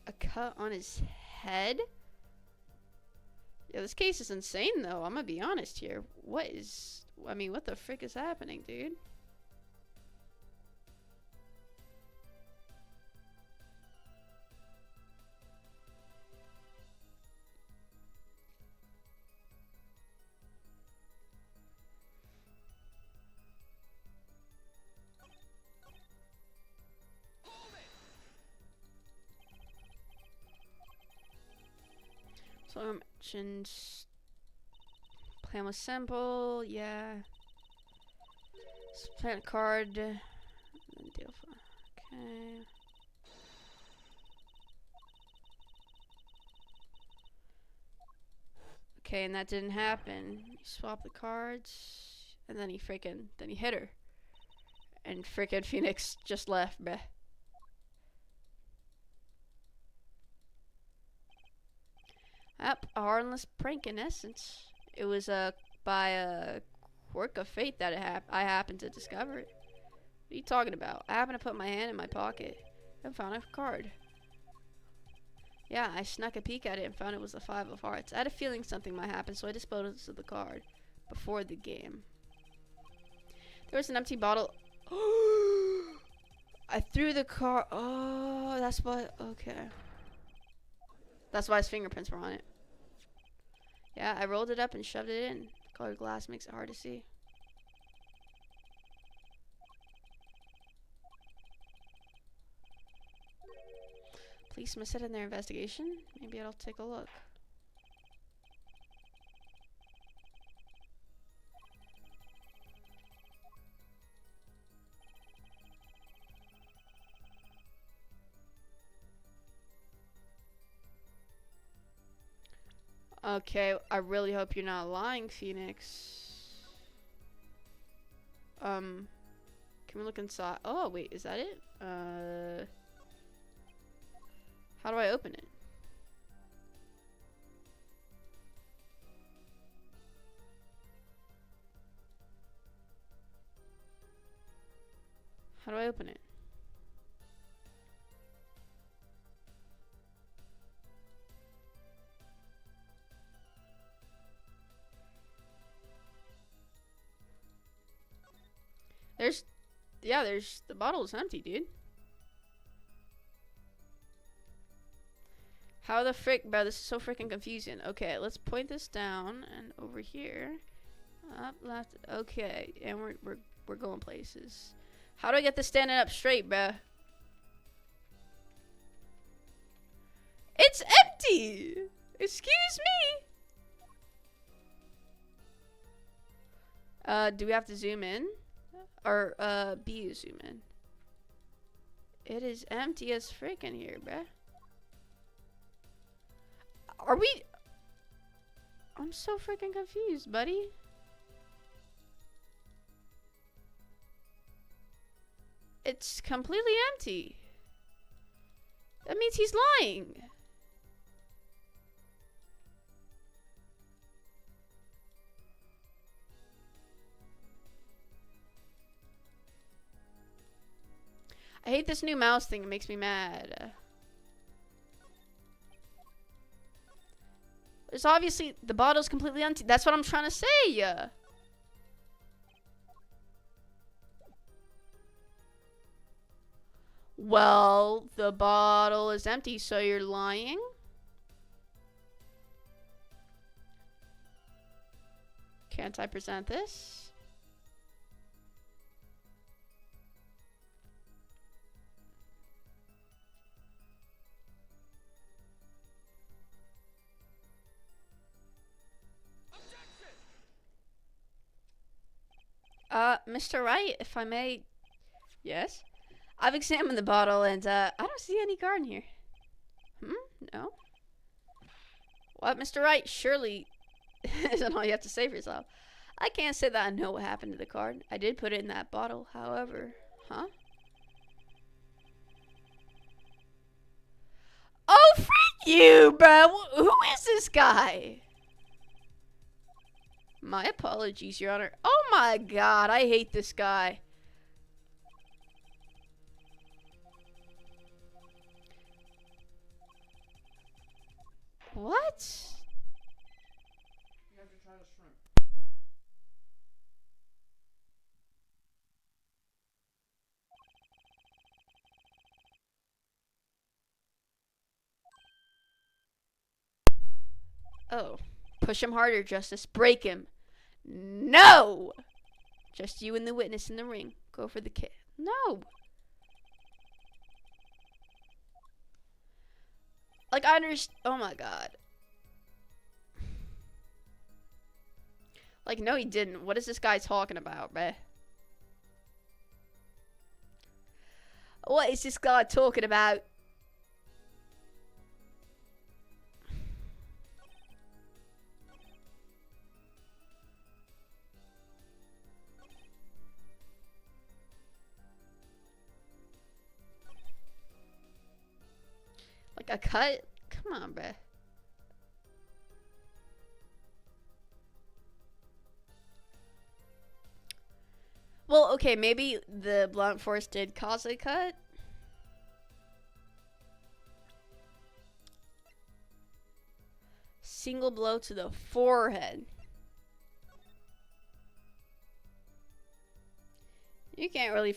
A cut on his head? Yeah, this case is insane though. I'm gonna be honest here. What the frick is happening, dude? So I mentioned plan was simple, yeah. Plant a card. Deal okay. Okay, and that didn't happen. You swap the cards, and then he hit her. And frickin' Phoenix just left, bruh. Yep, a harmless prank in essence. It was by a quirk of fate that I happened to discover it. What are you talking about? I happened to put my hand in my pocket and found a card. Yeah, I snuck a peek at it and found it was the 5 of hearts. I had a feeling something might happen, so I disposed of the card before the game. There was an empty bottle. I threw the card. Oh, that's why. Okay. That's why his fingerprints were on it. Yeah, I rolled it up and shoved it in. Colored glass makes it hard to see. Police must sit in their investigation. Maybe I'll take a look. Okay, I really hope you're not lying, Phoenix. Can we look inside? Oh, wait, is that it? How do I open it? How do I open it? There's the bottle is empty, dude. How the frick, bro? This is so freaking confusing. Okay, let's point this down and over here, up, left. Okay, and we're going places. How do I get this standing up straight, bro? It's empty. Excuse me. Do we have to zoom in? Or, B zoom in? It is empty as freaking here, bruh. Are we... I'm so freaking confused, buddy. It's completely empty. That means he's lying. I hate this new mouse thing. It makes me mad. There's obviously... The bottle's completely empty. That's what I'm trying to say. Well, the bottle is empty, so you're lying? Can't I present this? Mr. Wright, if I may... Yes? I've examined the bottle and, I don't see any card in here. No? What, Mr. Wright? Surely isn't all you have to say for yourself. I can't say that I know what happened to the card. I did put it in that bottle, however. Huh? Oh, freak you, bro! Who is this guy? My apologies, Your Honor. Oh my god, I hate this guy. What? You have to try the shrimp. Oh. Push him harder, Justice. Break him. No! Just you and the witness in the ring. Go for the kill. No! Like, I understand. Oh my god. Like, no, he didn't. What is this guy talking about, bruh? What is this guy talking about? Like a cut? Come on, bruh. Well, okay, maybe the blunt force did cause a cut. Single blow to the forehead. You can't really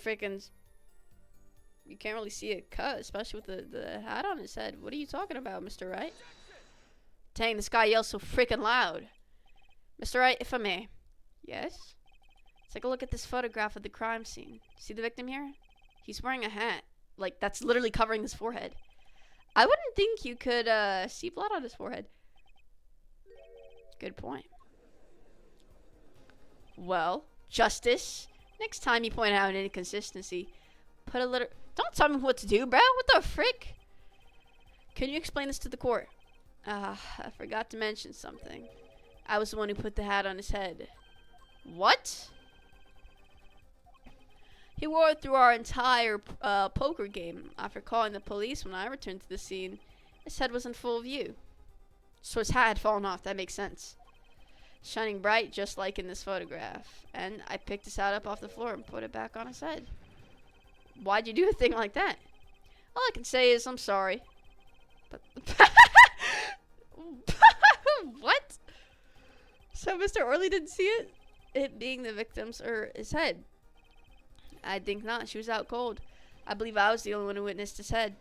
see a cut, especially with the hat on his head. What are you talking about, Mr. Wright? Dang, this guy yells so freaking loud. Mr. Wright, if I may. Yes? Take a look at this photograph of the crime scene. See the victim here? He's wearing a hat. Like, that's literally covering his forehead. I wouldn't think you could see blood on his forehead. Good point. Well, Justice, next time you point out an inconsistency, put a little... Don't tell me what to do, bro. What the frick? Can you explain this to the court? I forgot to mention something. I was the one who put the hat on his head. What? He wore it through our entire poker game. After calling the police when I returned to the scene, his head was in full view. So his hat had fallen off. That makes sense. Shining bright just like in this photograph. And I picked his hat up off the floor and put it back on his head. Why'd you do a thing like that? All I can say is I'm sorry. But what? So Mr. Orley didn't see it? It being the victim's or his head. I think not. She was out cold. I believe I was the only one who witnessed his head.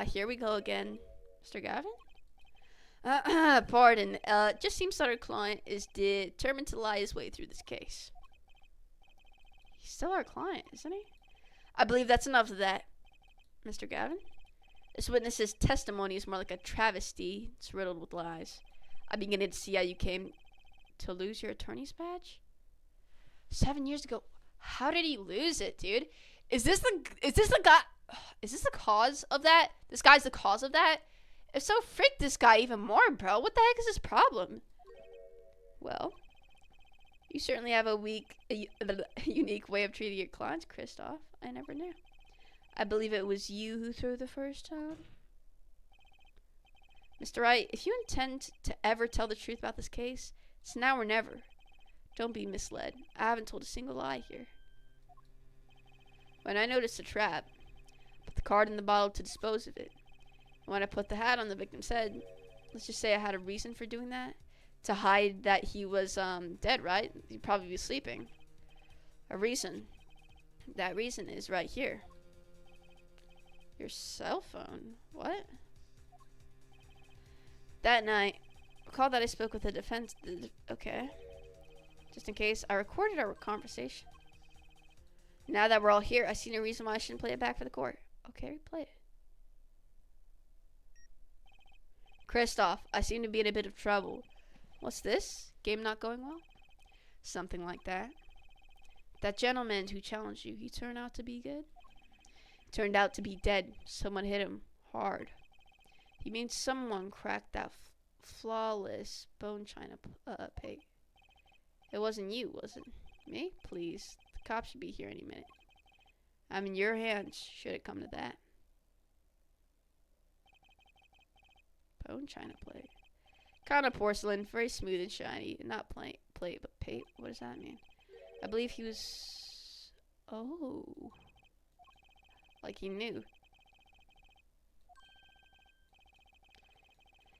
Here we go again. Mr. Gavin? Pardon. Just seems that our client is determined to lie his way through this case. He's still our client, isn't he? I believe that's enough of that. Mr. Gavin? This witness's testimony is more like a travesty. It's riddled with lies. I'm beginning to see how you came to lose your attorney's badge. 7 years ago. How did he lose it, dude? Is this the guy? Is this the cause of that? This guy's the cause of that? If so, freak this guy even more, bro. What the heck is his problem? Well, you certainly have a unique way of treating your clients, Christoph. I never knew. I believe it was you who threw the first time. Mr. Wright, if you intend to ever tell the truth about this case, it's now or never. Don't be misled. I haven't told a single lie here. When I noticed the trap, I put the card in the bottle to dispose of it. When I put the hat on the victim's head, let's just say I had a reason for doing that. To hide that he was dead, right? He'd probably be sleeping. A reason. That reason is right here. Your cell phone? What? That night, recall that I spoke with the defense. Okay. Just in case, I recorded our conversation. Now that we're all here, I see no reason why I shouldn't play it back for the court. Okay, play it. Christoph, I seem to be in a bit of trouble. What's this? Game not going well? Something like that. That gentleman who challenged you, he turned out to be good? Turned out to be dead. Someone hit him hard. He means someone cracked that flawless bone china pig. It wasn't you, was it? Me? Please. The cops should be here any minute. I'm in your hands, should it come to that. Bone china plate. Kind of porcelain, very smooth and shiny, and not plate. But pate? What does that mean? I believe he was... Oh. Like he knew.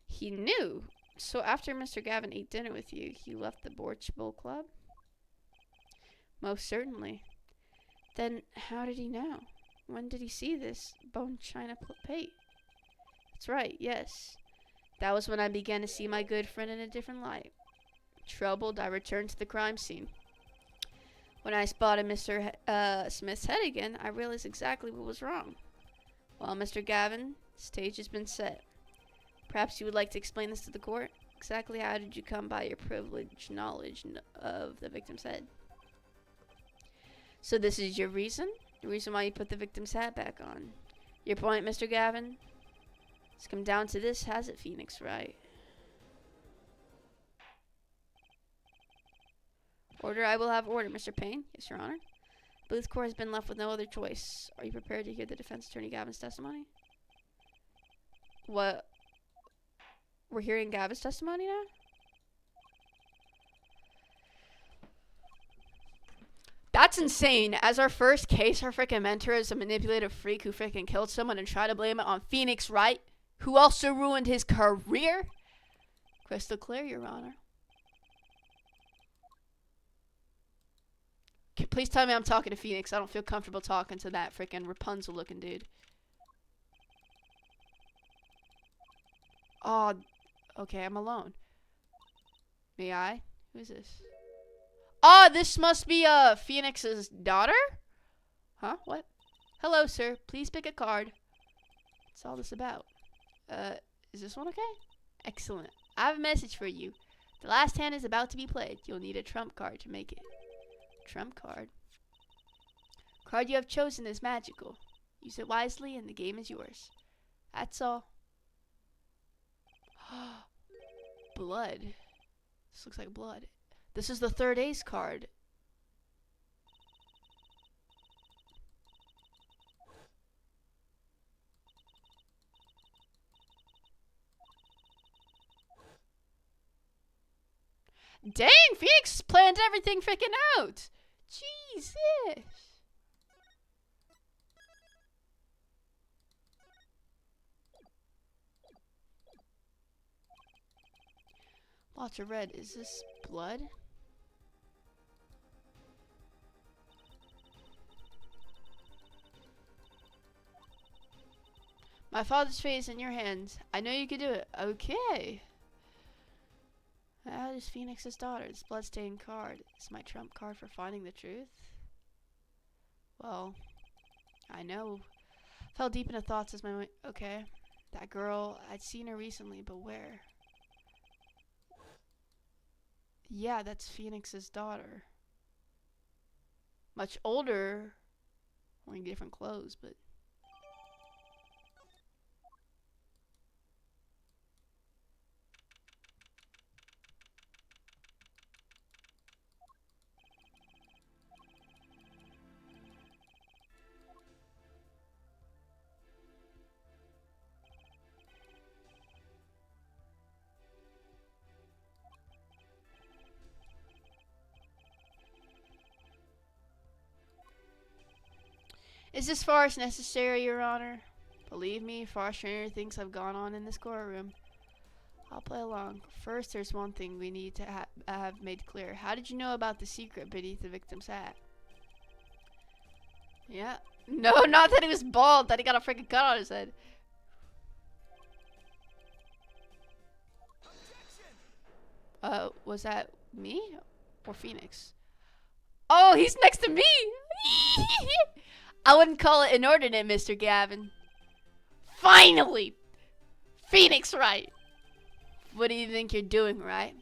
He knew. So after Mr. Gavin ate dinner with you, he left the Borch Bowl Club? Most certainly. Then how did he know? When did he see this bone china plate? That's right, yes. That was when I began to see my good friend in a different light. Troubled, I returned to the crime scene. When I spotted Mr. Smith's head again, I realized exactly what was wrong. Well, Mr. Gavin, the stage has been set. Perhaps you would like to explain this to the court? Exactly how did you come by your privileged knowledge of the victim's head? So this is your reason? The reason why you put the victim's hat back on? Your point, Mr. Gavin? It's come down to this, has it, Phoenix, right? Order, I will have order, Mr. Payne. Yes, Your Honor. I believe the court has been left with no other choice. Are you prepared to hear the defense attorney Gavin's testimony? What? We're hearing Gavin's testimony now? That's insane. As our first case, our freaking mentor is a manipulative freak who freaking killed someone and tried to blame it on Phoenix Wright, who also ruined his career? Crystal clear, Your Honor. Please tell me I'm talking to Phoenix. I don't feel comfortable talking to that freaking Rapunzel looking dude. Oh, okay, I'm alone. May I? Who is this? Oh, this must be Phoenix's daughter? Huh? What? Hello, sir. Please pick a card. What's all this about? Is this one okay? Excellent. I have a message for you. The last hand is about to be played. You'll need a trump card to make it. Trump card? Card you have chosen is magical. Use it wisely and the game is yours. That's all. Blood. This looks like blood. This is the third ace card. Dang, Phoenix planned everything freaking out. Jesus. Lots of red. Is this blood? My father's fate is in your hands. I know you can do it. Okay. That is Phoenix's daughter. This bloodstained card. It's my trump card for finding the truth. Well, I know. Fell deep into thoughts as my... Okay. That girl, I'd seen her recently, but where? Yeah, that's Phoenix's daughter. Much older. Wearing different clothes, but... Is this farce necessary, Your Honor? Believe me, far stranger things have gone on in this courtroom. I'll play along. First, there's one thing we need to have made clear. How did you know about the secret beneath the victim's hat? Yeah. No, not that he was bald, that he got a freaking cut on his head. Was that me? Or Phoenix? Oh, he's next to me! I wouldn't call it inordinate, Mr. Gavin. Finally! Phoenix Wright! What do you think you're doing, right?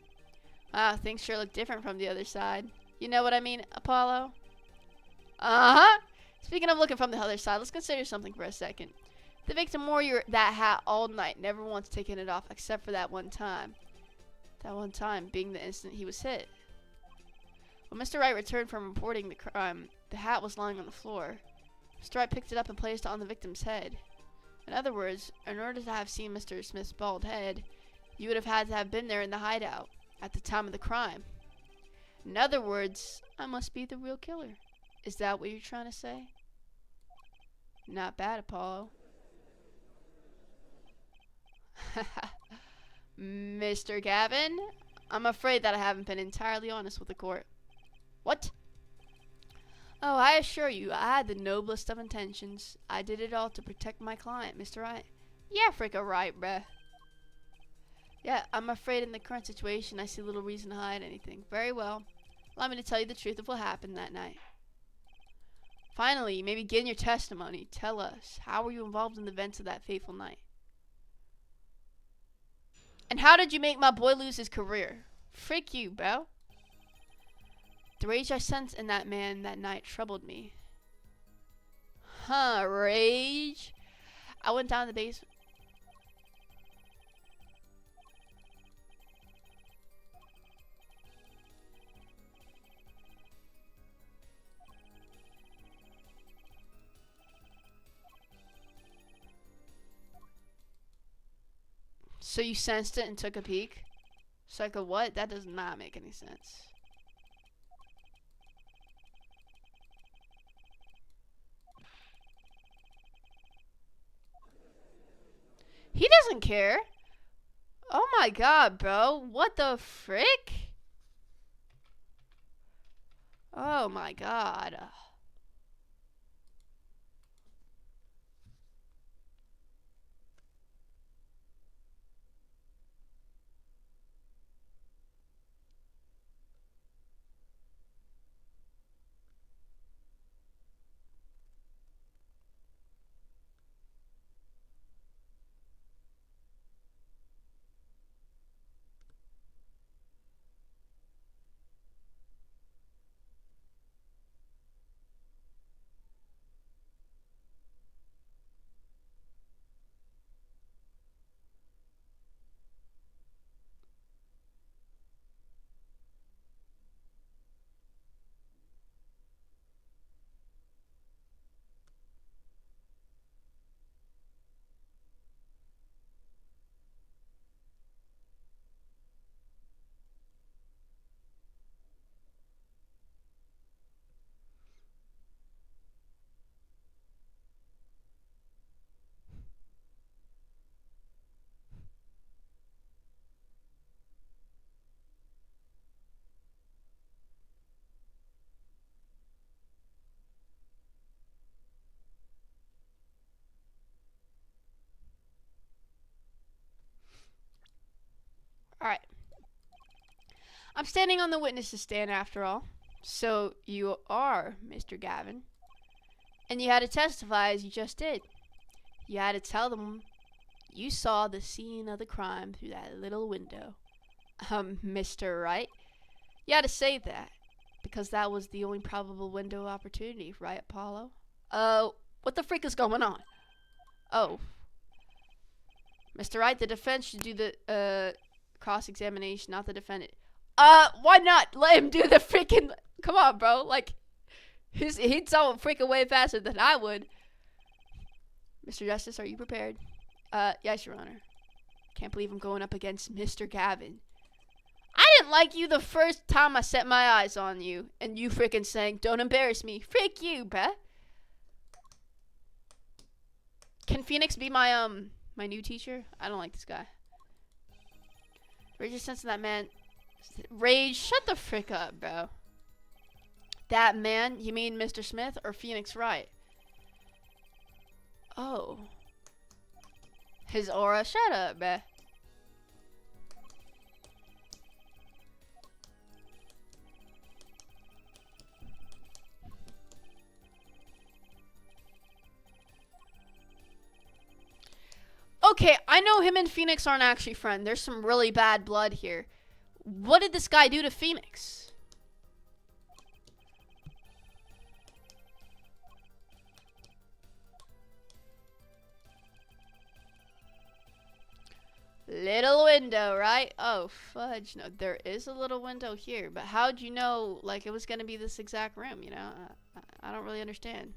Wow, things sure look different from the other side. You know what I mean, Apollo? Uh-huh! Speaking of looking from the other side, let's consider something for a second. The victim wore that hat all night, never once taking it off, except for that one time. That one time being the instant he was hit. When Mr. Wright returned from reporting the crime, the hat was lying on the floor. Mr. Wright picked it up and placed it on the victim's head. In other words, in order to have seen Mr. Smith's bald head, you would have had to have been there in the hideout at the time of the crime. In other words, I must be the real killer. Is that what you're trying to say? Not bad, Apollo. Mr. Gavin, I'm afraid that I haven't been entirely honest with the court. What? Oh, I assure you, I had the noblest of intentions. I did it all to protect my client, Mr. Wright. Yeah, fricka right, bruh. Yeah, I'm afraid in the current situation I see little reason to hide anything. Very well. Allow me to tell you the truth of what happened that night. Finally, you may begin your testimony. Tell us, how were you involved in the events of that fateful night? And how did you make my boy lose his career? Frick you, bro. The rage I sensed in that man that night troubled me. Huh, rage? I went down to the basement. So you sensed it and took a peek? Psycho what? That does not make any sense. He doesn't care. Oh my god, bro. What the frick? Oh my god. Alright. I'm standing on the witness's stand after all. So you are Mr. Gavin. And you had to testify as you just did. You had to tell them you saw the scene of the crime through that little window. Mr. Wright. You had to say that. Because that was the only probable window of opportunity, right, Apollo? What the freak is going on? Oh. Mr. Wright, the defense should do the, cross-examination, not the defendant. Why not let him do the freaking... Come on, bro. Like, he'd tell him freaking way faster than I would. Mr. Justice, are you prepared? Yes, Your Honor. Can't believe I'm going up against Mr. Gavin. I didn't like you the first time I set my eyes on you. And you freaking saying, don't embarrass me. Frick you, bruh. Can Phoenix be my, my new teacher? I don't like this guy. Rage is sensing that man. Rage, shut the frick up, bro. That man? You mean Mr. Smith or Phoenix Wright? Oh. His aura? Shut up, bruh. Okay, I know him and Phoenix aren't actually friends. There's some really bad blood here. What did this guy do to Phoenix? Little window, right? Oh, fudge. No, there is a little window here. But how'd you know, like, it was going to be this exact room, you know? I don't really understand.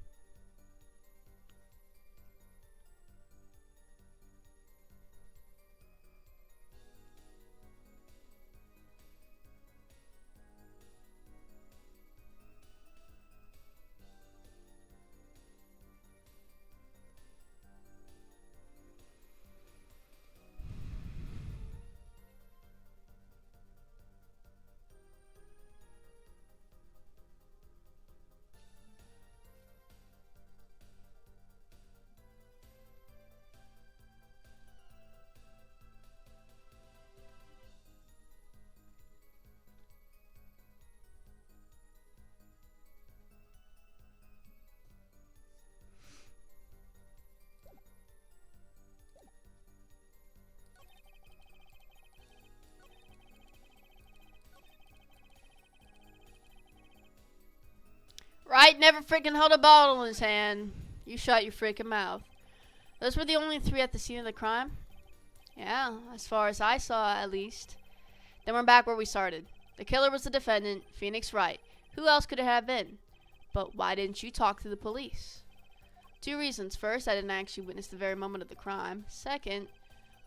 Wright never freaking held a bottle in his hand. You shut your freaking mouth. Those were the only 3 at the scene of the crime? Yeah, as far as I saw, at least. Then we're back where we started. The killer was the defendant, Phoenix Wright. Who else could it have been? But why didn't you talk to the police? 2 reasons. First, I didn't actually witness the very moment of the crime. Second,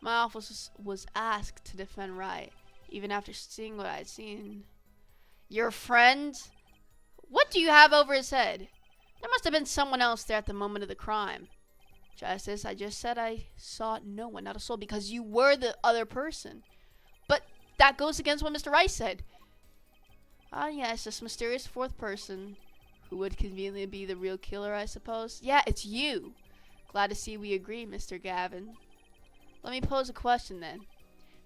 my office was asked to defend Wright, even after seeing what I had seen. Your friend? What do you have over his head? There must have been someone else there at the moment of the crime. Justice, I just said I saw no one, not a soul, because you were the other person. But that goes against what Mr. Wright said. Ah, yes, this mysterious 4th person, who would conveniently be the real killer, I suppose. Yeah, it's you. Glad to see we agree, Mr. Gavin. Let me pose a question then.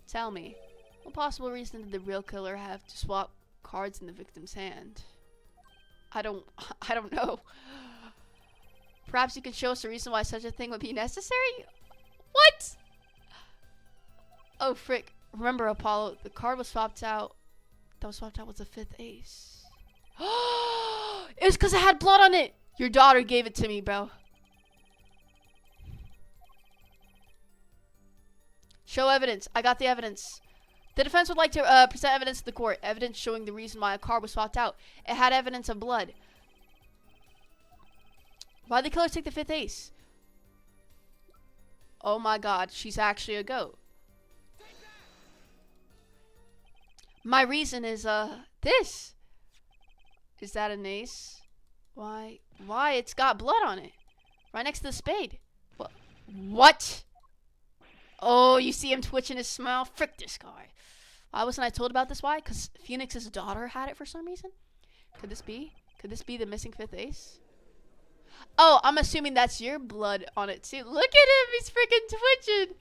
Tell me, what possible reason did the real killer have to swap cards in the victim's hand? I don't know. Perhaps you can show us a reason why such a thing would be necessary? What? Oh, frick. Remember, Apollo, the card was swapped out. That was swapped out was the 5th ace. It was because it had blood on it. Your daughter gave it to me, bro. Show evidence. I got the evidence. The defense would like to present evidence to the court. Evidence showing the reason why a card was swapped out. It had evidence of blood. Why'd the killer take the 5th ace? Oh my god, she's actually a goat. My reason is, this. Is that an ace? Why, it's got blood on it. Right next to the spade. What? Oh, you see him twitching his smile? Frick this guy. Why wasn't I told about this? Why? Because Phoenix's daughter had it for some reason? Could this be? Could this be the missing 5th ace? Oh, I'm assuming that's your blood on it too. Look at him. He's freaking twitching.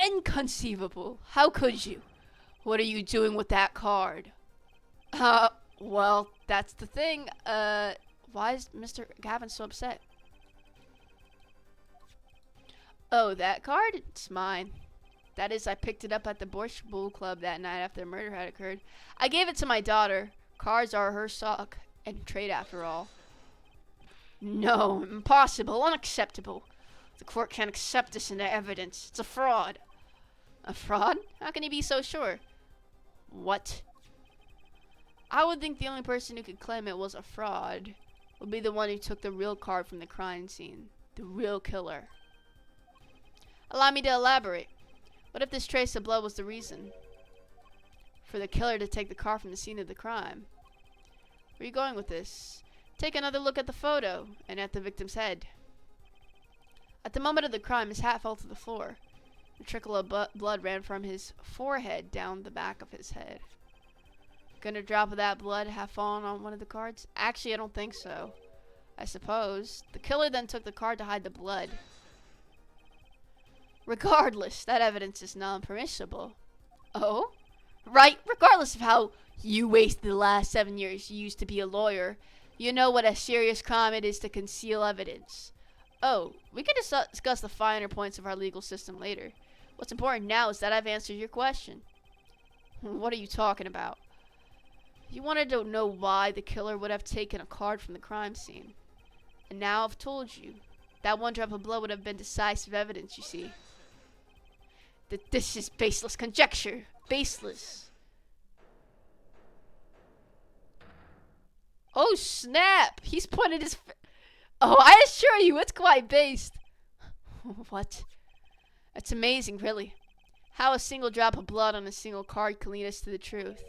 Inconceivable. How could you? What are you doing with that card? Well, that's the thing. Why is Mr. Gavin so upset? Oh, that card? It's mine. That is, I picked it up at the Borscht Bull Club that night after the murder had occurred. I gave it to my daughter. Cards are her stock and trade after all. No, impossible, unacceptable. The court can't accept this into evidence. It's a fraud. A fraud? How can you be so sure? What? I would think the only person who could claim it was a fraud would be the one who took the real card from the crime scene. The real killer. Allow me to elaborate. What if this trace of blood was the reason for the killer to take the card from the scene of the crime? Where are you going with this? Take another look at the photo and at the victim's head. At the moment of the crime, his hat fell to the floor. A trickle of blood ran from his forehead down the back of his head. Could a drop of that blood have fallen on one of the cards? Actually, I don't think so. I suppose. The killer then took the card to hide the blood. Regardless, that evidence is non-permissible. Oh? Right, regardless of how you wasted the last 7 years you used to be a lawyer, you know what a serious crime it is to conceal evidence. Oh, we can discuss the finer points of our legal system later. What's important now is that I've answered your question. What are you talking about? You wanted to know why the killer would have taken a card from the crime scene. And now I've told you. That one drop of blood would have been decisive evidence, you see. That this is baseless conjecture. Baseless. Oh, snap! He's pointed his... Oh, I assure you, it's quite based. What? It's amazing, really. How a single drop of blood on a single card can lead us to the truth.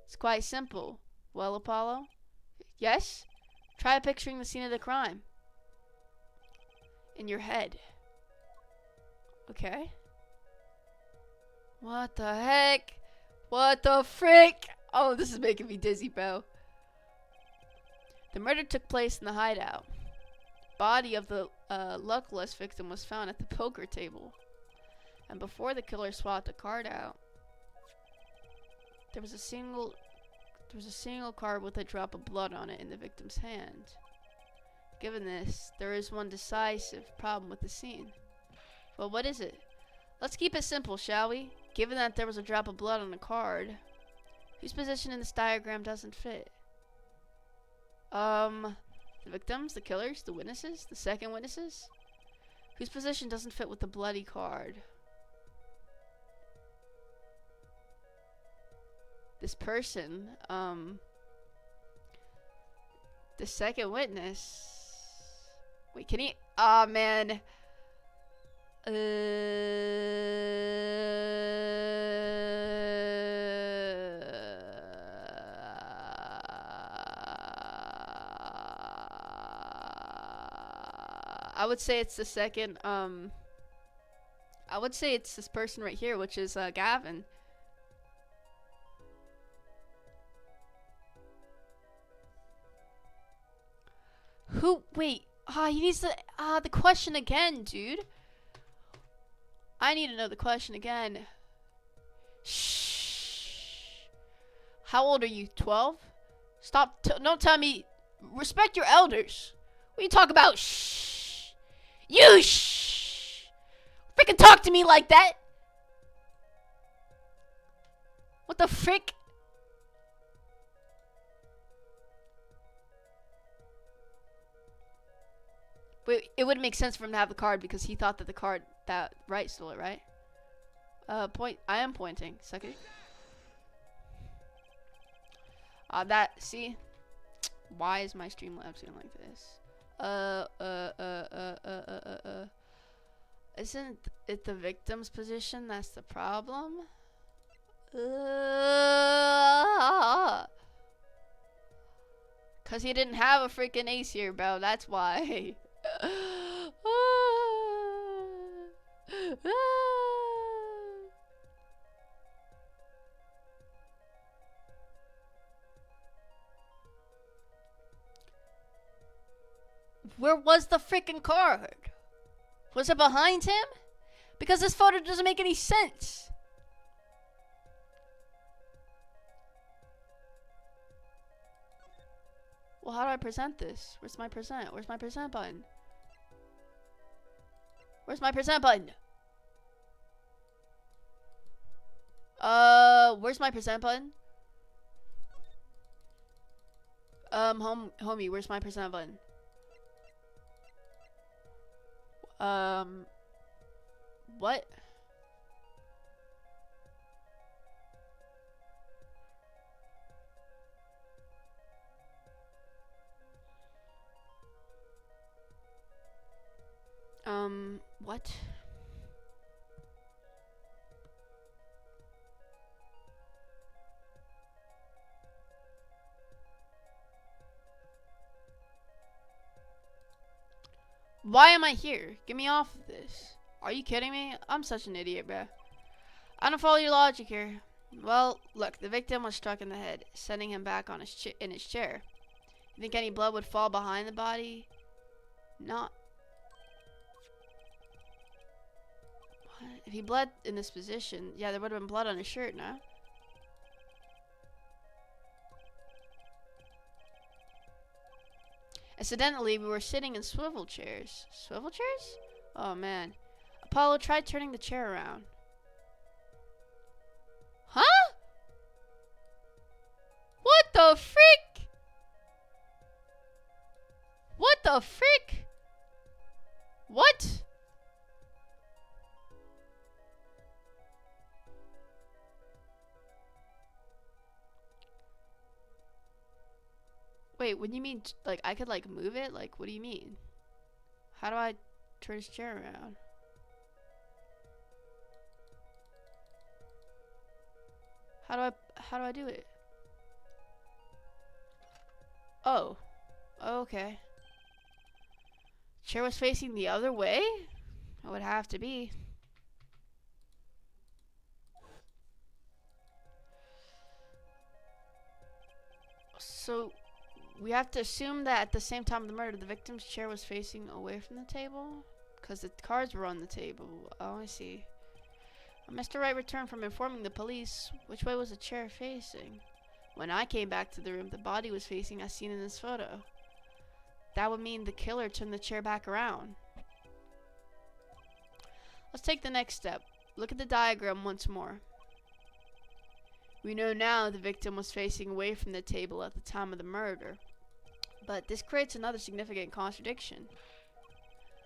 It's quite simple. Well, Apollo? Yes? Try picturing the scene of the crime. In your head. Okay. What the heck? What the frick? Oh, this is making me dizzy, bro. The murder took place in the hideout. Body of the luckless victim was found at the poker table. And before the killer swapped the card out, there was a single card with a drop of blood on it in the victim's hand. Given this, there is one decisive problem with the scene. Well, what is it? Let's keep it simple, shall we? Given that there was a drop of blood on the card, whose position in this diagram doesn't fit? The victims, the killers, the witnesses, the second witnesses, whose position doesn't fit with the bloody card. This person, the second witness. Wait, can he? Aw, man. I would say it's the second, I would say it's this person right here, which is, Gavin. Who? Wait. He needs the question again, dude. I need to know the question again. Shh. How old are you? 12? Stop. Don't tell me. Respect your elders. What you talk about? Shh. You shh. Freaking talk to me like that. What the frick? Wait, it would make sense for him to have the card because he thought that the card that Wright stole it, right? Point. I am pointing. Second. See? Why is my Streamlabs doing like this? Isn't it the victim's position that's the problem? Cause he didn't have a freaking ace here, bro. That's why. Where was the freaking card? Was it behind him? Because this photo doesn't make any sense. Well, how do I present this? Where's my present? Where's my present button? Where's my present button? Where's my present button? Homie, where's my present button? What? What? Why am I here? Get me off of this. Are you kidding me? I'm such an idiot, bruh. I don't follow your logic here. Well, look, the victim was struck in the head, sending him back on his in his chair. You think any blood would fall behind the body? Not. What? If he bled in this position, yeah, there would have been blood on his shirt, no? Incidentally, we were sitting in swivel chairs. Swivel chairs? Oh, man. Apollo, try turning the chair around. Huh? What the frick? What the frick? What? Wait, what do you mean, like, I could, like, move it? Like, what do you mean? How do I turn his chair around? How do I do it? Oh. Okay. Chair was facing the other way? It would have to be. So, we have to assume that at the same time of the murder, the victim's chair was facing away from the table? Because the cards were on the table. Oh, I see. When Mr. Wright returned from informing the police, which way was the chair facing? When I came back to the room, the body was facing as seen in this photo. That would mean the killer turned the chair back around. Let's take the next step. Look at the diagram once more. We know now the victim was facing away from the table at the time of the murder. But this creates another significant contradiction.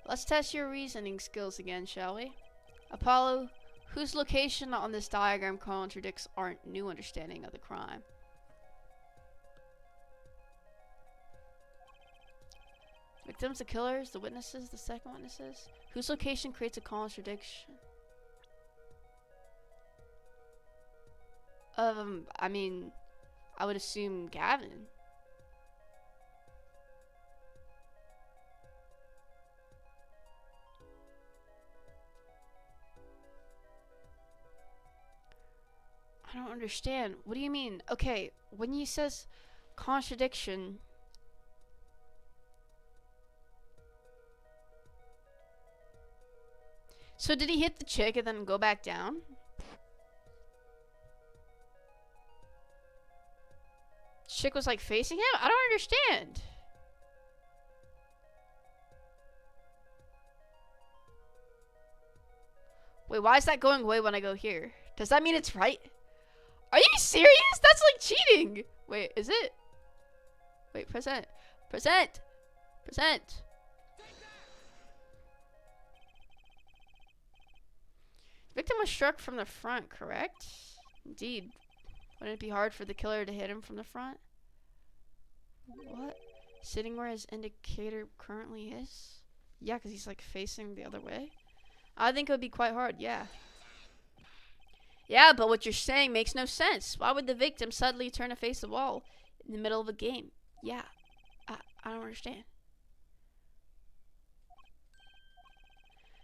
Let's test your reasoning skills again, shall we? Apollo, whose location on this diagram contradicts our new understanding of the crime? Victims, the killers, the witnesses, the second witnesses? Whose location creates a contradiction? I mean, I would assume Gavin. I don't understand. What do you mean? Okay, when he says contradiction, so did he hit the chick and then go back down? Chick was like facing him? I don't understand. Wait, why is that going away when I go here? Does that mean it's right? Are you serious? That's like cheating. Wait, is it? Wait, present. Present. Present. Victim was struck from the front, correct? Indeed. Wouldn't it be hard for the killer to hit him from the front? What? Sitting where his indicator currently is? Yeah, because he's like facing the other way. I think it would be quite hard, yeah. Yeah, but what you're saying makes no sense. Why would the victim suddenly turn to face the wall in the middle of a game? Yeah, I don't understand.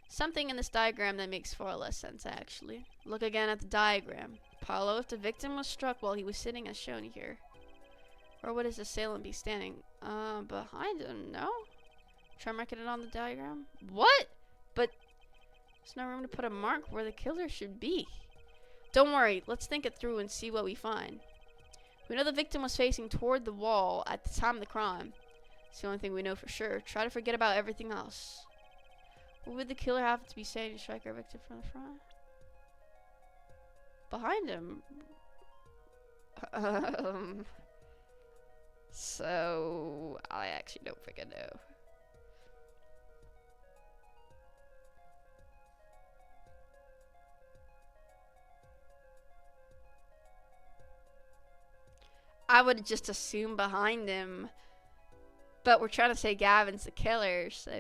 Something in this diagram that makes far less sense, actually. Look again at the diagram. Apollo, if the victim was struck while he was sitting as shown here, where would his assailant be standing? Behind him, no? Try marking it on the diagram. What? But there's no room to put a mark where the killer should be. Don't worry, let's think it through and see what we find. We know the victim was facing toward the wall at the time of the crime. It's the only thing we know for sure. Try to forget about everything else. What would the killer have to be saying to strike our victim from the front? Behind him. So I actually don't freaking know. I would just assume behind him, but we're trying to say Gavin's the killer, so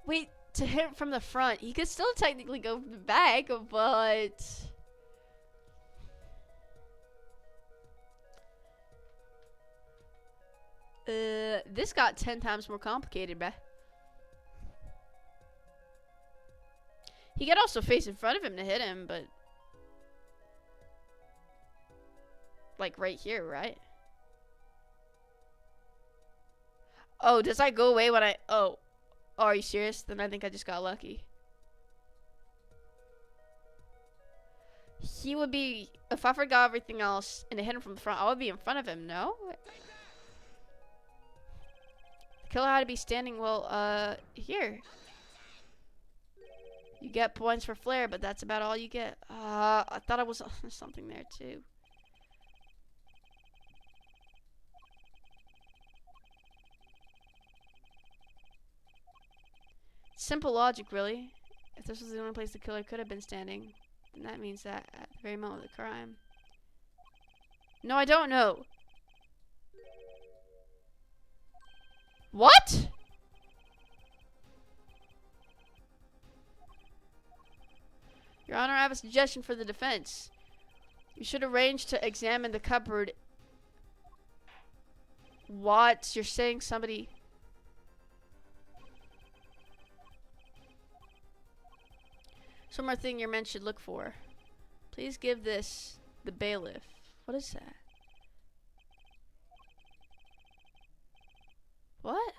wait, to hit from the front, he could still technically go from the back, but this got 10 times more complicated, bruh. He could also face in front of him to hit him, but like right here, right? Oh, does that go away when I oh, are you serious? Then I think I just got lucky. He would be, if I forgot everything else and hit him from the front, I would be in front of him, no? The killer had to be standing, well, here. You get points for flair, but that's about all you get. I thought it was something there, too. Simple logic, really. If this was the only place the killer could have been standing, then that means that at the very moment of the crime. No, I don't know. What? Your Honor, I have a suggestion for the defense. You should arrange to examine the cupboard. What? You're saying somebody... Some more thing your men should look for. Please give this the bailiff. What is that? What?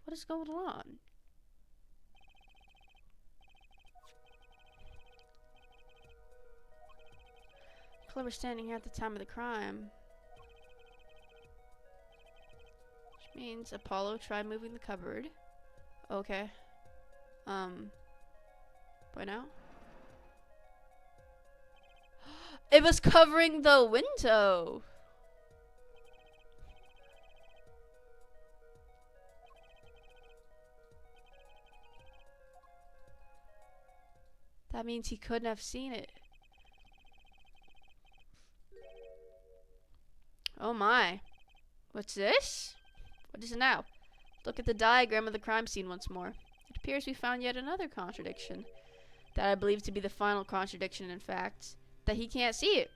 What is going on? Killer was standing here at the time of the crime. Which means Apollo tried moving the cupboard. Okay. Why now? It was covering the window! That means he couldn't have seen it. Oh my. What's this? What is it now? Look at the diagram of the crime scene once more. It appears we found yet another contradiction. That I believe to be the final contradiction, in fact. That he can't see it.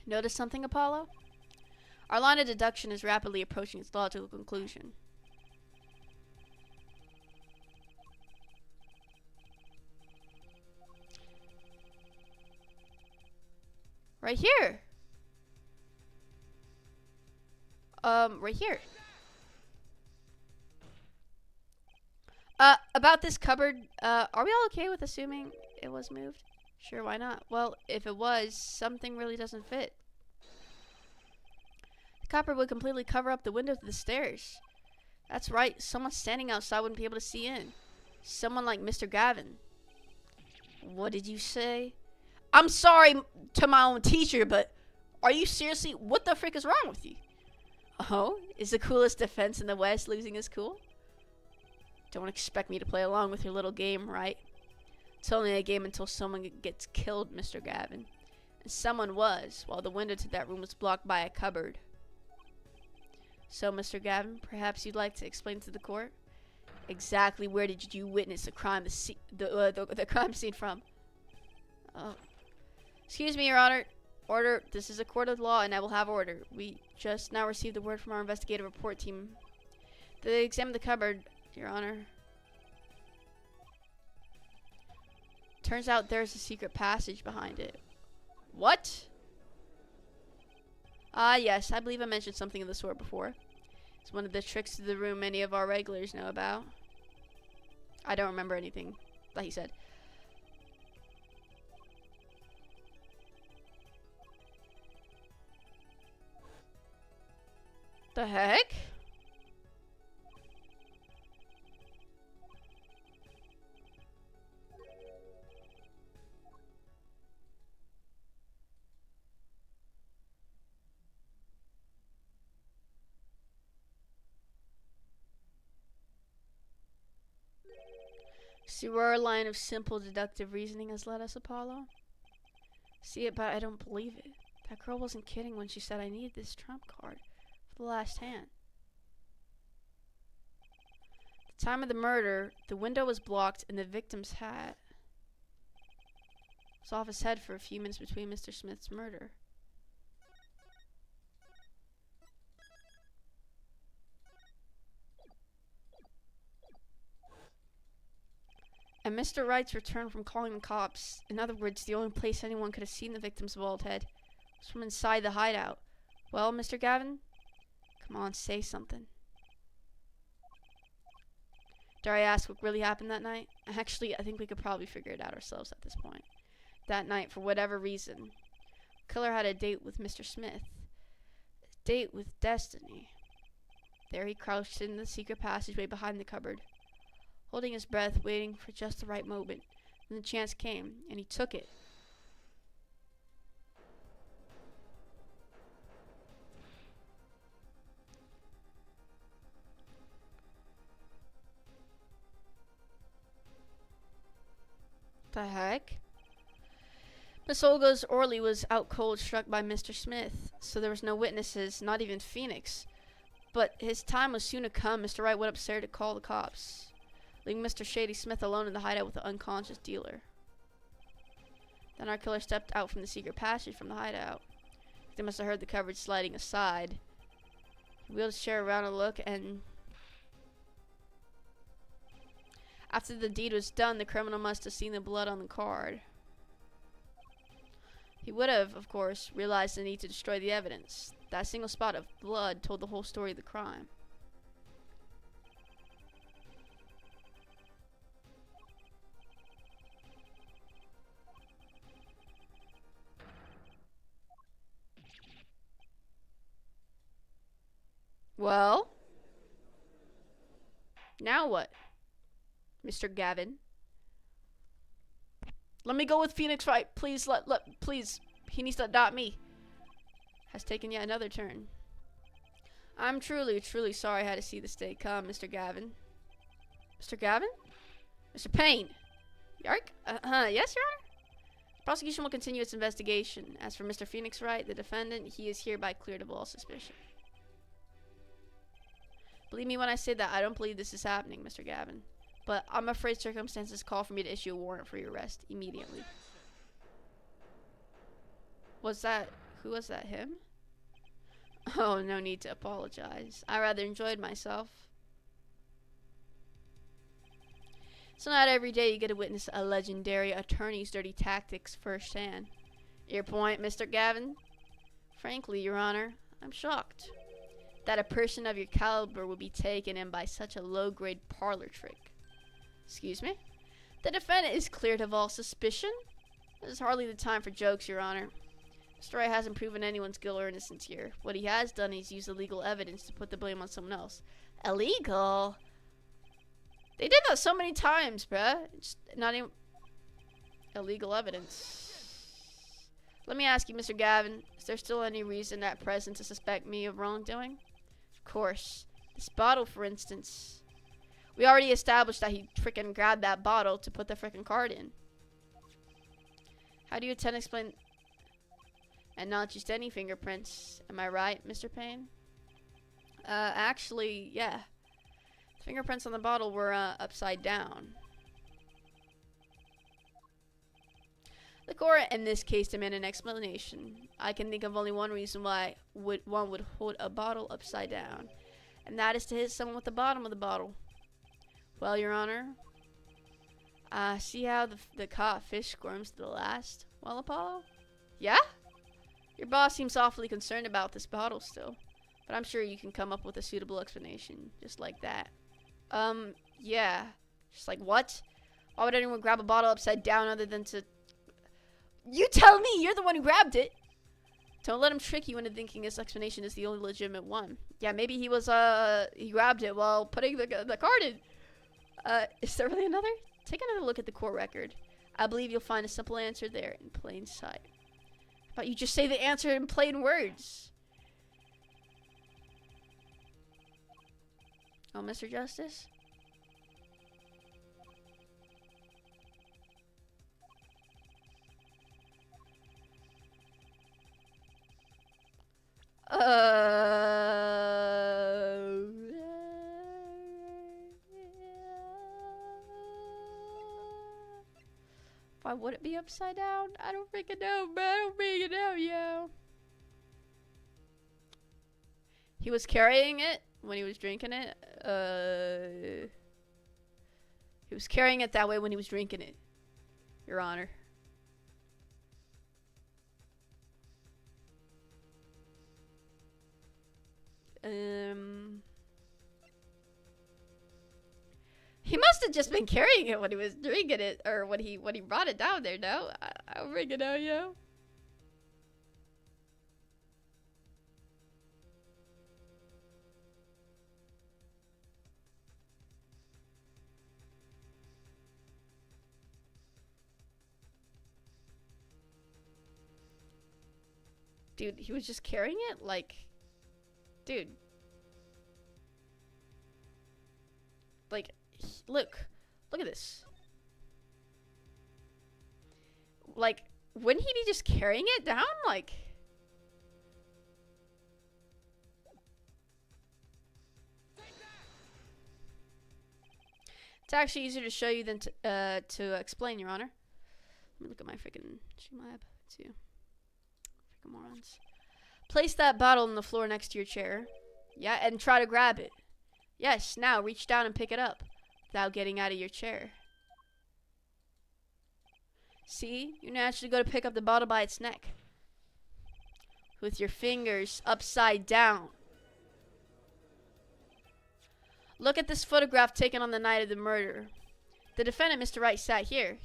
Notice something, Apollo? Our line of deduction is rapidly approaching its logical conclusion. Right here. Right here. About this cupboard, are we all okay with assuming it was moved? Sure, why not? Well, if it was, something really doesn't fit. The cupboard would completely cover up the window to the stairs. That's right, someone standing outside wouldn't be able to see in. Someone like Mr. Gavin. What did you say? I'm sorry to my own teacher, but are you seriously? What the frick is wrong with you? Oh, is the coolest defense in the West losing his cool? Don't expect me to play along with your little game, right? It's only a game until someone gets killed, Mr. Gavin. And someone was, while the window to that room was blocked by a cupboard. So, Mr. Gavin, perhaps you'd like to explain to the court? Exactly where did you witness the crime the crime scene from? Oh. Excuse me, Your Honor. Order. This is a court of law, and I will have order. We just now received the word from our investigative report team. They examined the cupboard, Your Honor. Turns out there's a secret passage behind it. What? Ah, yes. I believe I mentioned something of the sort before. It's one of the tricks to the room many of our regulars know about. I don't remember anything that he said. The heck? See where our line of simple deductive reasoning has led us, Apollo? See it, but I don't believe it. That girl wasn't kidding when she said I needed this trump card for the last hand. At the time of the murder, the window was blocked and the victim's hat was off his head for a few minutes between Mr. Smith's murder. And Mr. Wright's return from calling the cops, in other words, the only place anyone could have seen the victim's bald head, was from inside the hideout. Well, Mr. Gavin? Come on, say something. Dare I ask what really happened that night? Actually, I think we could probably figure it out ourselves at this point. That night, for whatever reason, Killer had a date with Mr. Smith. A date with destiny. There he crouched in the secret passageway behind the cupboard, holding his breath, waiting for just the right moment. And the chance came, and he took it. The heck? Miss Olga's Orley was out cold, struck by Mr. Smith, so there was no witnesses, not even Phoenix. But his time was soon to come. Mr. Wright went upstairs to call the cops, leaving Mr. Shady Smith alone in the hideout with the unconscious dealer. Then our killer stepped out from the secret passage from the hideout. They must have heard the cupboard sliding aside. He wheeled his chair around to look, and after the deed was done, the criminal must have seen the blood on the card. He would have, of course, realized the need to destroy the evidence. That single spot of blood told the whole story of the crime. Well, now what, Mr. Gavin? Let me go with Phoenix Wright. Please, please. He needs to adopt me. Has taken yet another turn. I'm truly, truly sorry I had to see this day come, Mr. Gavin. Mr. Gavin? Mr. Payne. Yark? Yes, Your Honor? Prosecution will continue its investigation. As for Mr. Phoenix Wright, the defendant, he is hereby cleared of all suspicion. Believe me when I say that I don't believe this is happening, Mr. Gavin. But I'm afraid circumstances call for me to issue a warrant for your arrest immediately. Was that... Who was that? Him? Oh, no need to apologize. I rather enjoyed myself. So not every day you get to witness a legendary attorney's dirty tactics firsthand. Your point, Mr. Gavin? Frankly, Your Honor, I'm shocked that a person of your caliber would be taken in by such a low-grade parlor trick. Excuse me? The defendant is cleared of all suspicion? This is hardly the time for jokes, Your Honor. Mr. Wright hasn't proven anyone's guilt or innocence here. What he has done is use illegal evidence to put the blame on someone else. Illegal? They did that so many times, bruh. It's not even illegal evidence. Let me ask you, Mr. Gavin, is there still any reason at present to suspect me of wrongdoing? Of course. This bottle, for instance. We already established that he frickin' grabbed that bottle to put the frickin' card in. How do you intend to explain... And not just any fingerprints. Am I right, Mr. Payne? Actually, yeah. The fingerprints on the bottle were, upside down. The court, in this case, demanded an explanation. I can think of only one reason why one would hold a bottle upside down. And that is to hit someone with the bottom of the bottle. Well, Your Honor, see how the caught fish squirms to the last? Well, Apollo? Yeah? Your boss seems awfully concerned about this bottle still. But I'm sure you can come up with a suitable explanation, just like that. Yeah. Just like what? Why would anyone grab a bottle upside down other than to... You tell me! You're the one who grabbed it! Don't let him trick you into thinking his explanation is the only legitimate one. Yeah, maybe he was, he grabbed it while putting the card in. Is there really another? Take another look at the court record. I believe you'll find a simple answer there in plain sight. But you just say the answer in plain words. Oh, Mr. Justice? Why would it be upside down? I don't freaking know, bro. I don't freaking know, yo. He was carrying it when he was drinking it. He was carrying it that way when he was drinking it, Your Honor. He must have just been carrying it when he was drinking it, or when he brought it down there. No, I don't freaking know, yo. Dude, he was just carrying it? Like, dude. Like, look at this. Like, wouldn't he be just carrying it down? Like, it's actually easier to show you than to explain, Your Honor. Let me look at my freaking Streamlab too. Freaking morons. Place that bottle on the floor next to your chair. Yeah, and try to grab it. Yes, now reach down and pick it up without getting out of your chair. See? You naturally go to pick up the bottle by its neck. With your fingers upside down. Look at this photograph taken on the night of the murder. The defendant, Mr. Wright, sat here.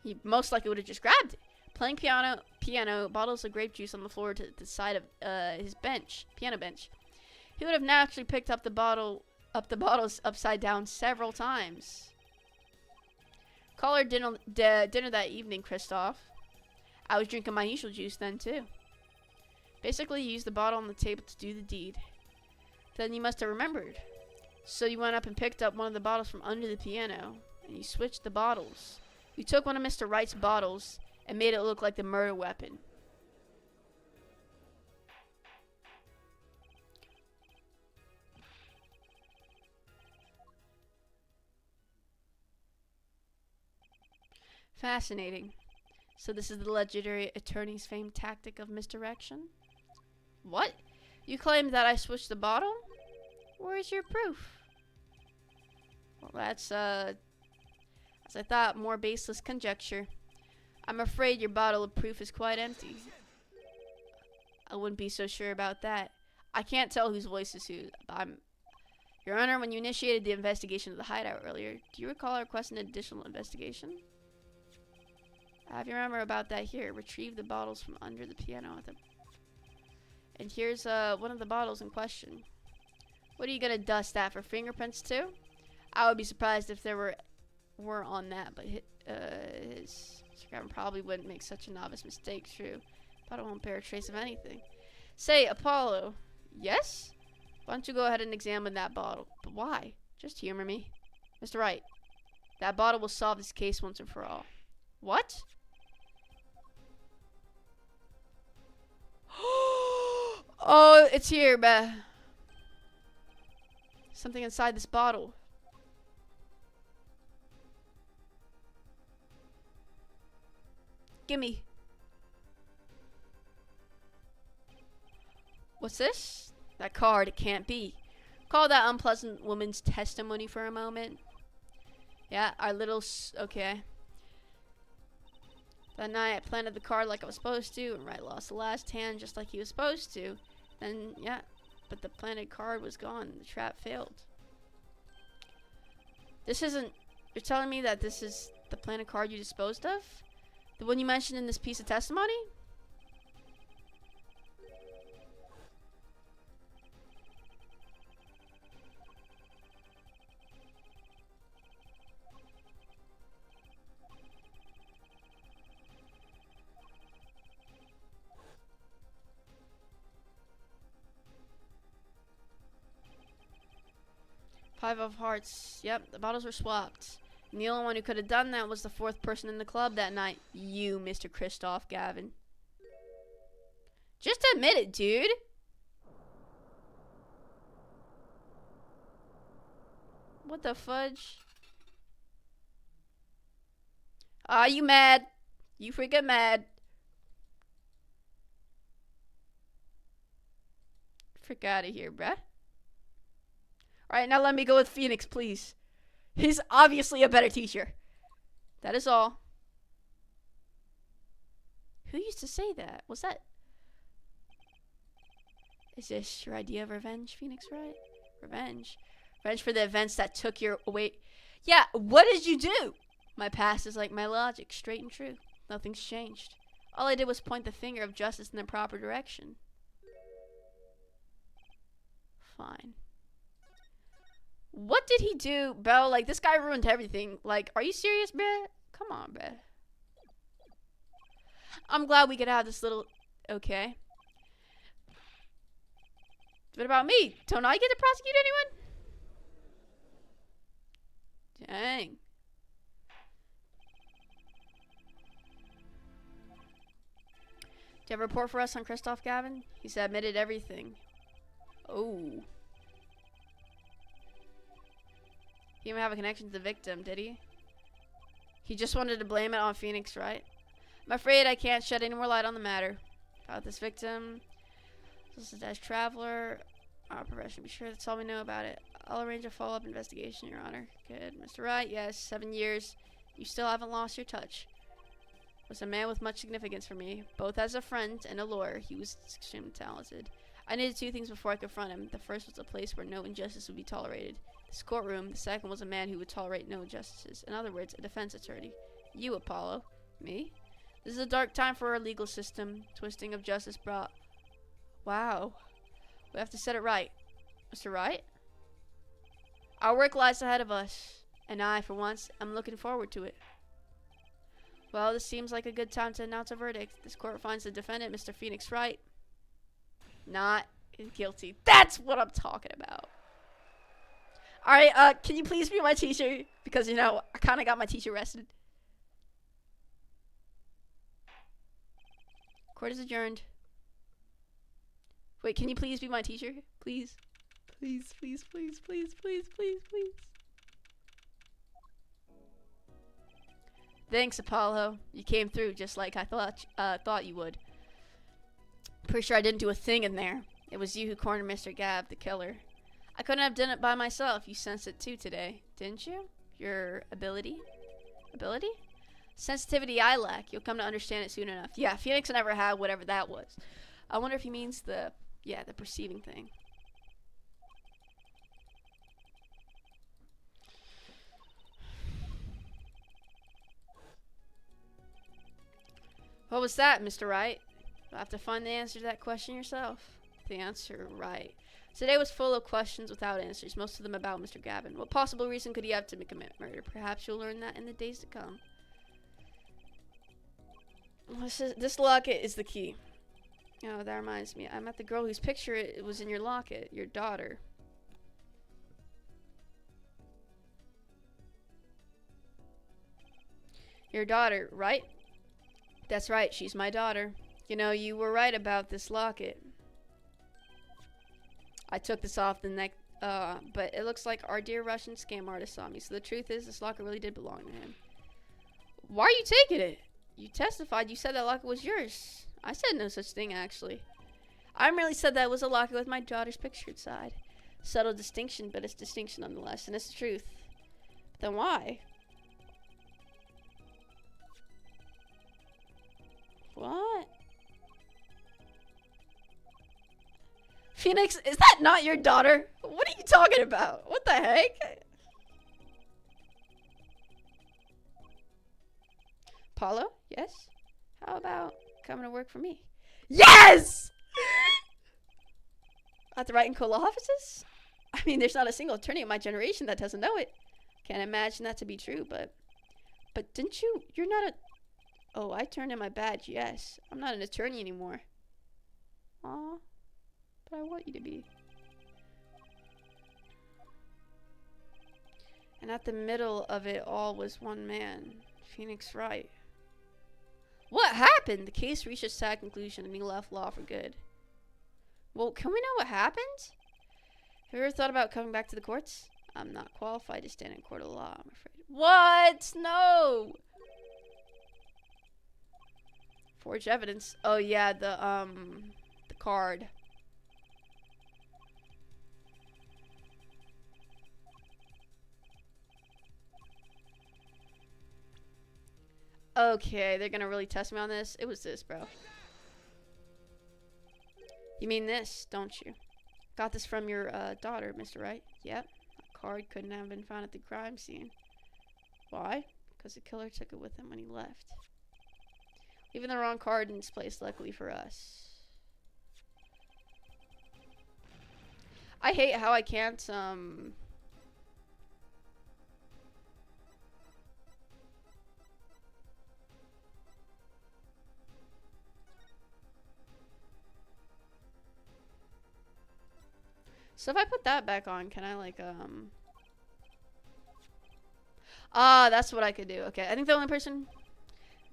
He most likely would have just grabbed it. Playing piano, bottles of grape juice on the floor to the side of his piano bench. He would have naturally picked up the bottles upside down several times. Call our dinner that evening, Kristoff. I was drinking my usual juice then too. Basically, you used the bottle on the table to do the deed. Then you must have remembered. So you went up and picked up one of the bottles from under the piano, and you switched the bottles. You took one of Mr. Wright's bottles and made it look like the murder weapon. Fascinating. So this is the legendary Attourney's famed tactic of misdirection? What? You claim that I switched the bottle? Where's your proof? Well, that's, as I thought, more baseless conjecture. I'm afraid your bottle of proof is quite empty. I wouldn't be so sure about that. I can't tell whose voice is who. Your Honor, when you initiated the investigation of the hideout earlier, do you recall requesting an additional investigation? If you remember about that here, retrieve the bottles from under the piano at the... And here's one of the bottles in question. What are you gonna dust that for, fingerprints too? I would be surprised if there were on that, but his Gavin probably wouldn't make such a novice mistake. True, but I won't bear a trace of anything. Say, Apollo. Yes? Why don't you go ahead and examine that bottle? But why? Just humor me, Mr. Wright. That bottle will solve this case once and for all. What? Oh, it's here, Beth. Something inside this bottle. Gimme. What's this? That card, it can't be. Call that unpleasant woman's testimony for a moment. Yeah, our little okay. That night I planted the card like I was supposed to, and Wright lost the last hand just like he was supposed to. Then, yeah, but the planted card was gone. The trap failed. This isn't... You're telling me that this is the planted card you disposed of? The one you mentioned in this piece of testimony? Five of hearts. Yep, the bottles were swapped. And the only one who could have done that was the fourth person in the club that night. You, Mr. Kristoff, Gavin. Just admit it, dude. What the fudge? Ah, you mad. You freaking mad. Frick out of here, bruh. Alright, now let me go with Phoenix, please. He's obviously a better teacher. That is all. Who used to say that? Was that... Is this your idea of revenge, Phoenix Wright? Revenge? Revenge for the events that took your away... Yeah, what did you do? My past is like my logic, straight and true. Nothing's changed. All I did was point the finger of justice in the proper direction. Fine. What did he do, Belle? Like, this guy ruined everything. Like, are you serious, bruh? Come on, bruh. I'm glad we could have this little... Okay. What about me? Don't I get to prosecute anyone? Dang. Do you have a report for us on Kristoff, Gavin? He's admitted everything. Oh. He didn't even have a connection to the victim, did he? He just wanted to blame it on Phoenix, right? I'm afraid I can't shed any more light on the matter. About this victim. This is Dash Traveler. Our profession. Be sure that's all we know about it. I'll arrange a follow-up investigation, Your Honor. Good. Mr. Wright, yes. 7 years. You still haven't lost your touch. Was a man with much significance for me, both as a friend and a lawyer. He was extremely talented. I needed two things before I confront him. The first was a place where no injustice would be tolerated. This courtroom. The second was a man who would tolerate no injustices. In other words, a defense attorney. You, Apollo. Me? This is a dark time for our legal system. Twisting of justice brought... Wow. We have to set it right. Mr. Wright? Our work lies ahead of us, and I, for once, am looking forward to it. Well, this seems like a good time to announce a verdict. This court finds the defendant, Mr. Phoenix Wright, not guilty. That's what I'm talking about. Alright, can you please be my teacher? Because, you know, I kind of got my teacher arrested. Court is adjourned. Wait, can you please be my teacher? Please. Please, please, please, please, please, please, please. Thanks, Apollo. You came through just like I thought you would. Pretty sure I didn't do a thing in there. It was you who cornered Mr. Gabb, the killer. I couldn't have done it by myself. You sensed it too today, didn't you? Your ability? Ability? Sensitivity I lack. You'll come to understand it soon enough. Yeah, Phoenix never had whatever that was. I wonder if he means the perceiving thing. What was that, Mr. Wright? You'll have to find the answer to that question yourself. The answer, right. Today was full of questions without answers, most of them about Mr. Gavin. What possible reason could he have to commit murder? Perhaps you'll learn that in the days to come. This locket is the key. Oh, that reminds me. I met the girl whose picture it was in your locket. Your daughter. Your daughter, right? That's right. She's my daughter. You know, you were right about this locket. I took this off the neck, but it looks like our dear Russian scam artist saw me. So the truth is, this locket really did belong to him. Why are you taking it? You testified. You said that locket was yours. I said no such thing, actually. I merely said that it was a locket with my daughter's picture inside. Subtle distinction, but it's distinction nonetheless, and it's the truth. But then why? What? Phoenix, is that not your daughter? What are you talking about? What the heck? Paulo? Yes? How about coming to work for me? Yes! At the Wright & Co. law offices? I mean, there's not a single attorney in my generation that doesn't know it. Can't imagine that to be true, but didn't you? You're not a... Oh, I turned in my badge, yes. I'm not an attorney anymore. Aw, but I want you to be. And at the middle of it all was one man, Phoenix Wright. What happened? The case reached its sad conclusion and he left law for good. Well, can we know what happened? Have you ever thought about coming back to the courts? I'm not qualified to stand in court of law, I'm afraid. What? No! Forged evidence. Oh yeah, the card. Okay, they're gonna really test me on this. It was this, bro. You mean this, don't you? Got this from your daughter, Mr. Wright. Yep. That card couldn't have been found at the crime scene. Why? Because the killer took it with him when he left. Leaving the wrong card in its place, luckily for us. I hate how I can't, So if I put that back on, can I, like, Ah, that's what I could do. Okay, I think the only person...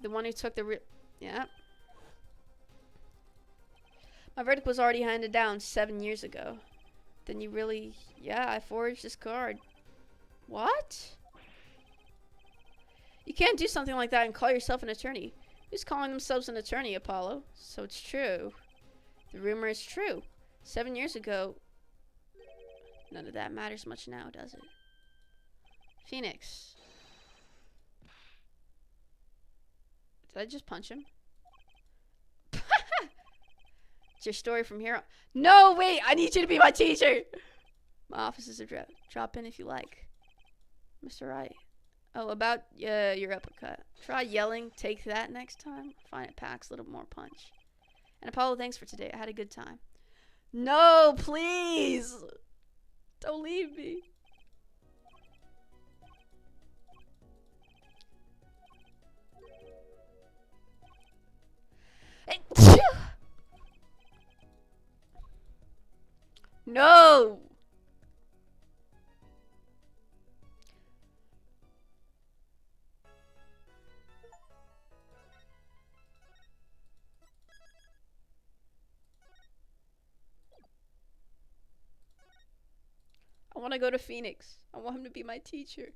The one who took the... Yeah. My verdict was already handed down 7 years ago. Then you really... Yeah, I forged this card. What? You can't do something like that and call yourself an attorney. Who's calling themselves an attorney, Apollo? So it's true. The rumor is true. 7 years ago... None of that matters much now, does it? Phoenix. Did I just punch him? It's your story from here on. No, wait! I need you to be my teacher! My office is a drop in if you like. Mr. Wright. Oh, about your uppercut. Try yelling, take that next time. Find it packs a little more punch. And Apollo, thanks for today. I had a good time. No, please! Don't leave me. No! I want to go to Phoenix. I want him to be my teacher.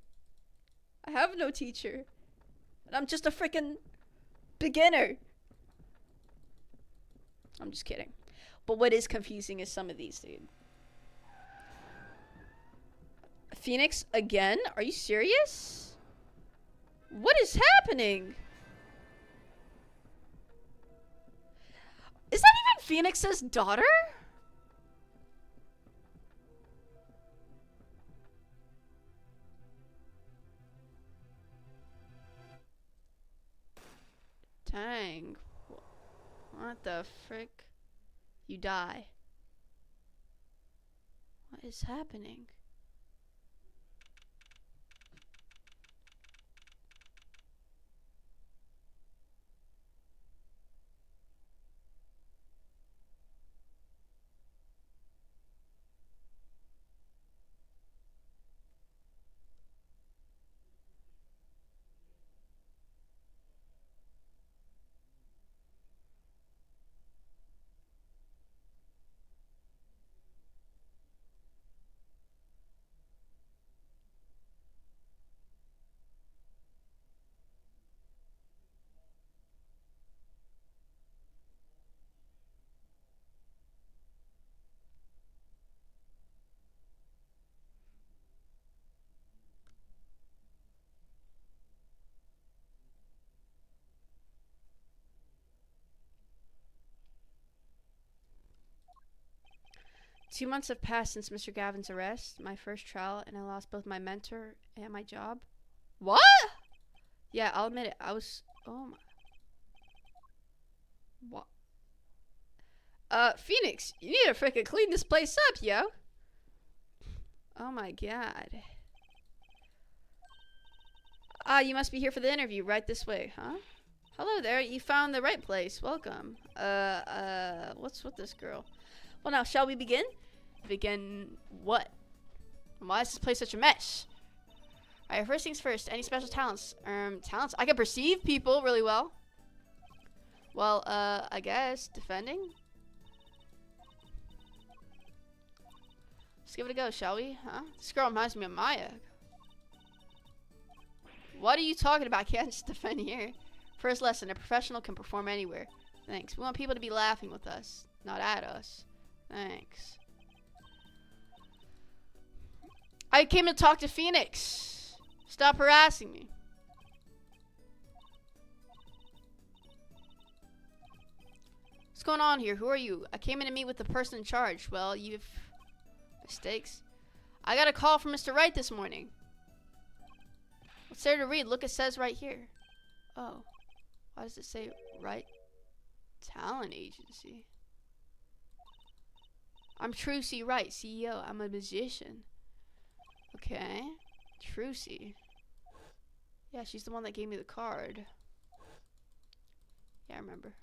I have no teacher. And I'm just a freaking beginner. I'm just kidding. But what is confusing is some of these, dude. Phoenix again? Are you serious? What is happening? Is that even Phoenix's daughter? Dang. What the frick? You die. What is happening? "2 months have passed since Mr. Gavin's arrest, my first trial, and I lost both my mentor and my job." What? Yeah, I'll admit it. I was. Oh my. What? Phoenix, you need to freaking clean this place up, yo. Oh my god. Ah, you must be here for the interview. Right this way, huh? Hello there. You found the right place. Welcome. What's with this girl? Well, now, shall we begin? Begin what? Why is this place such a mess? Alright, first things first. Any special talents? Talents? I can perceive people really well. Well, I guess defending? Let's give it a go, shall we? Huh? This girl reminds me of Maya. What are you talking about? I can't just defend here. First lesson, a professional can perform anywhere. Thanks. We want people to be laughing with us, not at us. Thanks. I came to talk to Phoenix. Stop harassing me. What's going on here? Who are you? I came in to meet with the person in charge. Well, you've... mistakes. I got a call from Mr. Wright this morning. What's there to read? Look, it says right here. Oh. Why does it say Wright Talent Agency? I'm Trucy Wright, CEO. I'm a musician. Okay. Trucy. Yeah, she's the one that gave me the card. Yeah, I remember.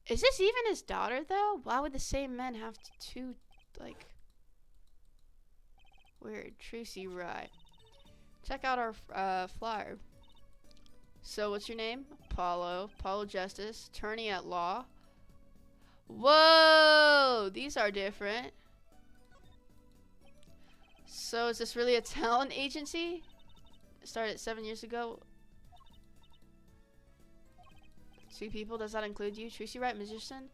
Is this even his daughter, though? Why would the same men have two, like... Weird. Trucy Wright. Check out our flyer. So, what's your name? Paulo. Paulo Justice. Attorney at law. Whoa! These are different. So, is this really a talent agency? It started 7 years ago. 2 people. Does that include you? Trucy Wright, musician.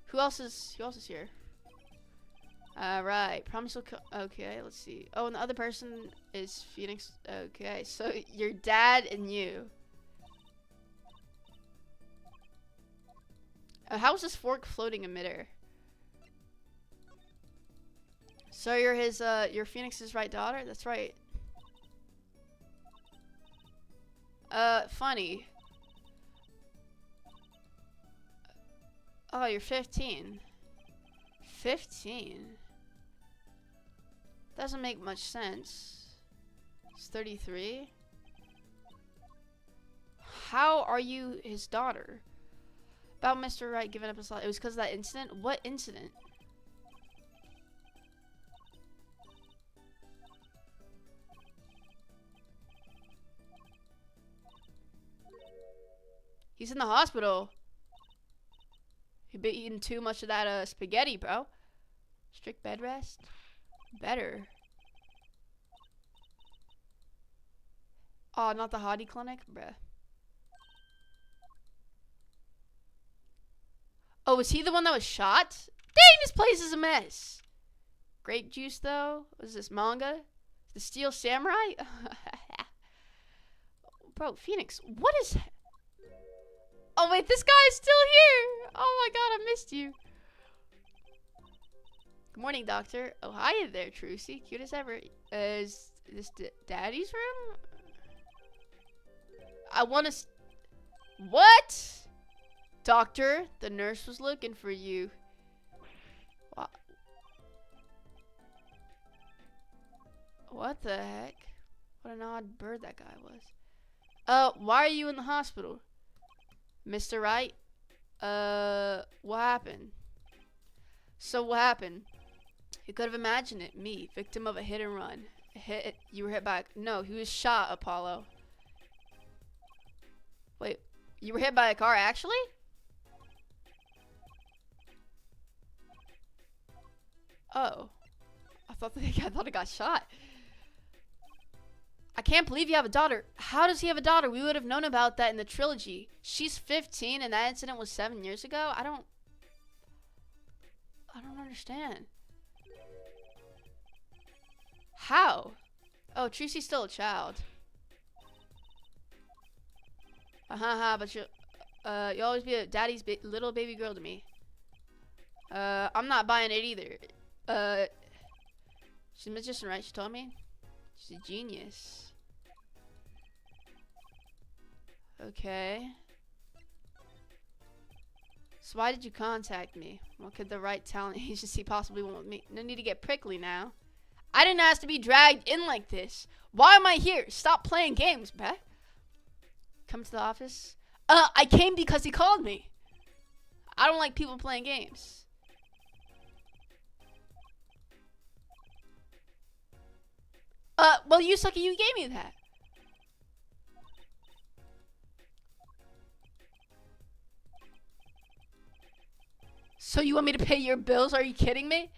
Who else is here? Right. Promise will okay, let's see. Oh, and the other person is Phoenix. Okay, so your dad and you. How is this fork floating in midair? So you're Phoenix's right daughter? That's right. Funny. Oh, you're 15. 15? Doesn't make much sense. He's 33. How are you his daughter? About Mr. Wright giving up his life. It was because of that incident? What incident? He's in the hospital. He been eating too much of that spaghetti, bro. Strict bed rest? Better. Oh, not the Hottie Clinic? Bruh. Oh, was he the one that was shot? Dang, this place is a mess. Grape juice, though? What is this, manga? The Steel Samurai? Bro, Phoenix, what is... Oh, wait, this guy's still here. Oh, my God, I missed you. Good morning, doctor. Oh, hi there, Trucy. Cute as ever. Is this daddy's room? I want to... What? Doctor, the nurse was looking for you. What the heck? What an odd bird that guy was. Why are you in the hospital? Mr. Wright? What happened? So what happened? You could have imagined it. Me, victim of a hit and run. You were hit by... No, he was shot, Apollo. Wait, you were hit by a car, actually? Oh. I thought I got shot. I can't believe you have a daughter. How does he have a daughter? We would have known about that in the trilogy. She's 15 and that incident was 7 years ago? I don't understand. How? Oh, Tracy's still a child. But you always be a daddy's little baby girl to me. I'm not buying it either. She's a magician, right? She told me. She's a genius. Okay. So why did you contact me? What could the right talent agency possibly want with me? No need to get prickly now. I didn't ask to be dragged in like this. Why am I here? Stop playing games, bruh. Come to the office? I came because he called me. I don't like people playing games. Well, you sucky, you gave me that. So you want me to pay your bills? Are you kidding me?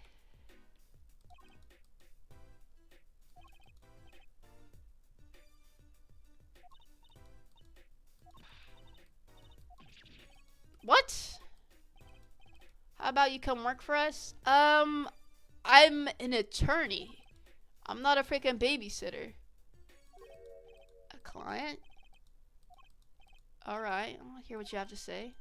What? How about you come work for us? I'm an attorney. I'm not a freaking babysitter. A client? Alright, I'll hear what you have to say.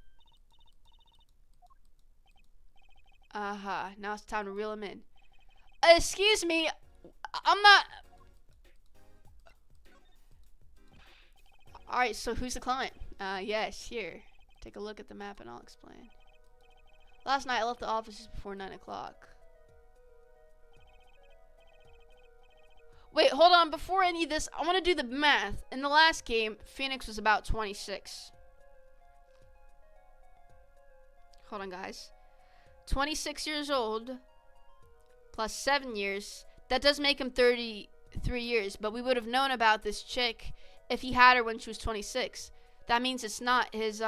Now it's time to reel him in. Excuse me, I'm not... Alright, so who's the client? Yes, here. Take a look at the map and I'll explain. Last night I left the office just before 9 o'clock. Wait, hold on. Before any of this, I want to do the math. In the last game, Phoenix was about 26. Hold on, guys. 26 years old plus 7 years. That does make him 33 years. But we would have known about this chick if he had her when she was 26. That means it's not his,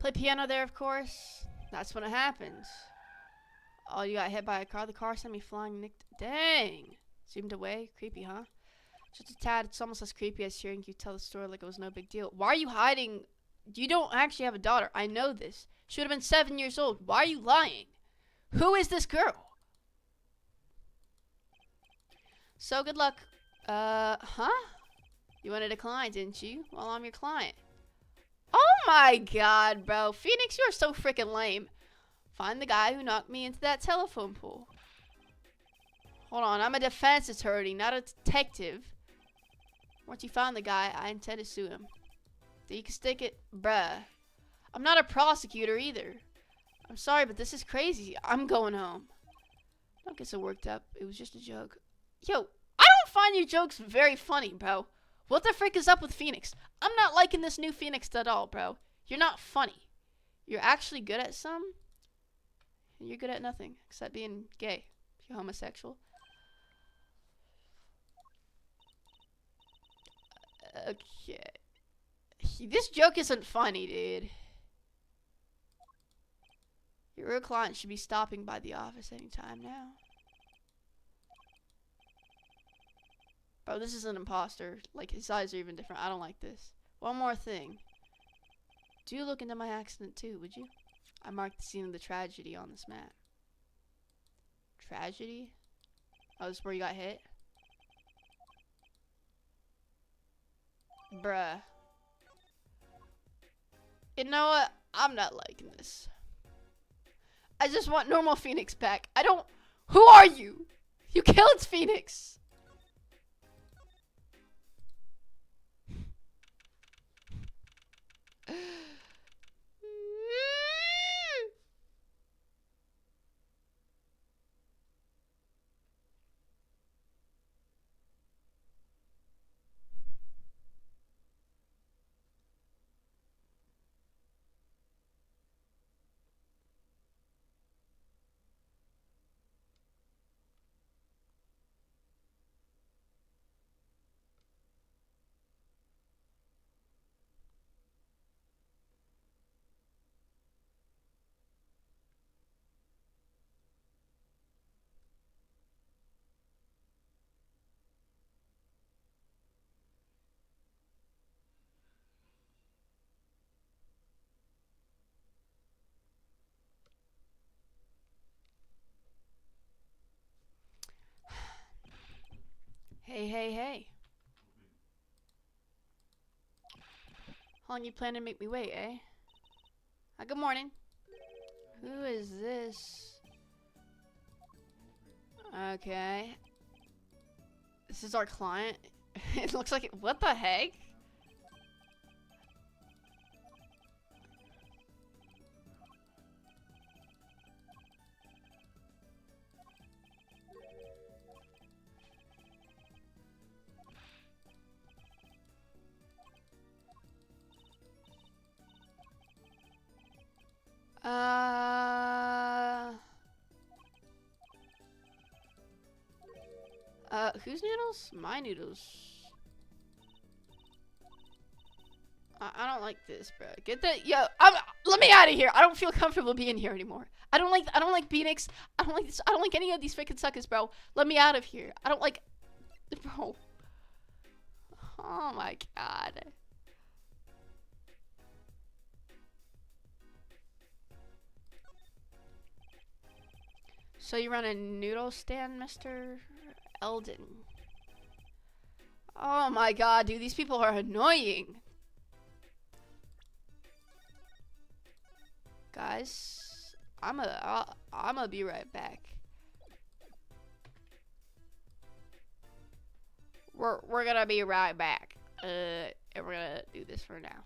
Play piano there, of course. That's when it happens. Oh, you got hit by a car. The car sent me flying. Dang. Zoomed away. Creepy, huh? Just a tad. It's almost as creepy as hearing you tell the story like it was no big deal. Why are you hiding? You don't actually have a daughter. I know this. She would have been 7 years old. Why are you lying? Who is this girl? So good luck. Huh? You wanted to decline, didn't you? Well, I'm your client. Oh my god, bro. Phoenix, you're so freaking lame. Find the guy who knocked me into that telephone pole. Hold on, I'm a defense attorney, not a detective. Once you find the guy, I intend to sue him. Think you can stick it? Bruh. I'm not a prosecutor either. I'm sorry, but this is crazy. I'm going home. Don't get so worked up. It was just a joke. Yo, I don't find your jokes very funny, bro. What the frick is up with Phoenix? I'm not liking this new Phoenix at all, bro. You're not funny. You're actually good at some, and you're good at nothing except being gay. If you're homosexual. Okay. This joke isn't funny, dude. Your real client should be stopping by the office anytime now. Bro, this is an imposter. Like, his eyes are even different. I don't like this. One more thing. Do look into my accident too, would you? I marked the scene of the tragedy on this map. Tragedy? Oh, this is where you got hit? Bruh. You know what? I'm not liking this. I just want normal Phoenix back. I don't... Who are you? You killed Phoenix. Hey, hey, hey. How long you plan to make me wait, eh? Good morning. Who is this? Okay. This is our client. It looks like it. What the heck? Whose noodles? My noodles. I don't like this, bro. Get the let me out of here. I don't feel comfortable being here anymore. I don't like Phoenix. I don't like this. I don't like any of these freaking suckers, bro. Let me out of here. I don't like, bro. Oh my god. So you run a noodle stand, Mr. Eldon? Oh my god, dude, these people are annoying. Guys, I'ma be right back. We're gonna be right back. And we're gonna do this for now.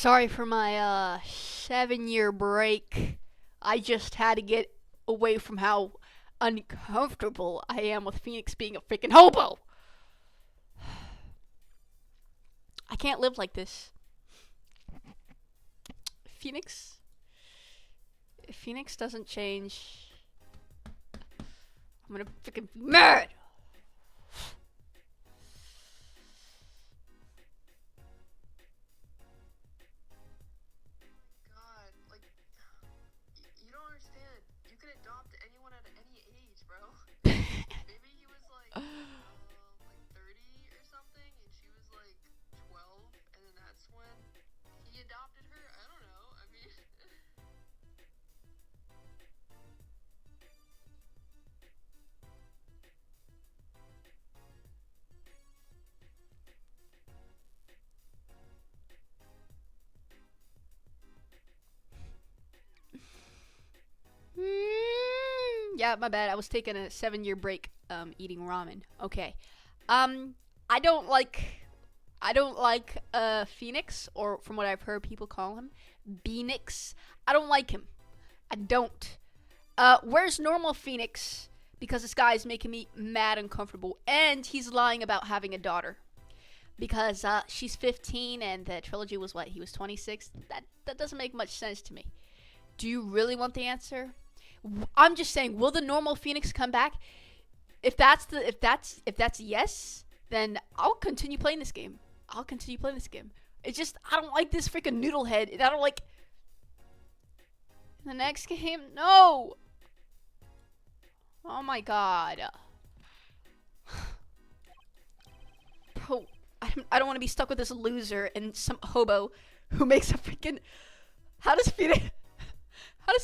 Sorry for my 7-year break. I just had to get away from how uncomfortable I am with Phoenix being a freaking hobo. I can't live like this. Phoenix. If Phoenix doesn't change, I'm gonna freaking be mad. God, like, you don't understand. You can adopt anyone at any age, bro. Maybe he was like 30 or something, and she was like 12, and then that's when he adopted her. I don't know. I mean, Yeah, my bad. I was taking a 7-year break, eating ramen. Okay. Um, I don't like, Phoenix, or from what I've heard people call him, Beanix. I don't like him. I don't. Where's normal Phoenix? Because this guy is making me mad uncomfortable, and he's lying about having a daughter. Because she's 15, and the trilogy was what? He was 26. That doesn't make much sense to me. Do you really want the answer? I'm just saying, will the normal Phoenix come back? If that's yes, then I'll continue playing this game. It's just I don't like this freaking noodle head, and I don't like the next game. No. Oh my god. Bro, I don't want to be stuck with this loser and some hobo who makes a freaking. How does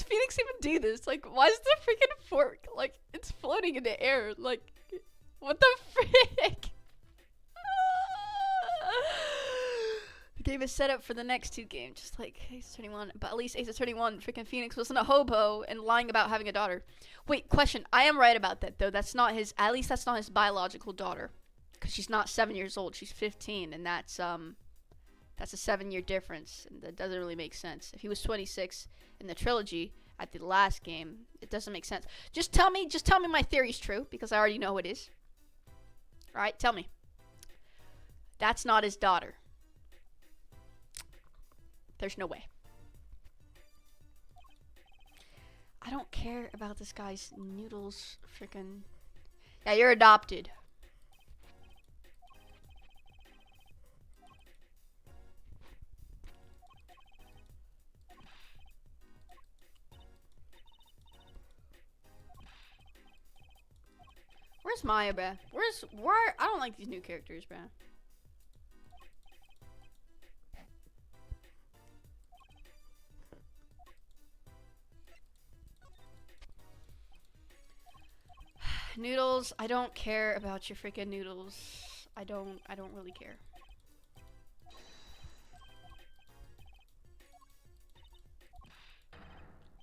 Phoenix even do this? Like, why is the freaking fork, like, it's floating in the air? Like, what the frick? The game is set up for the next two games, just like Ace Attorney 1. But at least Ace Attorney 1, freaking Phoenix wasn't a hobo and lying about having a daughter. Wait, question. I am right about that, though. That's not his biological daughter. Because she's not 7 years old. She's 15, and that's a 7-year difference. And that doesn't really make sense. If he was 26 in the trilogy at the last game, it doesn't make sense. Just tell me my theory's true, because I already know it is. Alright, tell me. That's not his daughter. There's no way. I don't care about this guy's noodles freaking. Yeah, you're adopted. Where's Maya, bruh? Where? I don't like these new characters, bruh. Noodles, I don't care about your freaking noodles. I don't really care.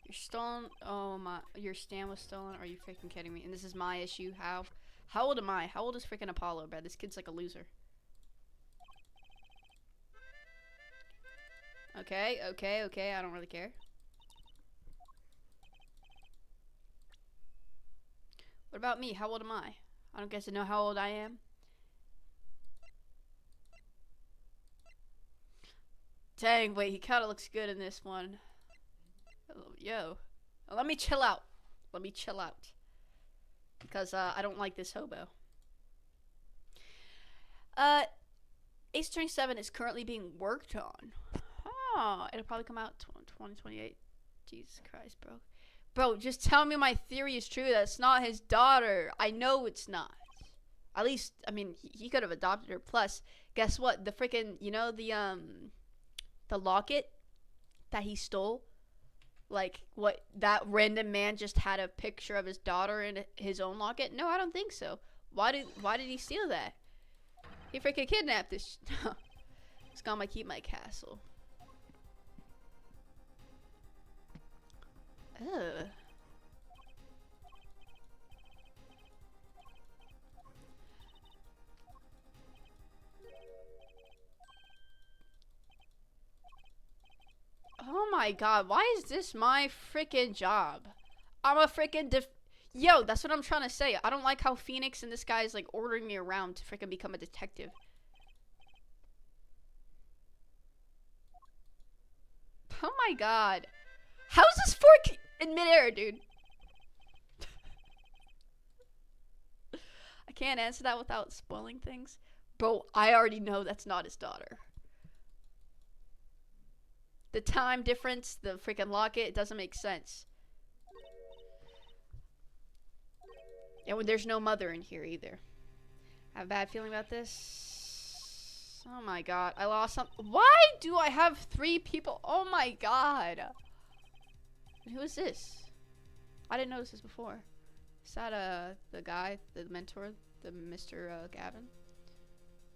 You're stolen. Oh my, your stand was stolen. Are you freaking kidding me? And this is my issue. How old am I? How old is freaking Apollo, bro? This kid's like a loser. Okay. I don't really care. What about me? How old am I? I don't get to know how old I am. Dang, wait, he kind of looks good in this one. Yo. Let me chill out. Because I don't like this hobo. Ace Attorney 7 is currently being worked on. Oh, it'll probably come out 2028. Jesus Christ, bro. Bro, just tell me my theory is true. That's not his daughter. I know it's not. At least, I mean, he could have adopted her. Plus, guess what? The freaking, the locket that he stole. Like, what, that random man just had a picture of his daughter in his own locket? No, I don't think so. Why did he steal that? He freaking kidnapped this. It's gonna keep my castle. Ugh. my god, why is this my freaking job? I'm a freaking Yo, that's what I'm trying to say. I don't like how Phoenix and this guy is like ordering me around to freaking become a detective. Oh my god. How's this fork in midair, dude? I can't answer that without spoiling things. Bro, I already know that's not his daughter. The time difference, the freaking locket, it doesn't make sense. And when there's no mother in here either. I have a bad feeling about this. Oh my god, I lost some. Why do I have 3 people? Oh my god. Who is this? I didn't notice this before. Is that the guy, the mentor, the Mr. Gavin?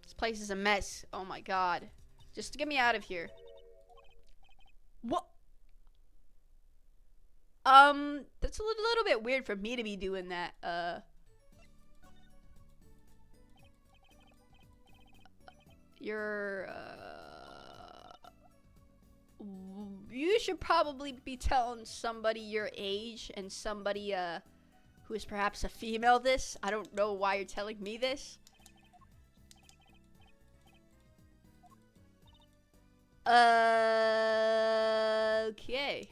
This place is a mess. Oh my god. Just get me out of here. What? That's a little bit weird for me to be doing that. You should probably be telling somebody your age and somebody, who is perhaps a female this. I don't know why you're telling me this. Okay.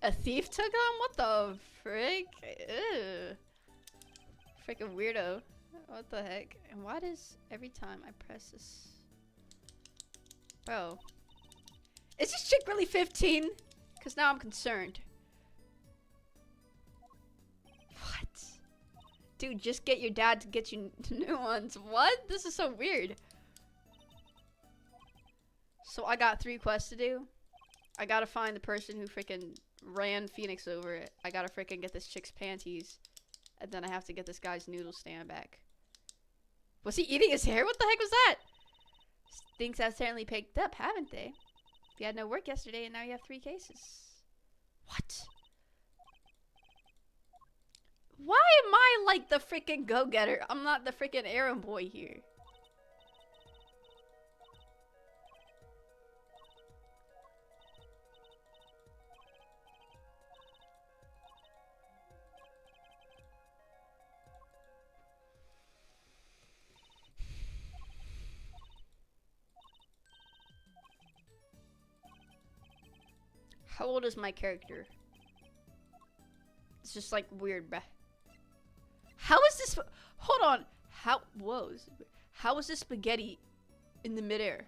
A thief took him? What the frick? Ew. Freaking weirdo. What the heck? And why does every time I press this... Bro. Is this chick really 15? Because now I'm concerned. What? Dude, just get your dad to get you new ones. What? This is so weird. So I got 3 quests to do. I gotta find the person who freaking ran Phoenix over it. I gotta freaking get this chick's panties. And then I have to get this guy's noodle stand back. Was he eating his hair? What the heck was that? Things have certainly picked up, haven't they? You had no work yesterday and now you have 3 cases. What? Why am I like the freaking go-getter? I'm not the freaking errand boy here. How old is my character? It's just like weird, bruh. How is this? Hold on. Whoa. How is this spaghetti in the midair?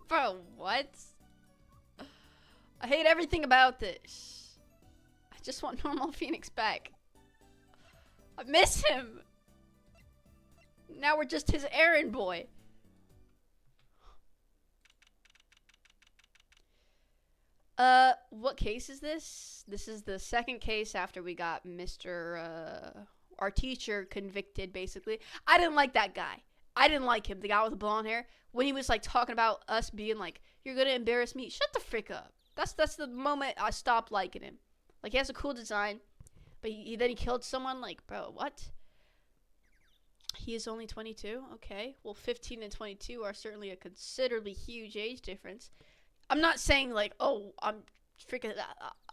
Bro, what? I hate everything about this. I just want normal Phoenix back. I miss him. Now we're just his errand boy. What case is this? This is the 2nd case after we got our teacher convicted, basically. I didn't like that guy. I didn't like him, the guy with the blonde hair. When he was like talking about us being like, you're gonna embarrass me. Shut the frick up. That's the moment I stopped liking him. Like, he has a cool design. But then he killed someone, like, bro, what? He is only 22? Okay. Well, 15 and 22 are certainly a considerably huge age difference. I'm not saying, like, oh, I'm freaking...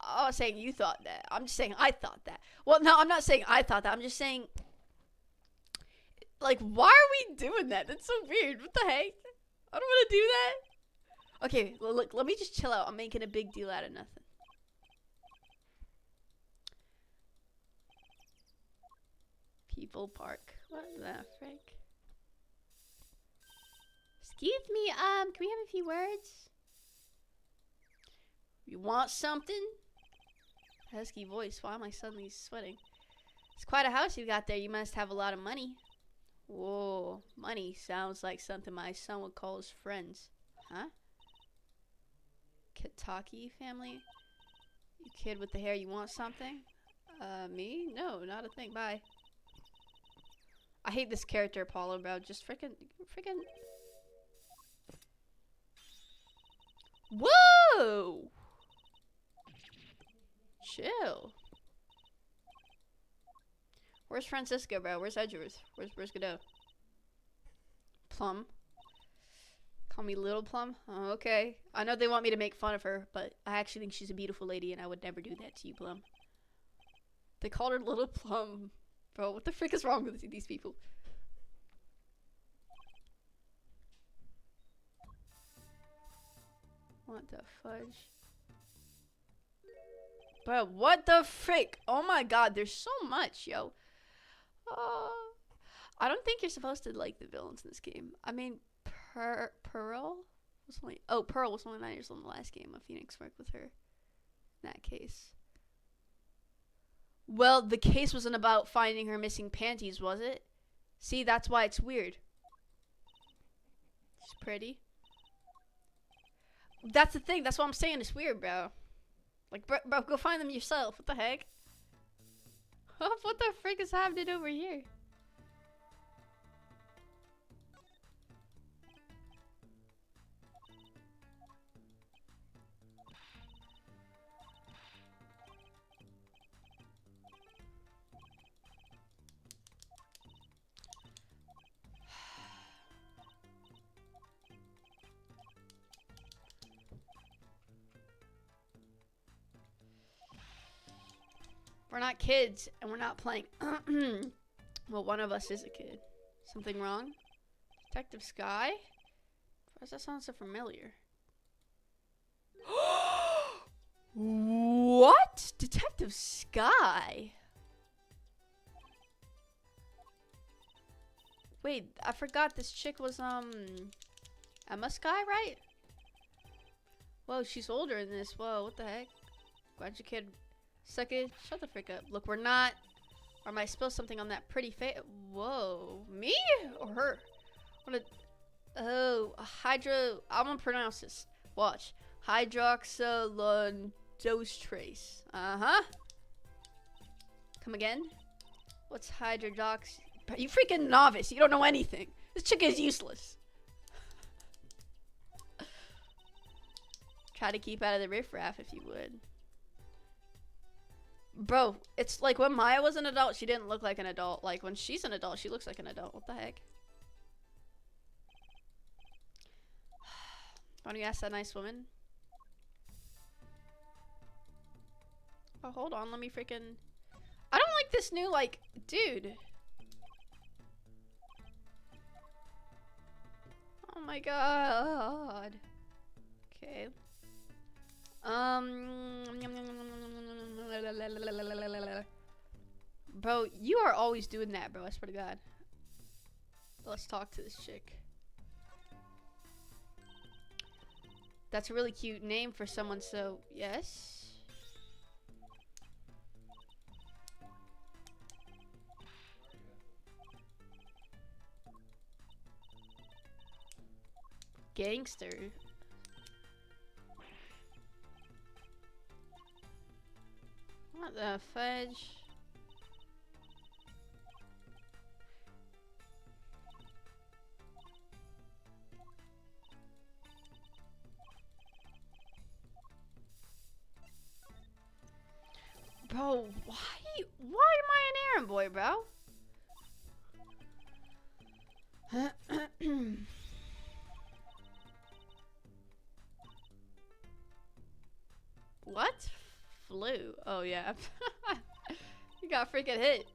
I'm not saying you thought that. I'm just saying I thought that. Well, no, I'm not saying I thought that. I'm just saying... Like, why are we doing that? That's so weird. What the heck? I don't want to do that. Okay, well, look, let me just chill out. I'm making a big deal out of nothing. People Park. What the frick? Excuse me, can we have a few words? You want something? Husky voice. Why am I suddenly sweating? It's quite a house you got there. You must have a lot of money. Whoa, money sounds like something my son would call his friends. Huh? Kitaki family? You kid with the hair, you want something? Me? No, not a thing. Bye. I hate this character, Apollo, bro. Just freaking. Whoa! Chill. Where's Francisco, bro? Where's Edgeworth? Where's Godot? Plum. Call me Little Plum? Oh, okay. I know they want me to make fun of her, but I actually think she's a beautiful lady, and I would never do that to you, Plum. They called her Little Plum. Bro, what the frick is wrong with these people? What the fudge? Bro, what the frick? Oh my god, there's so much, yo. I don't think you're supposed to like the villains in this game. I mean, Pearl was only Pearl was only 9 years old in the last game when Phoenix worked with her. In that case. Well, the case wasn't about finding her missing panties, was it? See, that's why it's weird. She's pretty. That's the thing. That's what I'm saying. It's weird, bro. Like, bro, go find them yourself. What the heck? What the frick is happening over here? We're not kids, and we're not playing. Well, one of us is a kid. Something wrong? Detective Sky? Why does that sound so familiar? What? Detective Sky? Wait, I forgot this chick was, Emma Sky, right? Whoa, she's older than this. Whoa, what the heck? Glad your kid... Sucker, shut the frick up. Look, we're not... Or am I spilled something on that pretty face? Whoa. Me? Or her? What a... Oh, hydro... I'm gonna pronounce this. Watch. Hydroxylondostrase. Uh-huh. Come again? What's hydrodox... You freaking novice. You don't know anything. This chick is useless. Try to keep out of the riffraff if you would. Bro, it's like when Maya was an adult, she didn't look like an adult. Like when she's an adult, she looks like an adult. What the heck? Why don't you ask that nice woman? Oh, hold on. Let me freaking... I don't like this new, like... Dude. Oh my god. Okay. Bro, you are always doing that, bro. I swear to God. Let's talk to this chick. That's a really cute name for someone, so yes. Gangster. What the fudge? Bro, why am I an errand boy, bro? What? Flu. Oh yeah. You got freaking hit.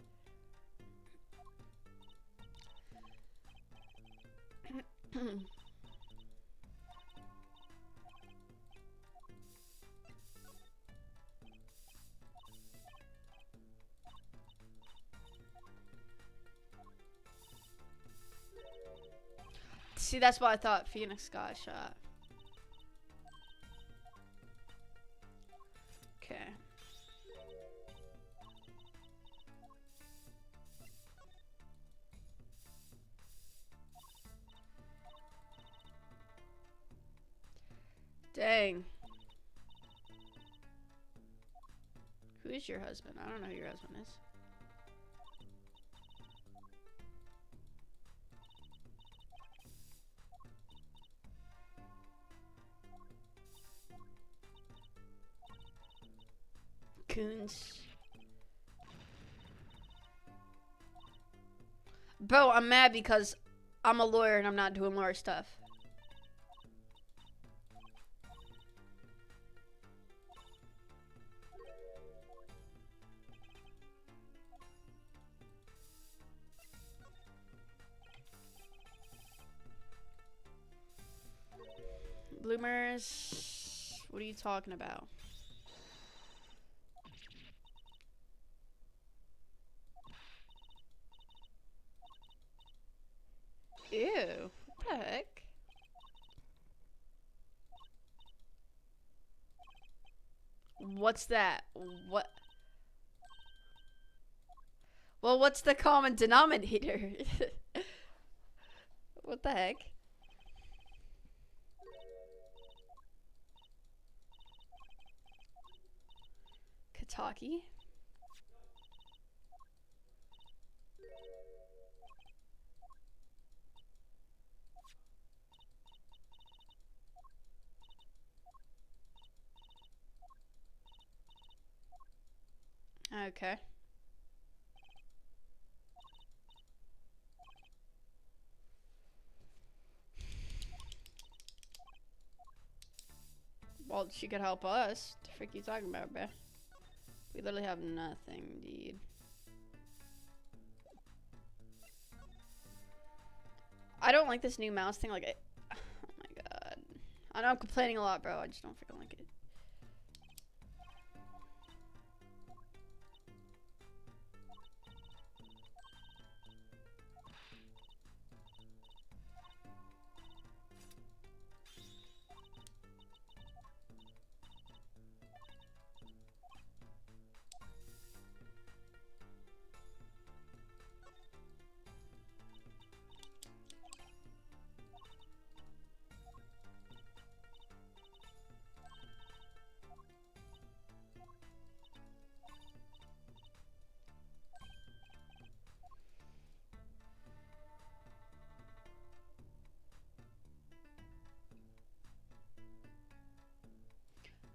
See, that's why I thought Phoenix got shot. Okay. Dang. Who is your husband? I don't know who your husband is. Coons. Bro, I'm mad because I'm a lawyer and I'm not doing lawyer stuff. Bloomers, what are you talking about? Ew, what the heck? What's that? What? Well, what's the common denominator? What the heck? Kataki? Okay. Well, she could help us. What the frick are you talking about, bruh? We literally have nothing, dude. I don't like this new mouse thing. Like, oh my god. I know I'm complaining a lot, bro. I just don't freaking like it.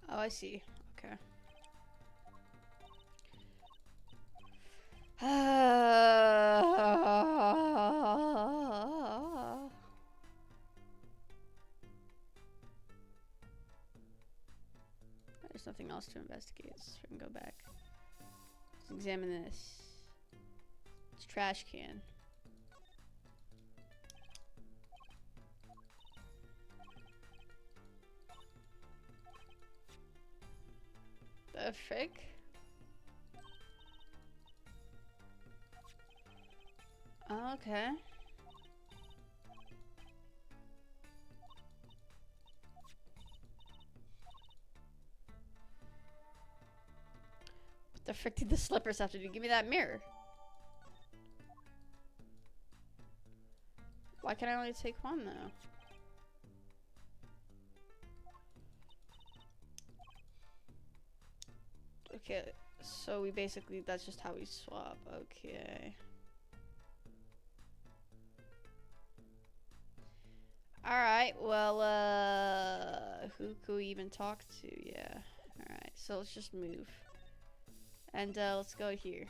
Oh, I see. Okay. There's nothing else to investigate. Let's freaking go back. Let's examine this. It's a trash can. The frick? Okay. What the frick did the slippers have to do? Give me that mirror. Why can I only take one though? Okay, so we basically, that's just how we swap. Okay. Alright, well, who could we even talk to? Yeah. Alright, so let's just move. And, let's go here.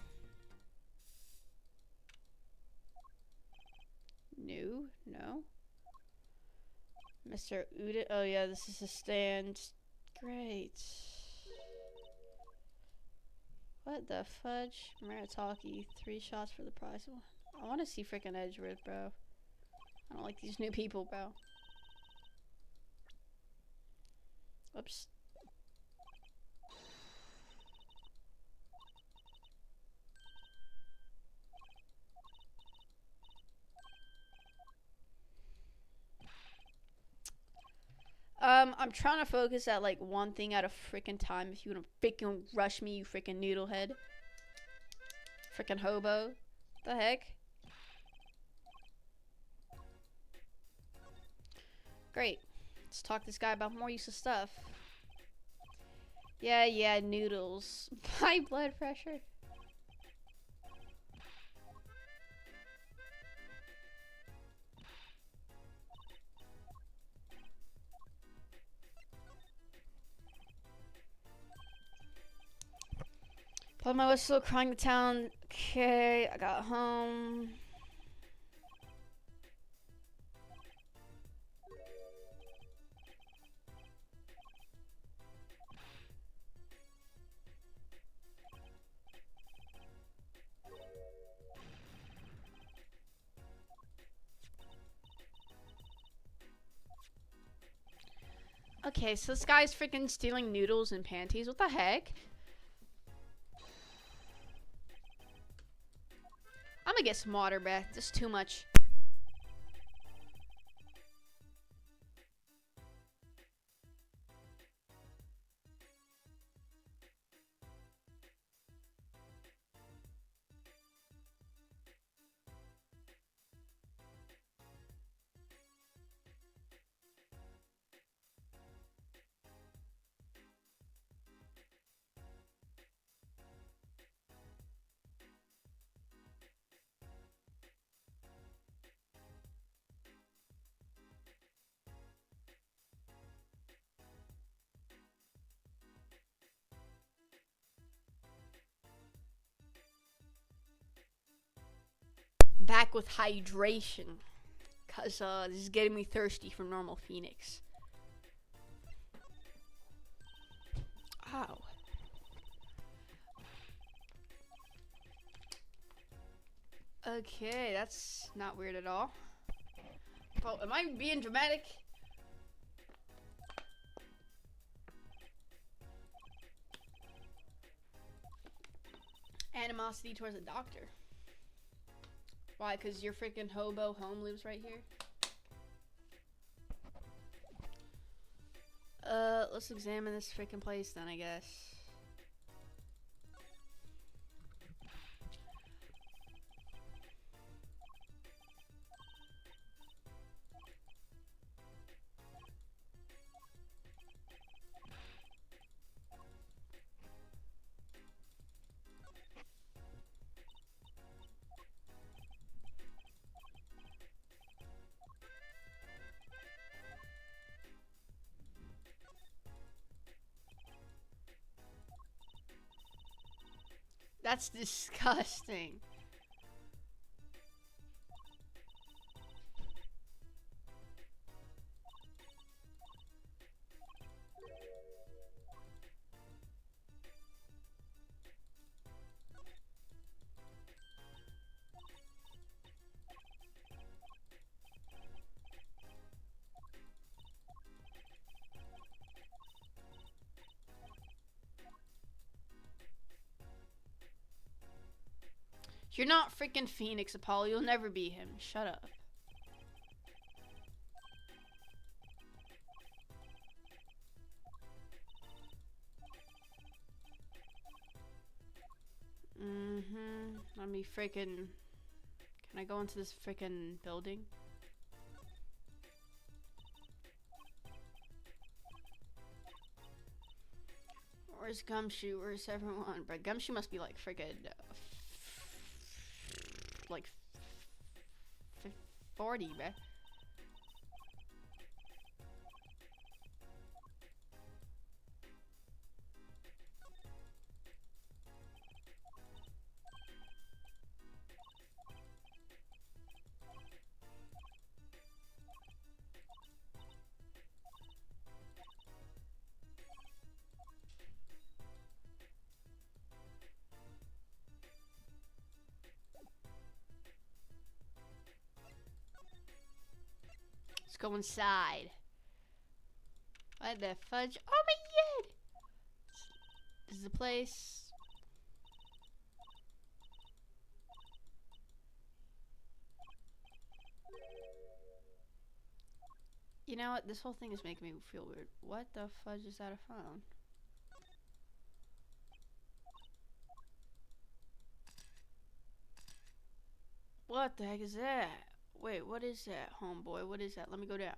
New? No? Mr. Uda? Oh yeah, this is a stand. Great. What the fudge? Maritaki, 3 shots for the prize. I want to see freaking Edgeworth, bro. I don't like these new people, bro. Oops. I'm trying to focus at like one thing at a freaking time. If you wanna freaking rush me, you freaking noodlehead. Freaking hobo. The heck? Great. Let's talk to this guy about more useless stuff. Yeah, noodles. High blood pressure. But my was still crying the town. Okay, I got home. Okay, so this guy's freaking stealing noodles and panties. What the heck? I'm gonna get some water, bruh. This is too much. Back with hydration. Cause this is getting me thirsty for normal Phoenix. Ow. Okay, that's not weird at all. Oh, am I being dramatic? Animosity towards a doctor. Why? Because your freaking hobo home lives right here? Let's examine this freaking place then, I guess. That's disgusting. You're not freaking Phoenix, Apollo. You'll never be him. Shut up. Let me freaking... Can I go into this freaking building? Where's Gumshoe? Where's everyone? But Gumshoe must be like freaking... like... 40, bruh. Let's go inside. What the fudge? Oh my god! This is the place. You know what? This whole thing is making me feel weird. What the fudge is that a phone? What the heck is that? Wait, what is that, homeboy? What is that? Let me go down.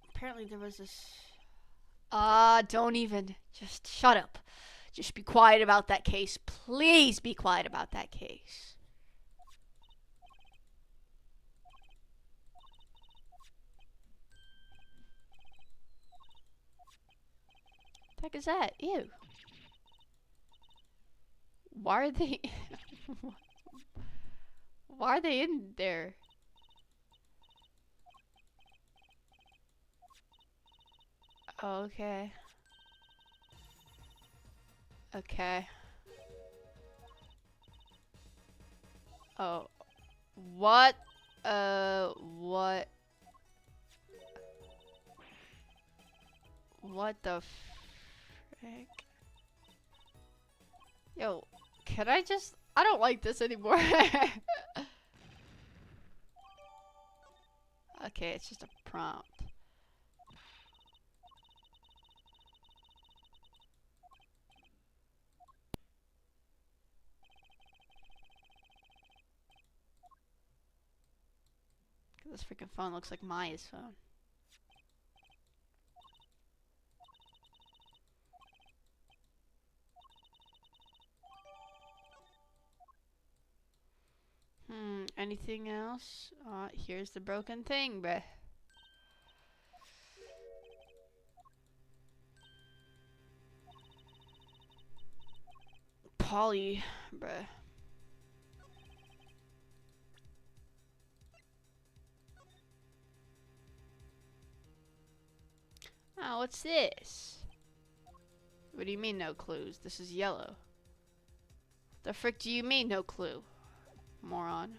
Apparently there was this... don't even. Just shut up. Just be quiet about that case. Please be quiet about that case. What the heck is that? Ew. Why are they... Why are they in there? Okay. Okay. Oh. What What? What the frick? Yo, can I just? I don't like this anymore. Okay, it's just a prompt. This freaking phone looks like Maya's phone. Anything else? Here's the broken thing, bruh. Polly, bruh. Oh, what's this? What do you mean no clues? This is yellow. The frick do you mean no clue? Moron.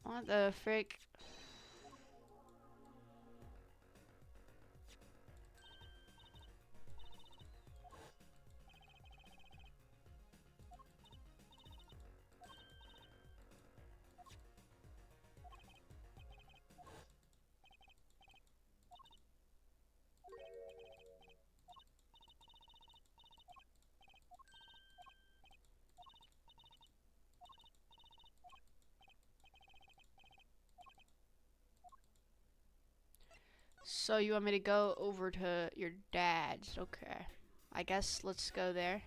What the frick? So you want me to go over to your dad's? Okay. I guess let's go there.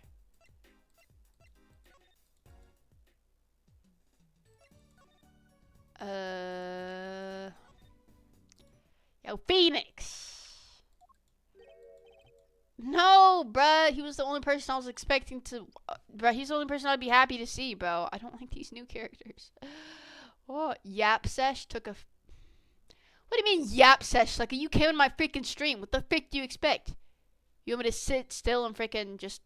Yo, Phoenix! No, bruh. He was the only person I was expecting to... bruh, he's the only person I'd be happy to see, bro. I don't like these new characters. Oh, Yap Sesh took a... What do you mean, Yap Sesh? Like, you came on my freaking stream. What the frick do you expect? You want me to sit still and freaking just...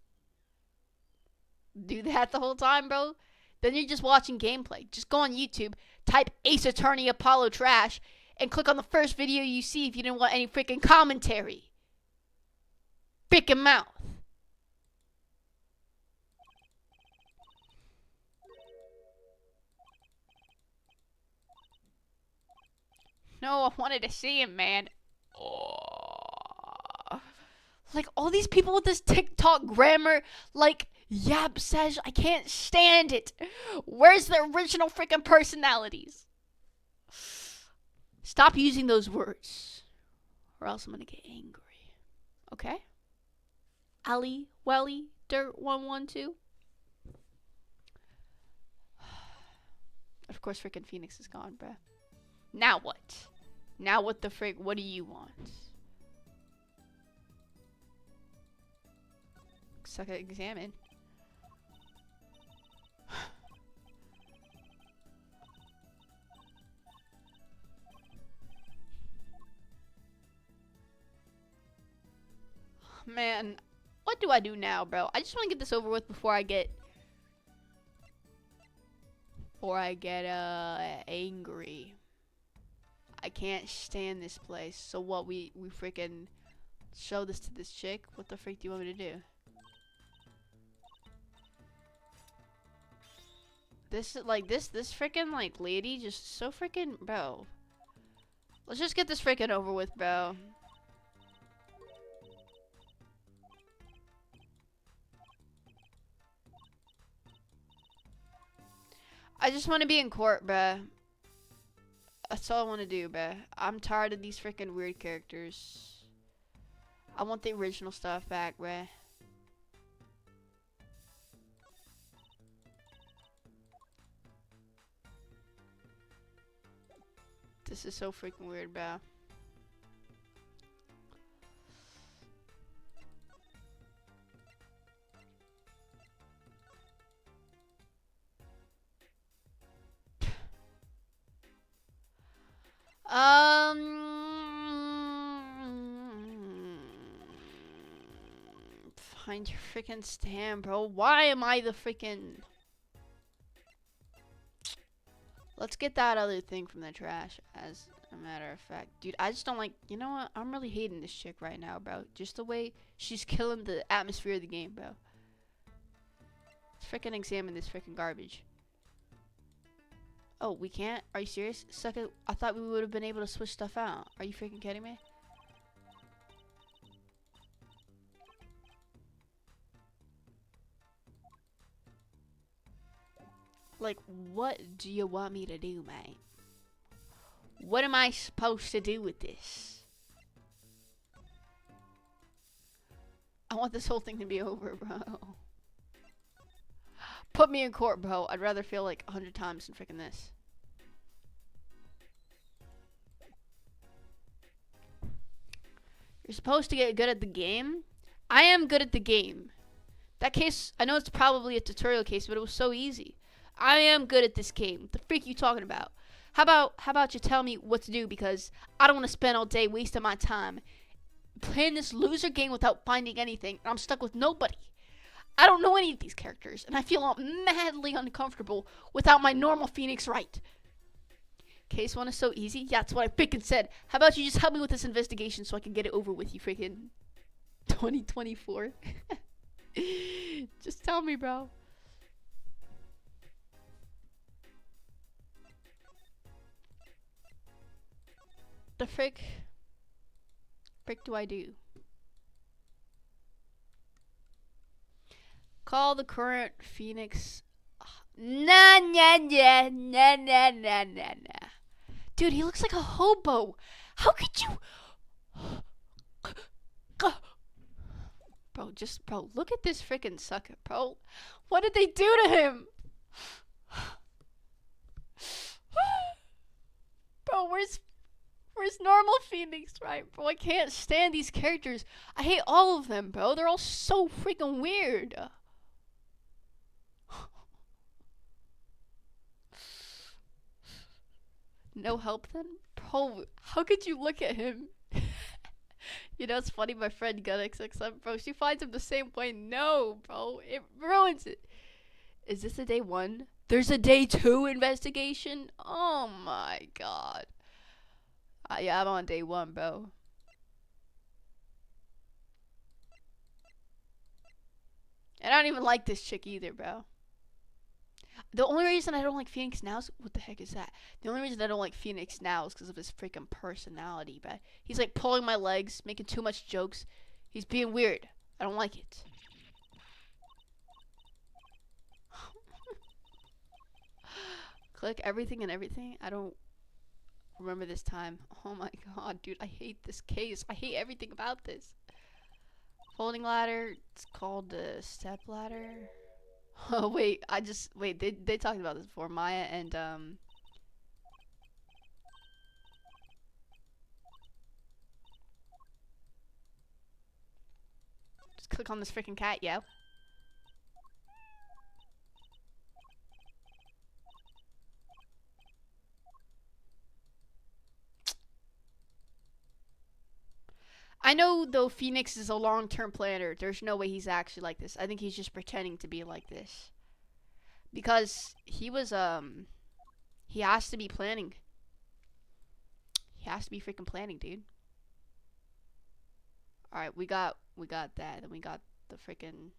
do that the whole time, bro? Then you're just watching gameplay. Just go on YouTube, type Ace Attorney Apollo Trash, and click on the first video you see if you didn't want any freaking commentary. Freaking mouth. No, I wanted to see him, man. Oh. Like, all these people with this TikTok grammar, like... Yap says I can't stand it. Where's the original freaking personalities? Stop using those words, or else I'm gonna get angry. Okay? Ali Welly Dirt 112. Of course, freaking Phoenix is gone, bruh. Now what? Now what the frick? What do you want? Suck at examine. Man, what do I do now, bro? I just want to get this over with before I get angry. I can't stand this place. So what? We freaking show this to this chick? What the freak do you want me to do? This is like this freaking like lady just so freaking bro. Let's just get this freaking over with, bro. I just want to be in court, bruh. That's all I want to do, bruh. I'm tired of these freaking weird characters. I want the original stuff back, bruh. This is so freaking weird, bruh. Find your freaking stand, bro. Why am I the freaking... Let's get that other thing from the trash, as a matter of fact. Dude, I just don't like... You know what? I'm really hating this chick right now, bro. Just the way she's killing the atmosphere of the game, bro. Let's freaking examine this freaking garbage. Oh, we can't? Are you serious? Suck it. I thought we would have been able to switch stuff out. Are you freaking kidding me? Like, what do you want me to do, mate? What am I supposed to do with this? I want this whole thing to be over, bro. Put me in court, bro. I'd rather fail like 100 times than freaking this. You're supposed to get good at the game. I am good at the game. That case, I know it's probably a tutorial case, but it was so easy. I am good at this game. What the freak are you talking about? How about you tell me what to do, because I don't want to spend all day wasting my time playing this loser game without finding anything, and I'm stuck with nobody. I don't know any of these characters, and I feel madly uncomfortable without my normal Phoenix right. Case 1 is so easy? Yeah, that's what I freaking said. How about you just help me with this investigation so I can get it over with, you freaking 2024? Just tell me, bro. The frick do I do? Call the current Phoenix. Nah. Dude, he looks like a hobo. How could you? Bro, look at this freaking sucker, bro. What did they do to him? Bro, where's normal Phoenix, right? Bro, I can't stand these characters. I hate all of them, bro. They're all so freaking weird. No help then? Bro, how could you look at him? You know, it's funny, my friend got XXM, bro. She finds him the same way. No, bro. It ruins it. Is this a day 1? There's a day 2 investigation? Oh my god. Yeah, I'm on day 1, bro. And I don't even like this chick either, bro. The only reason I don't like Phoenix now is... What the heck is that? The only reason I don't like Phoenix now is because of his freaking personality, but he's like pulling my legs, making too much jokes. He's being weird. I don't like it. Click everything and everything. I don't remember this time. Oh my god, dude. I hate this case. I hate everything about this. Folding ladder. It's called the step ladder. Oh wait, they talked about this before. Maya and just click on this freaking cat, yo. I know though Phoenix is a long-term planner. There's no way he's actually like this. I think he's just pretending to be like this. Because he was he has to be planning. He has to be freaking planning, dude. Alright, we got that. And we got the freaking...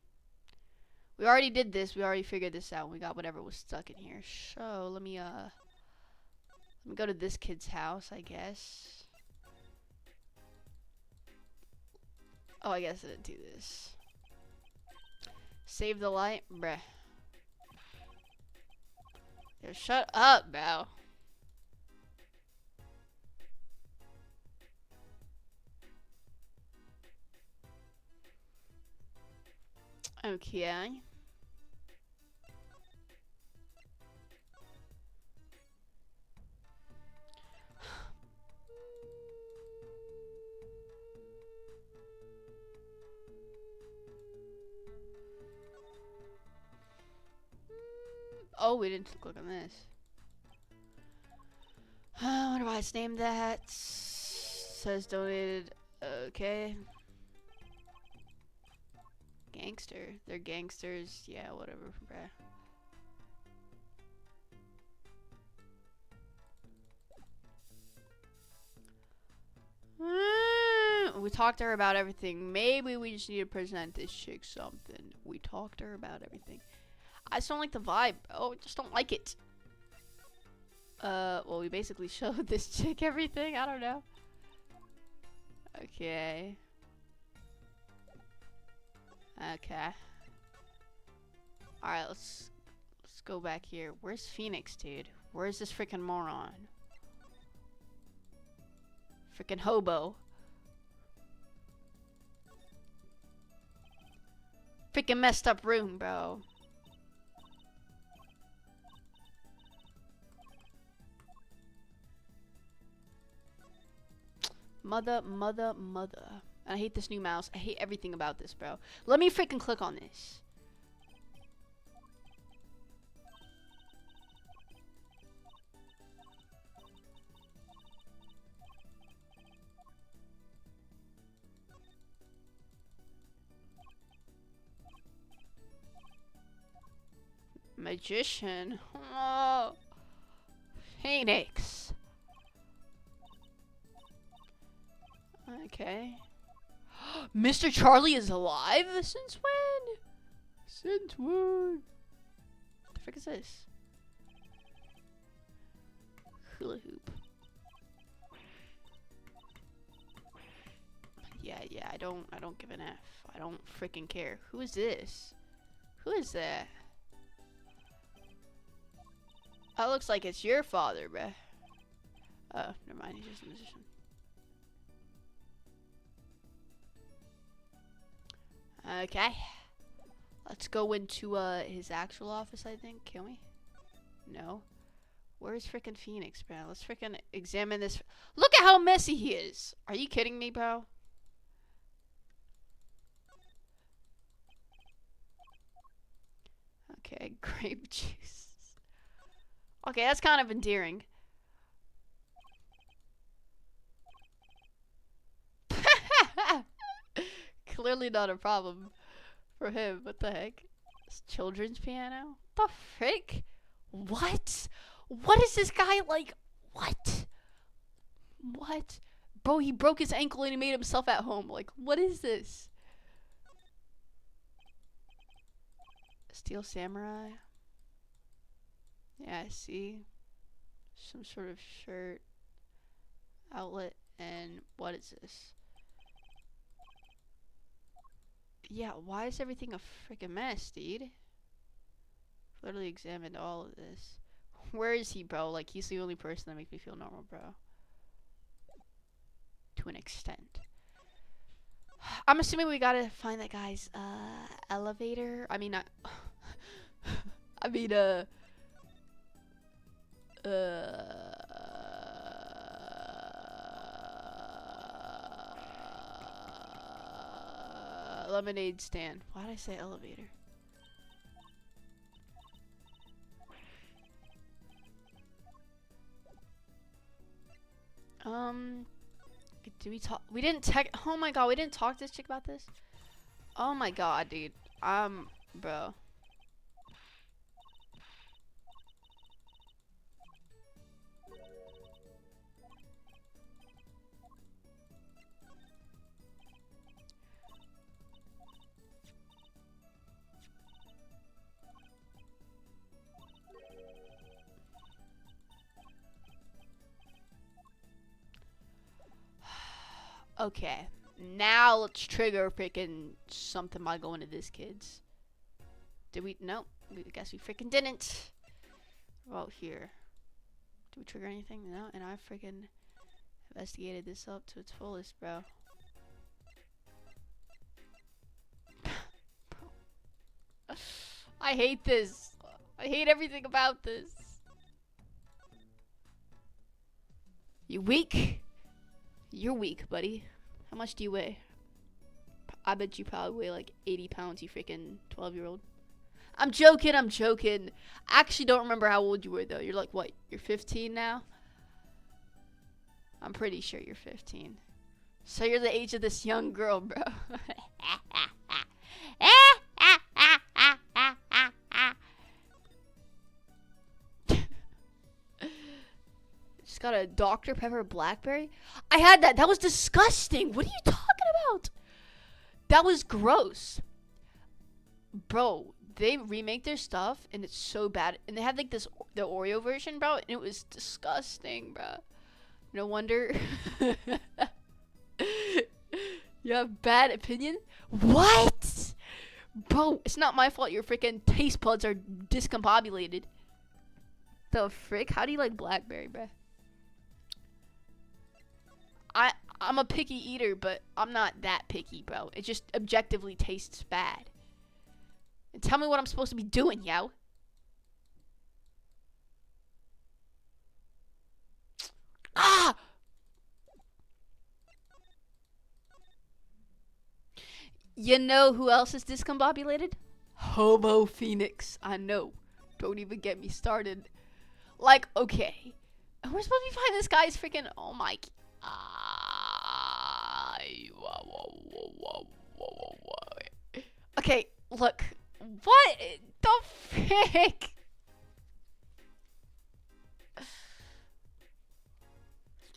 We already did this. We already figured this out. We got whatever was stuck in here. So, let me go to this kid's house, I guess. Oh, I guess I didn't do this. Save the light? Bruh. Yo, shut up, bro. Okay. Oh, we didn't click on this. What do I name that? Says donated. Okay. Gangster. They're gangsters. Yeah, whatever, bruh. talked to her about everything. Maybe we just need to present this chick something. We talked to her about everything. I just don't like the vibe. Oh, I just don't like it. Well, we basically showed this chick everything. I don't know. Okay. Okay. Alright, let's go back here. Where's Phoenix, dude? Where's this freaking moron? Freaking hobo. Freaking messed up room, bro. Mother. I hate this new mouse. I hate everything about this, bro. Let me freaking click on this. Magician. Oh. Phoenix. Okay. Mr. Charlie is alive? Since when? Since when? What the frick is this? Hula hoop. Yeah, I don't give an F. I don't freaking care. Who is this? Who is that? That looks like it's your father, bruh. Oh, never mind, he's just a musician. Okay. Let's go into his actual office, I think. Can we? No. Where's frickin' Phoenix, bro? Let's frickin' examine this. Look at how messy he is. Are you kidding me, bro? Okay, grape juice. Okay, that's kind of endearing. Clearly not a problem for him. What the heck? It's children's piano? The frick? What? What is this guy like? What? What? Bro, he broke his ankle and he made himself at home. Like, what is this? Steel Samurai? Yeah, I see. Some sort of shirt. Outlet. And what is this? Yeah, why is everything a freaking mess, dude? Literally examined all of this. Where is he, bro? Like, he's the only person that makes me feel normal, bro. To an extent. I'm assuming we gotta find that guy's, elevator. I mean, lemonade stand. Why did I say elevator? Do we talk? We didn't oh my god, we didn't talk to this chick about this? Oh my god, dude. Bro. Okay, now let's trigger freaking something by going to this kid's. Did we? Nope. I guess we freaking didn't. What about here? Did we trigger anything? No, and I freaking investigated this up to its fullest, bro. I hate this. I hate everything about this. You weak? You're weak, buddy. How much do you weigh? I bet you probably weigh like 80 pounds, you freaking 12-year-old. I'm joking. I actually don't remember how old you were, though. You're like, what? You're 15 now? I'm pretty sure you're 15. So you're the age of this young girl, bro. Just got a Dr. Pepper Blackberry. I had that. That was disgusting. What are you talking That was gross. Bro, they remake their stuff and it's so bad. And they had like this, the Oreo version, bro, and it was disgusting, bro. No wonder. You have bad opinion? What? Bro, it's not my fault your freaking taste buds are discombobulated. The frick? How do you like blackberry, bruh? I'm a picky eater, but I'm not that picky, bro. It just objectively tastes bad. And tell me what I'm supposed to be doing, yo. Ah! You know who else is discombobulated? Homo Phoenix. I know. Don't even get me started. Like, okay. We're supposed to be finding this guy's freaking. Oh my. Okay, look. What the frick?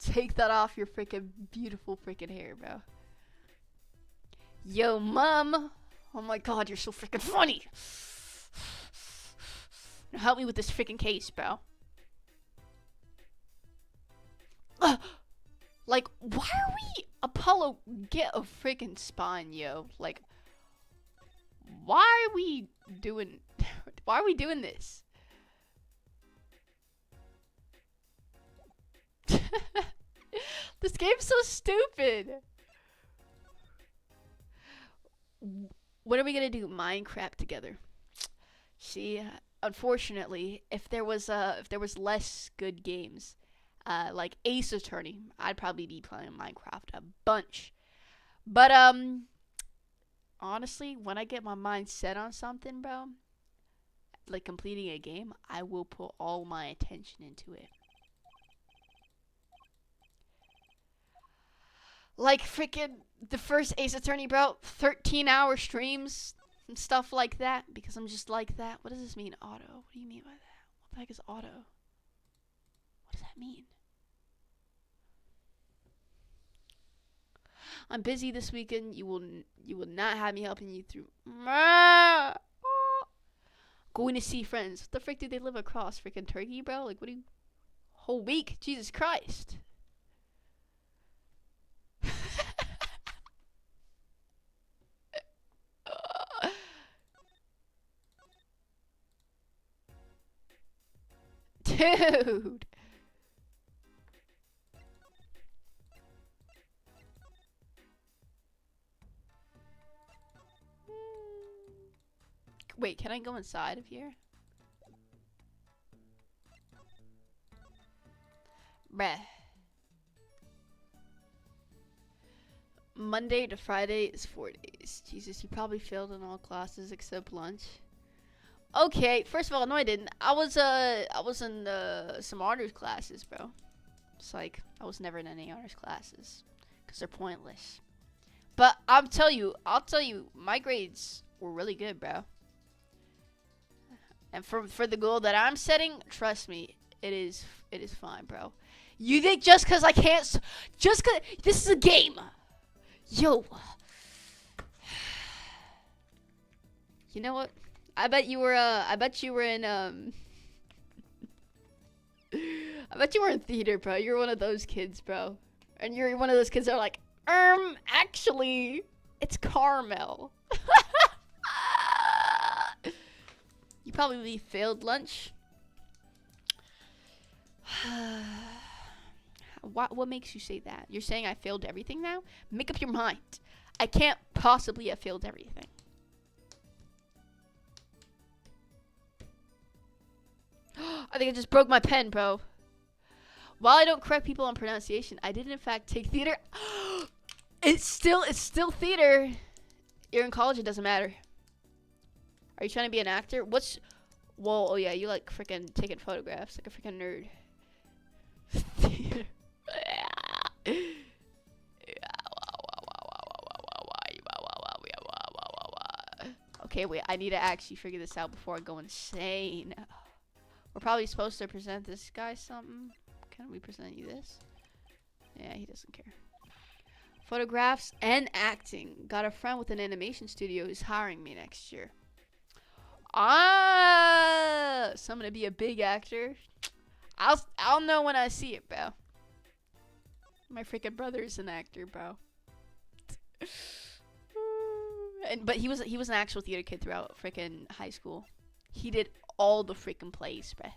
Take that off your freaking beautiful freaking hair, bro. Yo, mom. Oh my god, you're so freaking funny. Now help me with this freaking case, bro. Like, why are we... Apollo, get a freaking spine, yo. Like, why are we doing... Why are we doing this? This game's so stupid. When are we gonna do Minecraft together? See, unfortunately, if there was less good games, like Ace Attorney, I'd probably be playing Minecraft a bunch. But honestly, when I get my mind set on something, bro, like completing a game, I will put all my attention into it. Like freaking the first Ace Attorney, bro, 13-hour streams and stuff like that, because I'm just like that. What does this mean, auto? What do you mean by that? What the heck is auto? What does that mean? I'm busy this weekend. You will not have me helping you through. Going to see friends. What the frick do they live across? Freaking Turkey, bro? Like, what do you... Whole week? Jesus Christ. Dude. Wait, can I go inside of here? Bruh. Monday to Friday is 4 days. Jesus, you probably failed in all classes except lunch. Okay, first of all, no I didn't. I was in some honors classes, bro. It's like, I was never in any honors classes. Because they're pointless. But I'll tell you, my grades were really good, bro. And for the goal that I'm setting, trust me, it is fine, bro. You think just because I can't, just because, this is a game. Yo. You know what? I bet you were in, I bet you were in theater, bro. You're one of those kids, bro. And you're one of those kids that are like, actually, it's caramel. You probably failed lunch. What makes you say that? You're saying I failed everything now? Make up your mind. I can't possibly have failed everything. I think I just broke my pen, bro. While I don't correct people on pronunciation, I did in fact take theater. It's still theater. You're in college, it doesn't matter. Are you trying to be an actor? Whoa, oh yeah, you like freaking taking photographs like a freaking nerd. Theater. Okay, wait, I need to actually figure this out before I go insane. We're probably supposed to present this guy something. Can we present you this? Yeah, he doesn't care. Photographs and acting. Got a friend with an animation studio who's hiring me next year. Ah, so I'm gonna be a big actor. I'll know when I see it, bro. My freaking brother is an actor, bro. But he was an actual theater kid throughout freaking high school. He did all the freaking plays, bro.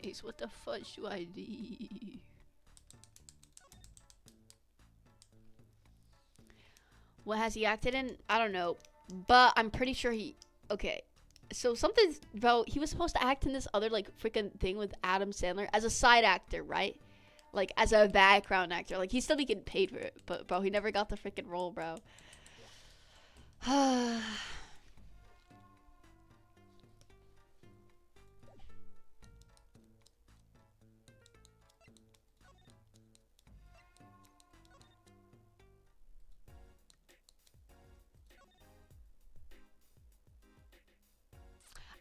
Guys, what the fudge do I do? What has he acted in? I don't know. But I'm pretty sure he... Okay. So something about... He was supposed to act in this other, like, freaking thing with Adam Sandler as a side actor, right? Like, as a background actor. Like, he'd still be getting paid for it. But, bro, he never got the freaking role, bro.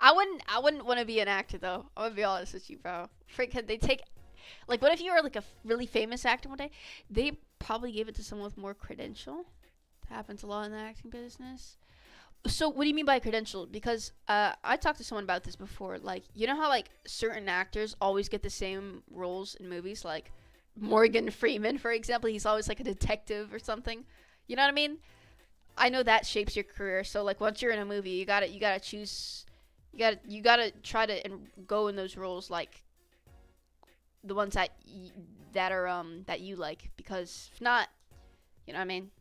I wouldn't want to be an actor though. I'm gonna be honest with you, bro. Freaking, they take, like, what if you were like a really famous actor one day? They probably gave it to someone with more credential. That happens a lot in the acting business. So what do you mean by credential? Because I talked to someone about this before. Like, you know how like certain actors always get the same roles in movies, like Morgan Freeman, for example. He's always like a detective or something. You know what I mean? I know that shapes your career. So like once you're in a movie, you gotta choose. You gotta try to go in those roles, like the ones that that you like, because if not, you know what I mean.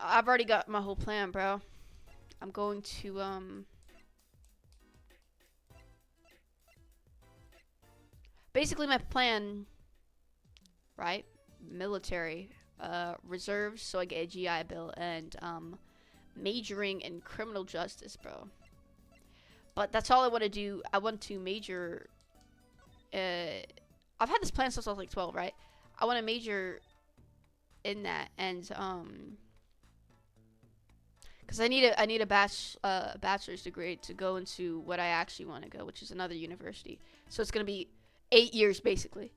I've already got my whole plan, bro. I'm going to basically my plan, right? Military. Reserves, so I get a GI Bill, and majoring in criminal justice, bro. But that's all I want to do. I want to major. I've had this plan since I was like 12, right? I want to major in that, and because I need a bachelor's degree to go into what I actually want to go, which is another university. So it's gonna be 8 years basically.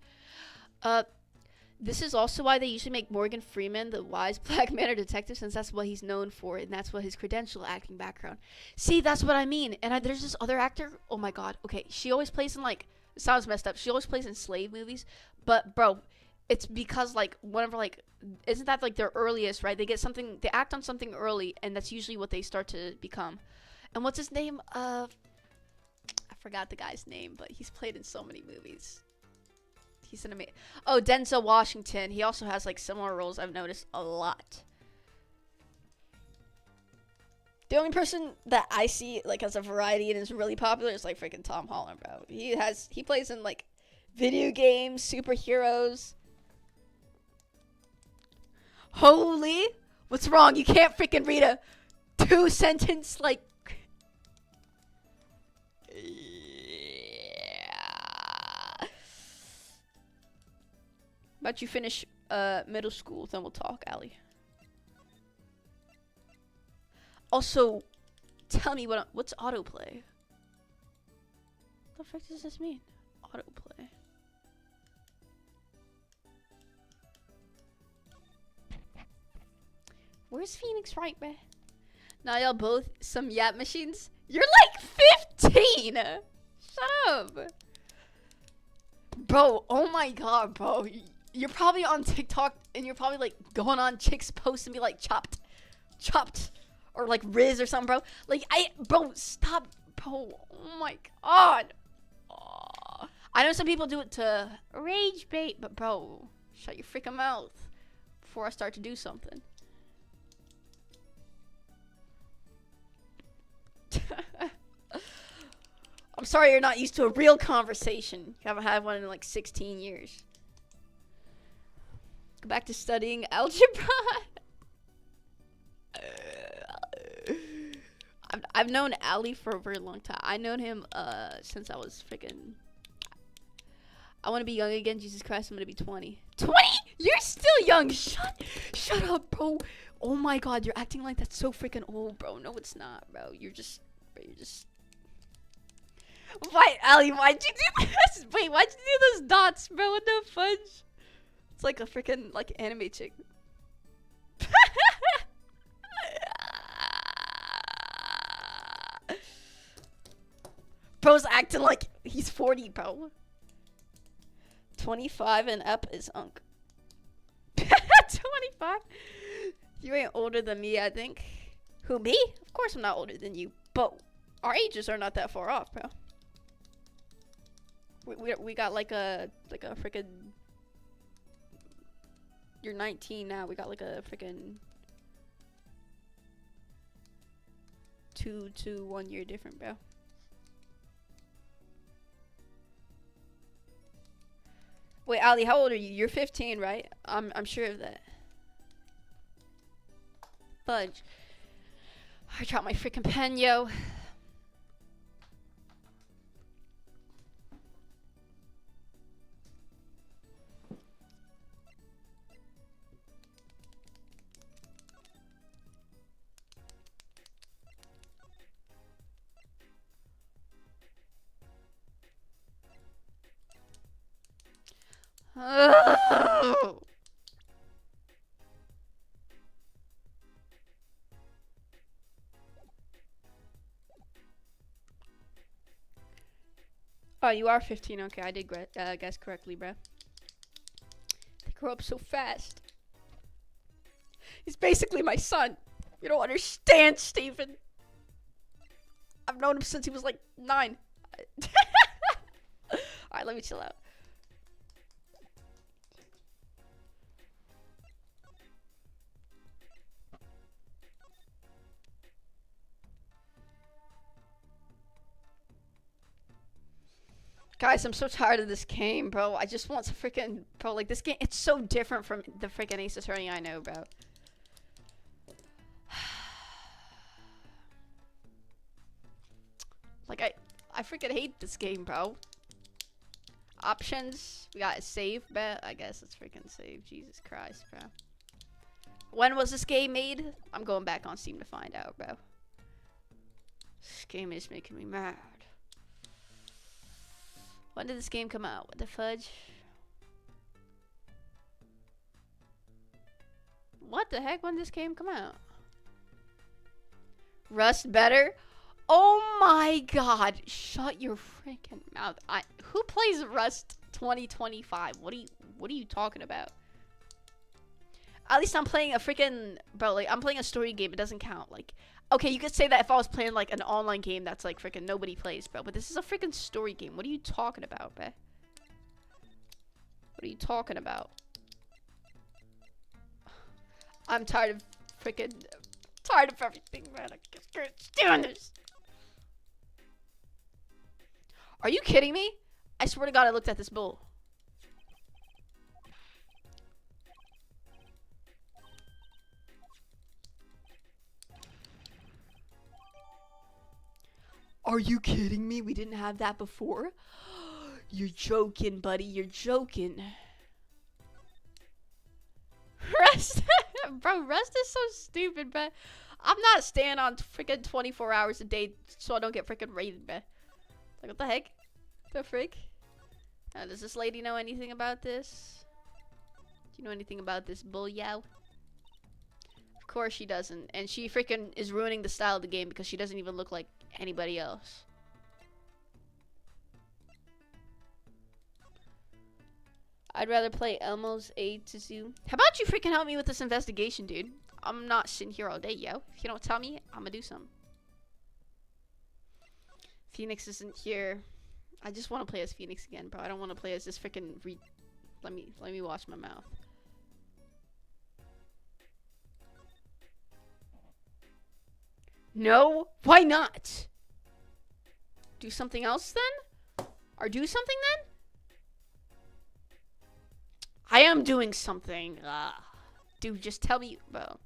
This is also why they usually make Morgan Freeman the wise black man or detective, since that's what he's known for, and that's what his credential acting background. See, that's what I mean. And there's this other actor. Oh my god. Okay, she always plays in like. It sounds messed up. She always plays in slave movies, but bro, it's because like one of her like. Isn't that like their earliest, right? They get something. They act on something early, and that's usually what they start to become. And what's his name? I forgot the guy's name, but he's played in so many movies. He's an amazing. Oh, Denzel Washington. He also has like similar roles. I've noticed a lot. The only person that I see like as a variety and is really popular is like freaking Tom Holland, bro. He plays in like video games, superheroes. Holy, what's wrong? You can't freaking read a 2-sentence like. About you finish middle school, then we'll talk, Allie. Also, tell me what's autoplay? What the frick does this mean? Autoplay. Where's Phoenix Wright, bruh? Now y'all both some yap machines? You're like 15! Shut up! Bro, oh my god, bro. You're probably on TikTok and you're probably like going on chicks' posts and be like chopped, or like Riz or something, bro. Like bro, stop, bro. Oh my god. Oh. I know some people do it to rage bait, but bro, shut your freaking mouth before I start to do something. I'm sorry you're not used to a real conversation. You haven't had one in like 16 years. Go back to studying algebra. I've known Ali for a very long time. I known him since I was freaking. I want to be young again. Jesus Christ, I'm gonna be 20. 20? You're still young. Shut up, bro. Oh my God, you're acting like that's so freaking old, bro. No, it's not, bro. You're just. Why, Ali? Why'd you do this? Wait, why'd you do those dots, bro? What the fudge? It's like a freaking like anime chick. Bro's acting like he's 40, bro. 25 and up is unk. 25? You ain't older than me, I think. Who, me? Of course I'm not older than you, but our ages are not that far off, bro. We got like a freaking. You're 19 now. We got like a freaking 2 to 1 year different, bro. Wait, Ali, how old are you? You're 15, right? I'm sure of that. Fudge. I dropped my freaking pen, yo. Oh. Oh, you are 15. Okay, I did guess correctly, bro. They grow up so fast. He's basically my son. You don't understand, Steven. I've known him since he was like 9. Alright, let me chill out. Guys, I'm so tired of this game, bro. I just want to freaking, bro, like this game, it's so different from the freaking Ace Attorney I know, bro. Like, I freaking hate this game, bro. Options, we got a save bet. I guess it's freaking save. Jesus Christ, bro. When was this game made? I'm going back on Steam to find out, bro. This game is making me mad. When did this game come out? What the fudge? What the heck? When did this game come out? Rust better? Oh my God! Shut your freaking mouth! Who plays Rust 2025? What are you talking about? At least I'm playing a freaking, bro. Like, I'm playing a story game. It doesn't count. Like, okay, you could say that if I was playing like an online game that's like freaking nobody plays, bro. But this is a freaking story game. What are you talking about, bro? What are you talking about? I'm tired of freaking, tired of everything, man. I just can't stand this. Are you kidding me? I swear to God, I looked at this bull. Are you kidding me? We didn't have that before? You're joking, buddy. You're joking. Rust. Bro, Rust is so stupid, bro. I'm not staying on freaking 24 hours a day so I don't get freaking raided, bro. Like, what the heck? The frick? Does this lady know anything about this? Do you know anything about this bull, yo? Of course she doesn't. And she freaking is ruining the style of the game because she doesn't even look like anybody else. I'd rather play Elmo's Aid to Zoo. How about you freaking help me with this investigation, dude? I'm not sitting here all day, yo. If you don't tell me, I'm gonna do something. Phoenix isn't here. I just want to play as Phoenix again, bro. I don't want to play as this freaking let me wash my mouth. No? Why not? Do something else then? Or do something then? I am doing something. Dude, just tell me, bro.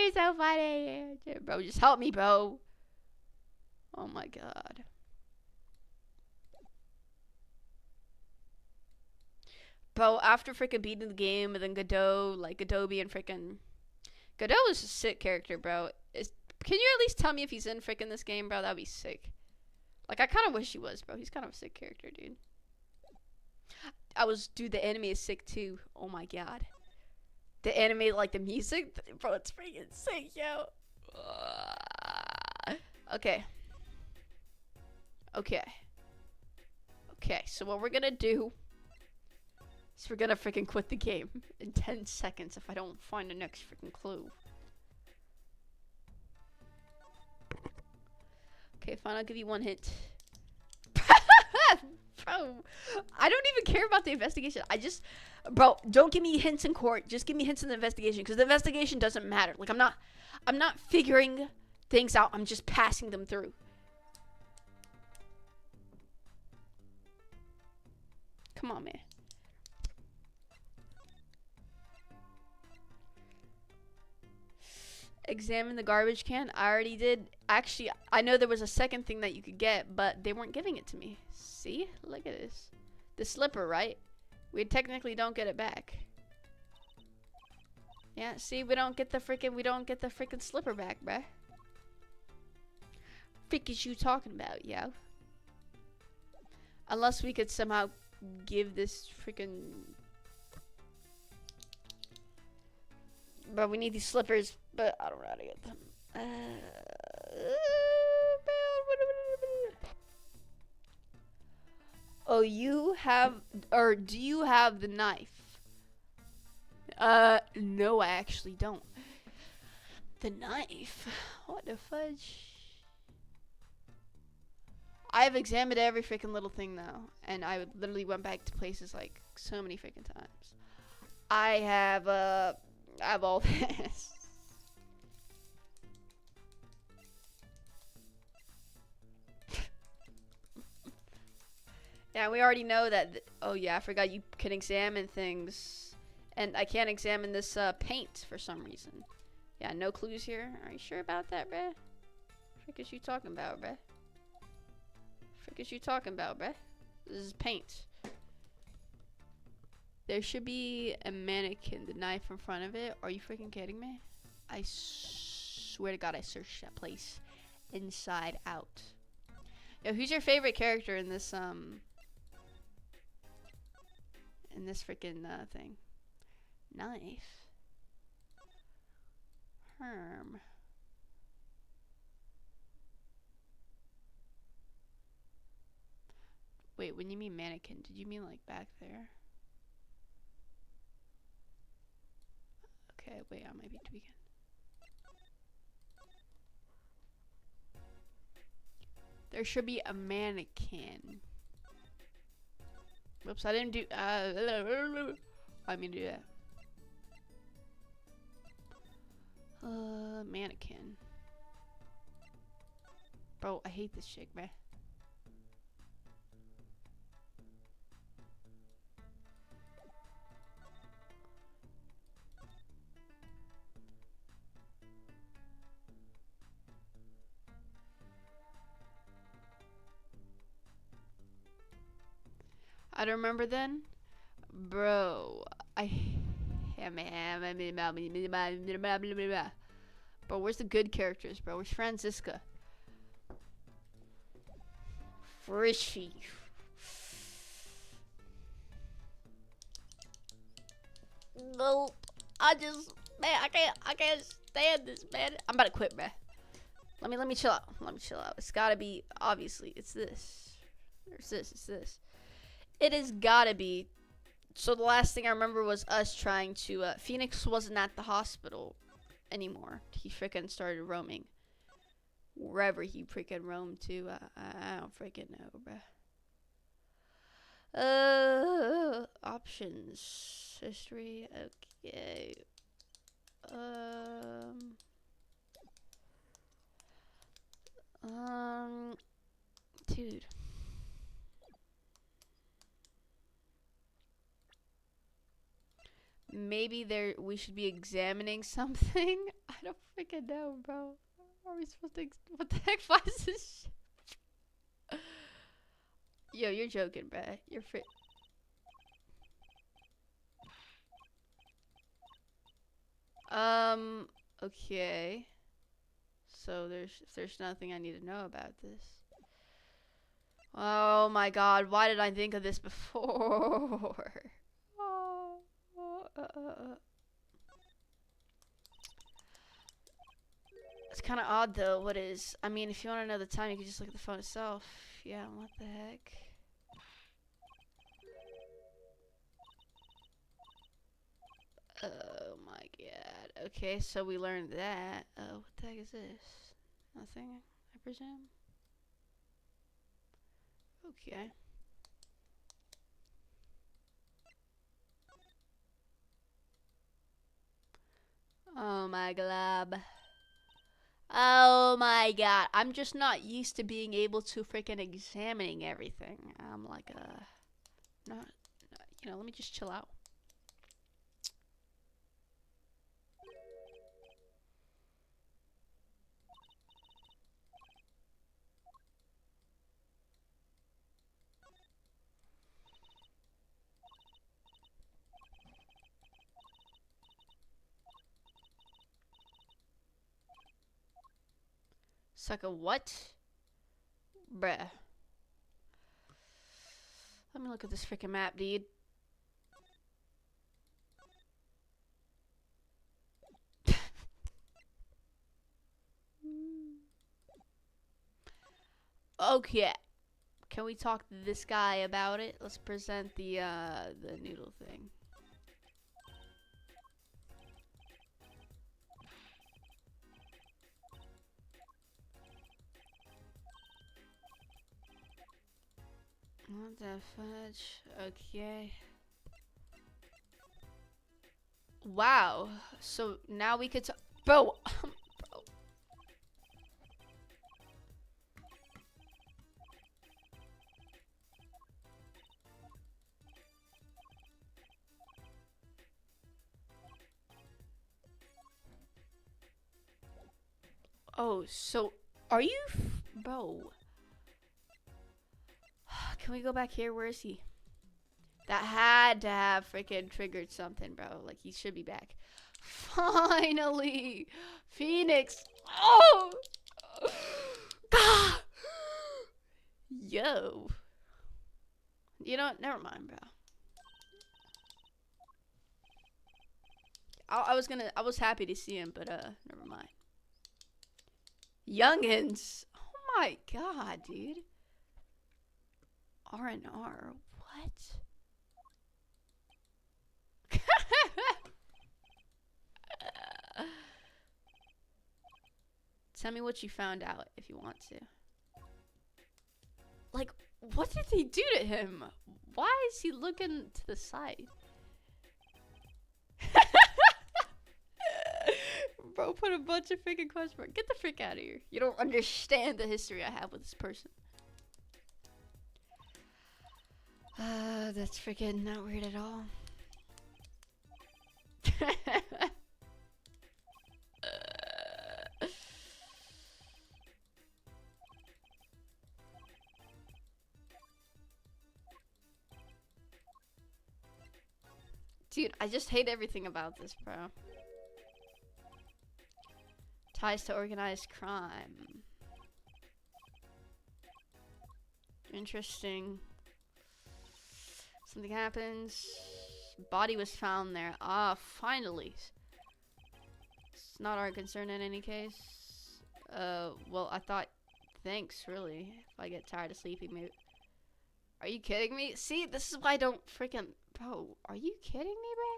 You're so funny. Bro, just help me, bro. Oh my god. Bro, after freaking beating the game and then Godot, like Godot being freaking. Godot is a sick character, bro. Can you at least tell me if he's in freaking this game, bro? That'd be sick. Like, I kind of wish he was, bro. He's kind of a sick character, dude. Dude, the anime is sick too. Oh my god. The anime, like the music, bro, it's freaking sick, yo. Okay. Okay. Okay, so what we're gonna do is we're gonna freaking quit the game in 10 seconds if I don't find the next freaking clue. Okay, fine, I'll give you one hint. Bro, I don't even care about the investigation. Bro, don't give me hints in court. Just give me hints in the investigation, because the investigation doesn't matter. Like, I'm not figuring things out. I'm just passing them through. Come on, man. Examine the garbage can. I already did. Actually, I know there was a second thing that you could get, but they weren't giving it to me. See? Look at this. The slipper, right? We technically don't get it back. Yeah, see, we don't get the freaking slipper back, bruh. Frick is you talking about, yo? Unless we could somehow give this freaking. But we need these slippers, but I don't know how to get them. Oh, do you have the knife? No, I actually don't. The knife? What the fudge? I've examined every freaking little thing though, and I literally went back to places like so many freaking times. I have all this. Yeah, we already know that. Oh yeah, I forgot you can examine things, and I can't examine this paint for some reason. Yeah, no clues here. Are you sure about that, bruh? Frick is you talking about, bruh? Frick is you talking about, bruh? This is paint. There should be a mannequin, the knife in front of it. Are you freaking kidding me? I swear to God, I searched that place inside out. Yo, who's your favorite character in this freaking thing? Knife. Herm. Wait, when you mean mannequin, did you mean like back there? Okay, wait, I might be tweaking. There should be a mannequin. Whoops, I didn't do. I mean, do that. Mannequin. Bro, I hate this chick, man. I don't remember then. Bro, Bro, where's the good characters, bro? Where's Franziska? Frishy. Nope. I can't stand this, man. I'm about to quit, man. Let me chill out. It's gotta be, obviously, it's this. It's this. It has gotta be. So the last thing I remember was us trying to, Phoenix wasn't at the hospital anymore. He freaking started roaming. Wherever he freaking roamed to, I don't freaking know, bruh. Options. History, okay. Dude. Maybe we should be examining something. I don't freaking know, bro. Are we supposed to? What the heck? Why is this? Yo, you're joking, bruh. You're free. Okay. So there's nothing I need to know about this. Oh my god, why did I think of this before? Oh, It's kind of odd though. What is? I mean, if you want to know the time, you can just look at the phone itself. Yeah, what the heck? Oh my god. Okay, so we learned that. What the heck is this? Nothing, I presume? Okay. Oh my glob. Oh my god. I'm just not used to being able to freaking examining everything. I'm like, not, you know, let me just chill out. Suck a what? Bruh. Let me look at this freaking map, dude. Okay. Can we talk to this guy about it? Let's present the noodle thing. What the fudge? Okay. Wow. So now we could bro. Bro. Oh, so are you bro? Can we go back here? Where is he? That had to have freaking triggered something, bro. Like, he should be back. Finally! Phoenix! Oh! God! Yo. You know what? Never mind, bro. I was happy to see him, but, never mind. Youngins! Oh my god, dude. R&R. What? Tell me what you found out if you want to. Like, what did they do to him? Why is he looking to the side? Bro, put a bunch of freaking question marks. Get the frick out of here. You don't understand the history I have with this person. That's freaking not weird at all. Dude, I just hate everything about this, bro. Ties to organized crime. Interesting. Something happens. Body was found there. Ah, finally. It's not our concern in any case. Well, I thought... Thanks, really. If I get tired of sleeping, maybe... Are you kidding me? See, this is why I don't freaking... Bro, are you kidding me, bro?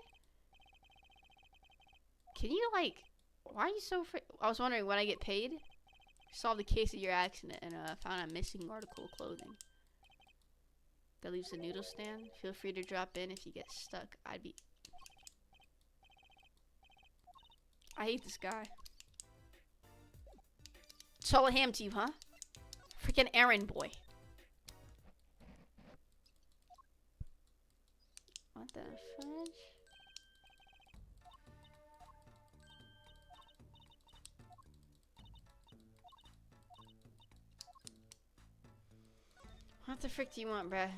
Can you, like... Why are you so I was wondering, when I get paid, solve the case of your accident and found a missing article of clothing. That leaves the noodle stand. Feel free to drop in if you get stuck. I hate this guy. It's all a ham to you, huh? Freaking errand boy. What the fudge? What the frick do you want, bruh?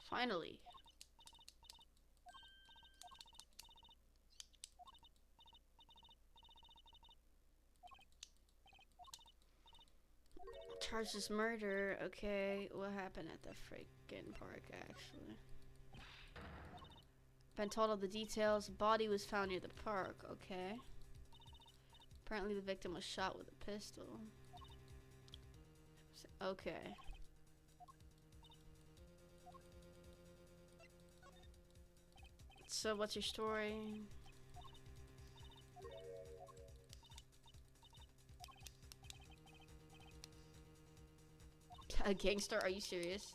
Finally. Charged as murder. Okay, what happened at the freaking park, actually? Been told all the details. Body was found near the park. Okay. Apparently the victim was shot with a pistol. Okay. So what's your story? A gangster? Are you serious?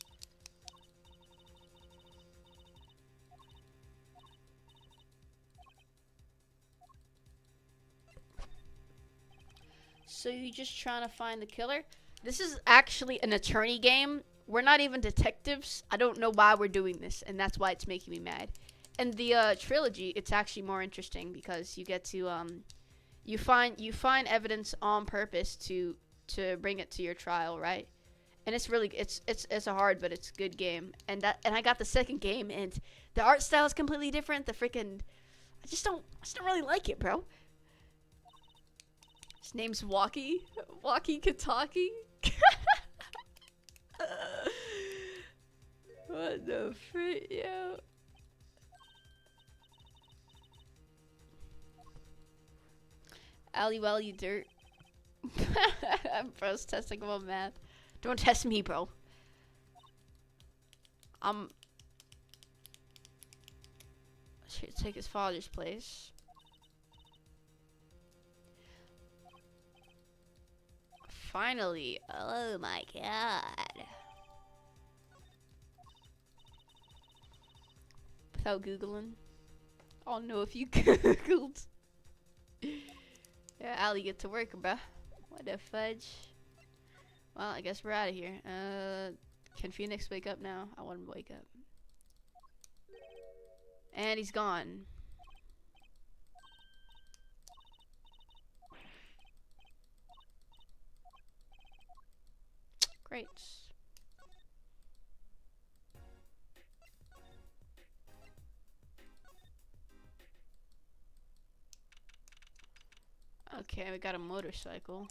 So you're just trying to find the killer? This is actually an attorney game. We're not even detectives. I don't know why we're doing this, and that's why it's making me mad. And the trilogy, it's actually more interesting because you get to you find evidence on purpose to bring it to your trial, right? And it's really it's a hard but it's a good game. And I got the second game and the art style is completely different. The freaking I just don't really like it, bro. His name's Walkie Kataki. What the frick, yo? Alley you dirt. Bro's testing about math. Don't test me, bro. I'm here to take his father's place. Finally. Oh my god. Without Googling. I don't know if you Googled. Yeah, Allie, get to work, bruh. What the fudge? Well, I guess we're out of here. Can Phoenix wake up now? I want him to wake up. And he's gone. Great. Okay, we got a motorcycle.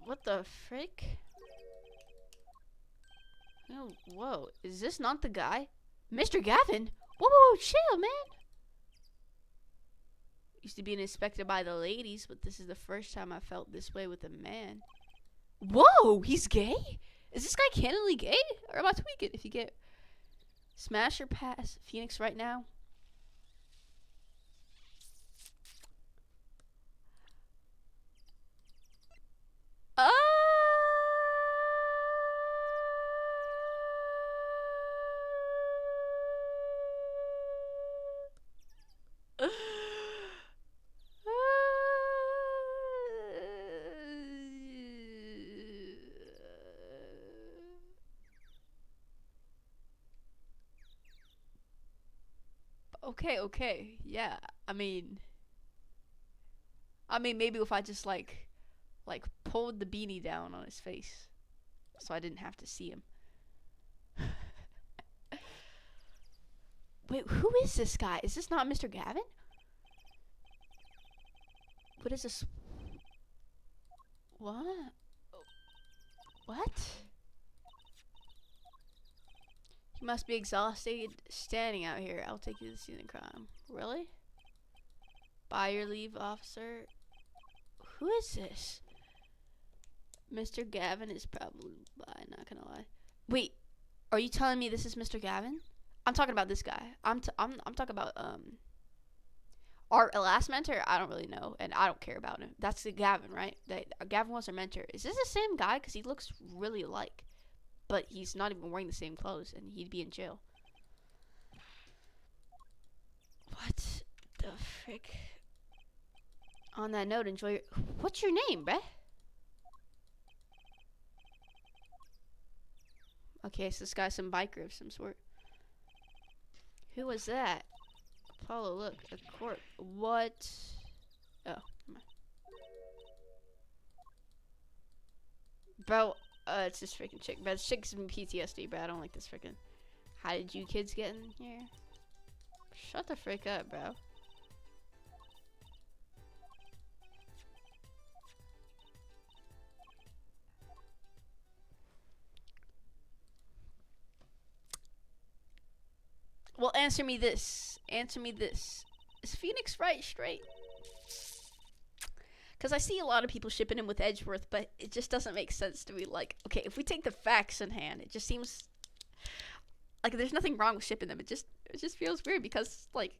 What the frick? Oh, whoa. Is this not the guy? Mr. Gavin? Whoa, chill, man. Used to be inspected by the ladies, but this is the first time I felt this way with a man. Whoa, he's gay? Is this guy candidly gay? Or am I tweaking? If you get smash or pass Phoenix right now. Okay, yeah. I mean maybe if I just like pulled the beanie down on his face, so I didn't have to see him. Wait, who is this guy? Is this not Mr. Gavin? What is this? What? What? You must be exhausted standing out here. I'll take you to the scene of the crime. Really? By your leave, officer. Who is this? Mr. Gavin is probably by, not gonna lie. Wait, are you telling me this is Mr. Gavin? I'm talking about this guy. I'm talking about our last mentor. I don't really know, and I don't care about him. That's the Gavin, right? Gavin was our mentor. Is this the same guy? Because he looks really alike, but he's not even wearing the same clothes, and he'd be in jail. What the frick? On that note, enjoy your... What's your name, bruh? Okay, so this guy's some biker of some sort. Who was that? Apollo, look, a court. What? Oh, never mind. Bro, it's this freaking chick. Bro, this chick's in PTSD, bro. I don't like this freaking. How did you kids get in here? Shut the frick up, bro. Well, answer me this. Answer me this. Is Phoenix right straight? Because I see a lot of people shipping him with Edgeworth, but it just doesn't make sense to me. Like, okay, if we take the facts in hand, it just seems like there's nothing wrong with shipping them. It just feels weird because like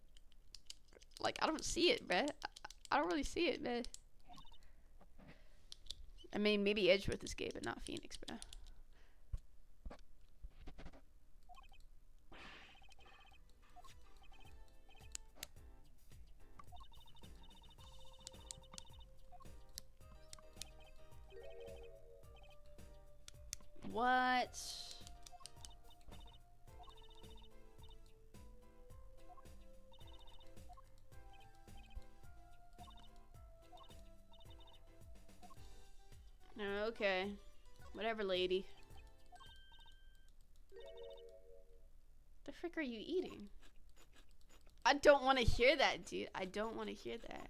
I don't see it, man. I don't really see it, man. I mean, maybe Edgeworth is gay, but not Phoenix, bro. What? Okay. Whatever, lady. The frick are you eating? I don't want to hear that, dude. I don't want to hear that.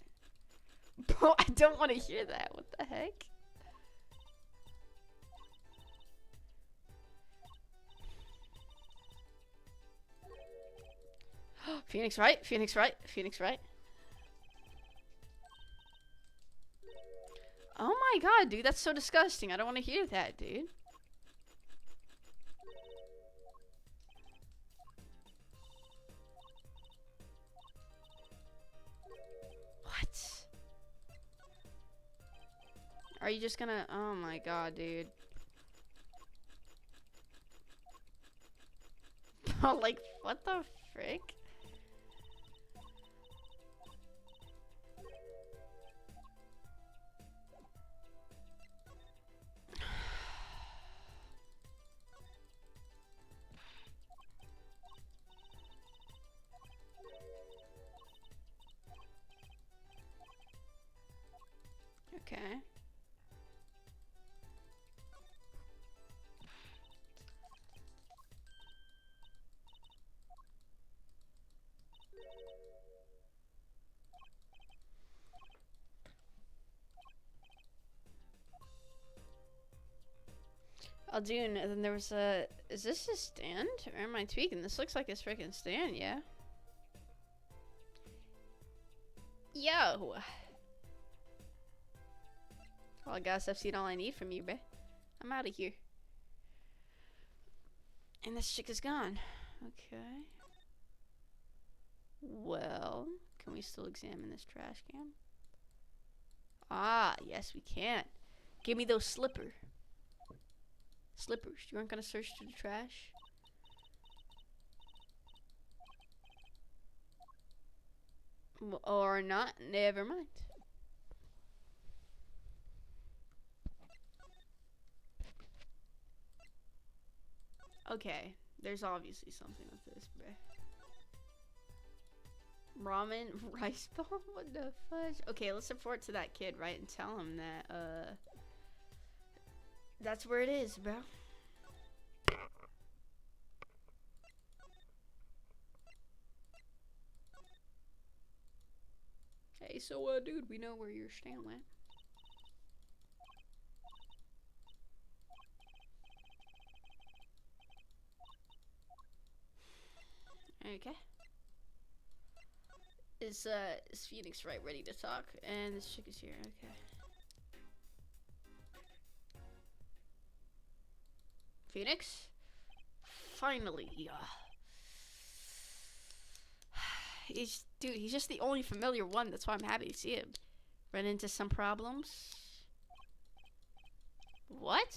Bro, I don't want to hear that. What the heck? Phoenix right? Phoenix right? Phoenix right? Oh my god, dude, that's so disgusting. I don't want to hear that, dude. What? Are you just gonna... Oh my god, dude. Like, what the frick? Okay. Oh, dude, and then there was a... Is this a stand? Or am I tweaking? This looks like a freaking stand, yeah? Yo! Well, I guess I've seen all I need from you, bruh. I'm out of here. And this chick is gone. Okay. Well, can we still examine this trash can? Ah, yes we can. Give me those slippers. You aren't gonna search through the trash? Or not? Never mind. Okay, there's obviously something with this, bruh. Ramen rice ball? What the fudge? Okay, let's report to that kid, right? And tell him that, that's where it is, bro. Hey, so, dude, we know where your stand went. Okay. Is Phoenix right ready to talk? And this chick is here, okay. Phoenix? Finally, Dude, he's just the only familiar one, that's why I'm happy to see him. Run into some problems? What?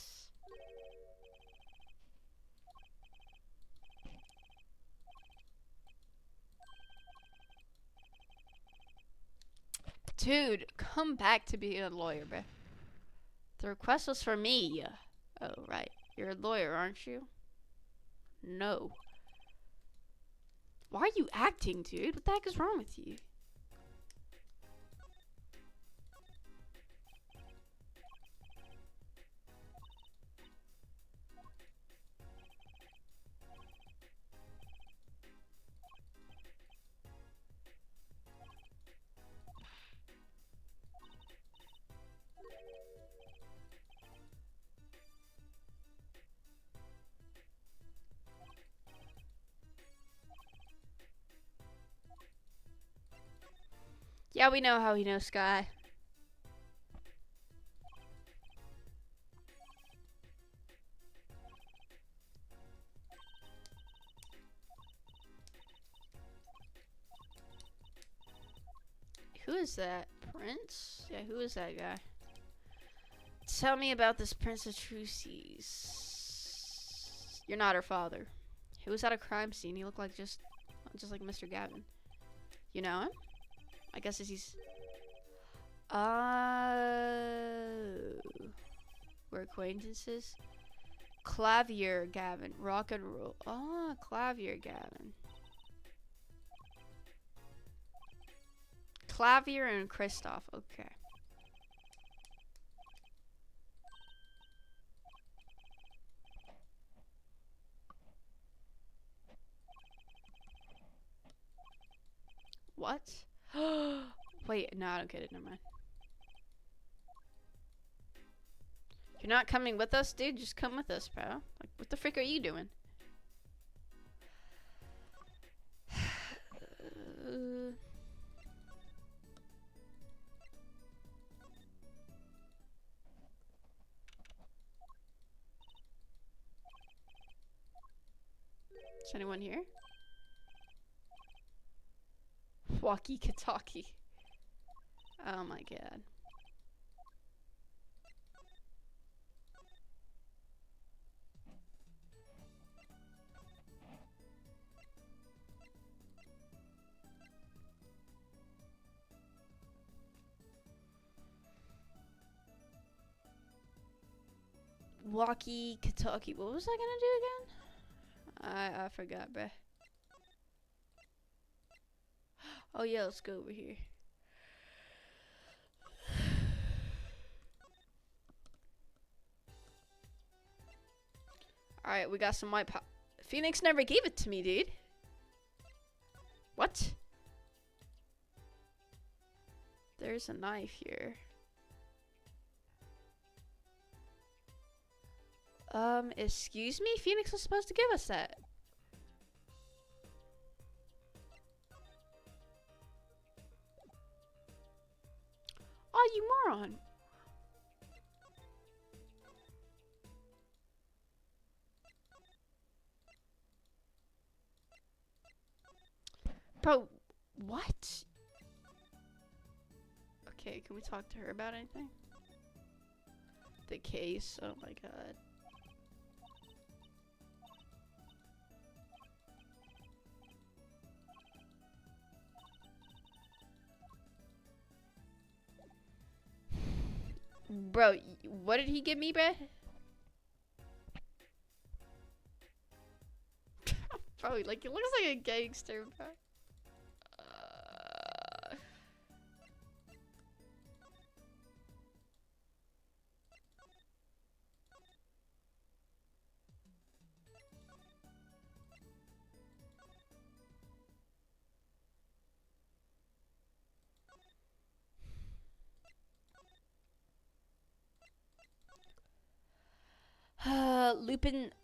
Dude, come back to being a lawyer, bruh. The request was for me. Oh, right. You're a lawyer, aren't you? No. Why are you acting, dude? What the heck is wrong with you? Yeah, we know how he knows Sky. Who is that? Prince? Yeah, who is that guy? Tell me about this Prince of Trucies. You're not her father. He was at a crime scene. He looked like just like Mr. Gavin. You know him? I guess he's. We're acquaintances. Clavier Gavin. Rock and roll. Oh, Clavier Gavin. Clavier and Kristoff. Okay. What? Wait, no, I don't get it. Never mind. You're not coming with us, dude? Just come with us, bro. Like, what the frick are you doing? Is anyone here? Walkie-talkie. Oh my god. Walkie-talkie. What was I gonna do again? I forgot, bruh. Oh yeah, let's go over here. Alright, we got some white pop. Phoenix never gave it to me, dude. What? There's a knife here. Excuse me? Phoenix was supposed to give us that. Oh, you moron. Bro, what? Okay, can we talk to her about anything? The case, oh my god. Bro, what did he give me, bruh? Bro, like, he looks like a gangster, bro.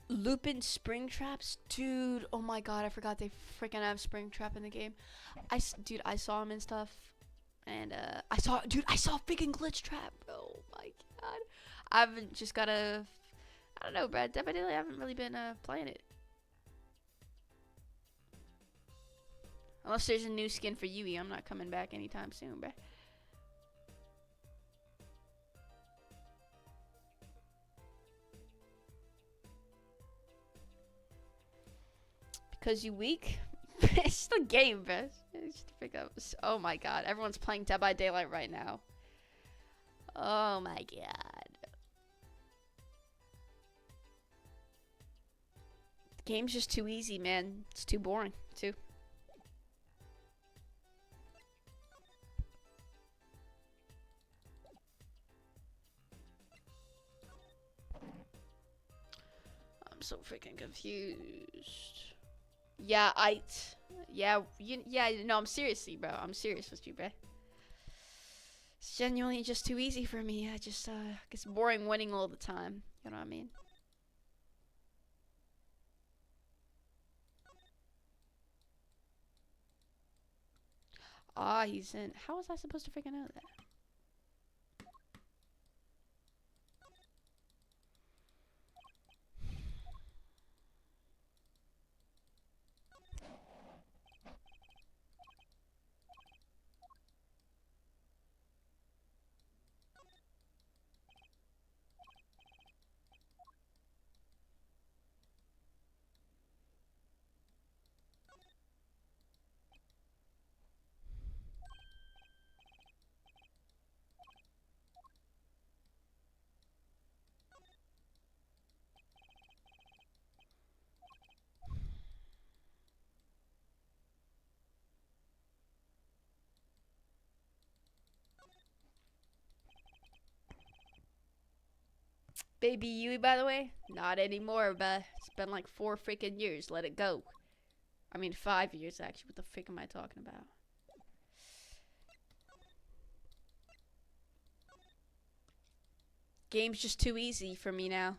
Lupin spring traps, dude. Oh my god, I forgot they freaking have spring trap in the game. Dude, I saw him and stuff, and I saw freaking glitch trap. Oh my god, I've just gotta. I don't know, Brad. Definitely, I haven't really been playing it. Unless there's a new skin for Yui, I'm not coming back anytime soon, bruh. Because you weak? It's the game, bro. Oh my god, everyone's playing Dead by Daylight right now. Oh my god. Game's just too easy, man. It's too boring, too. I'm so freaking confused. Yeah, no, I'm seriously, bro. I'm serious with you, bro. It's genuinely just too easy for me. I just, gets boring winning all the time. You know what I mean? Ah, he's in. How was I supposed to freaking know that? Baby Yui, by the way, not anymore, but it's been like 4 freaking years. Let it go. I mean, 5 years, actually. What the frick am I talking about? Game's just too easy for me now.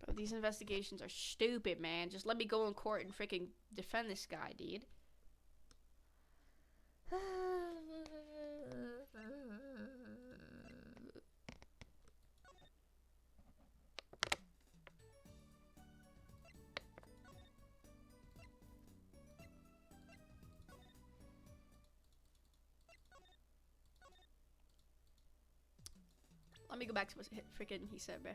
Bro, these investigations are stupid, man. Just let me go in court and freaking defend this guy, dude. Let me go back to what freaking he said, bro.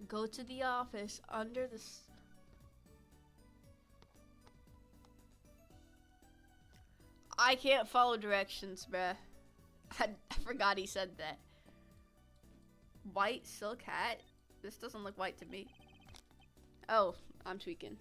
Go to the office under the... I can't follow directions, bruh. I forgot he said that. White silk hat? This doesn't look white to me. Oh, I'm tweaking.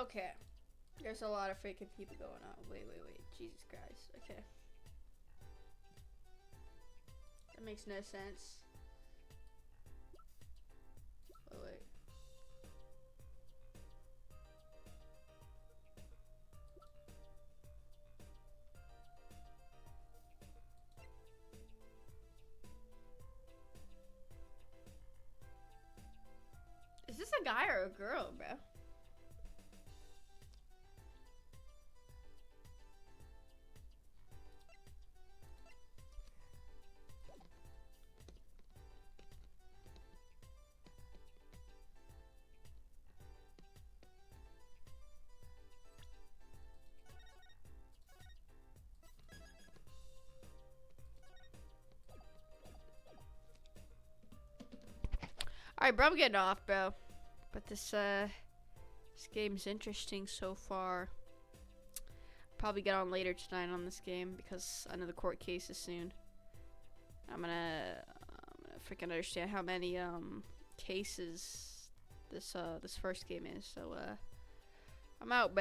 Okay. There's a lot of freaking people going on. Wait. Jesus Christ. Okay. That makes no sense. Wait. Is this a guy or a girl, bro? Alright, bro, I'm getting off, bro. But this game's interesting so far. Probably get on later tonight on this game because I know the court case is soon. I'm gonna freaking understand how many cases this first game is. So I'm out.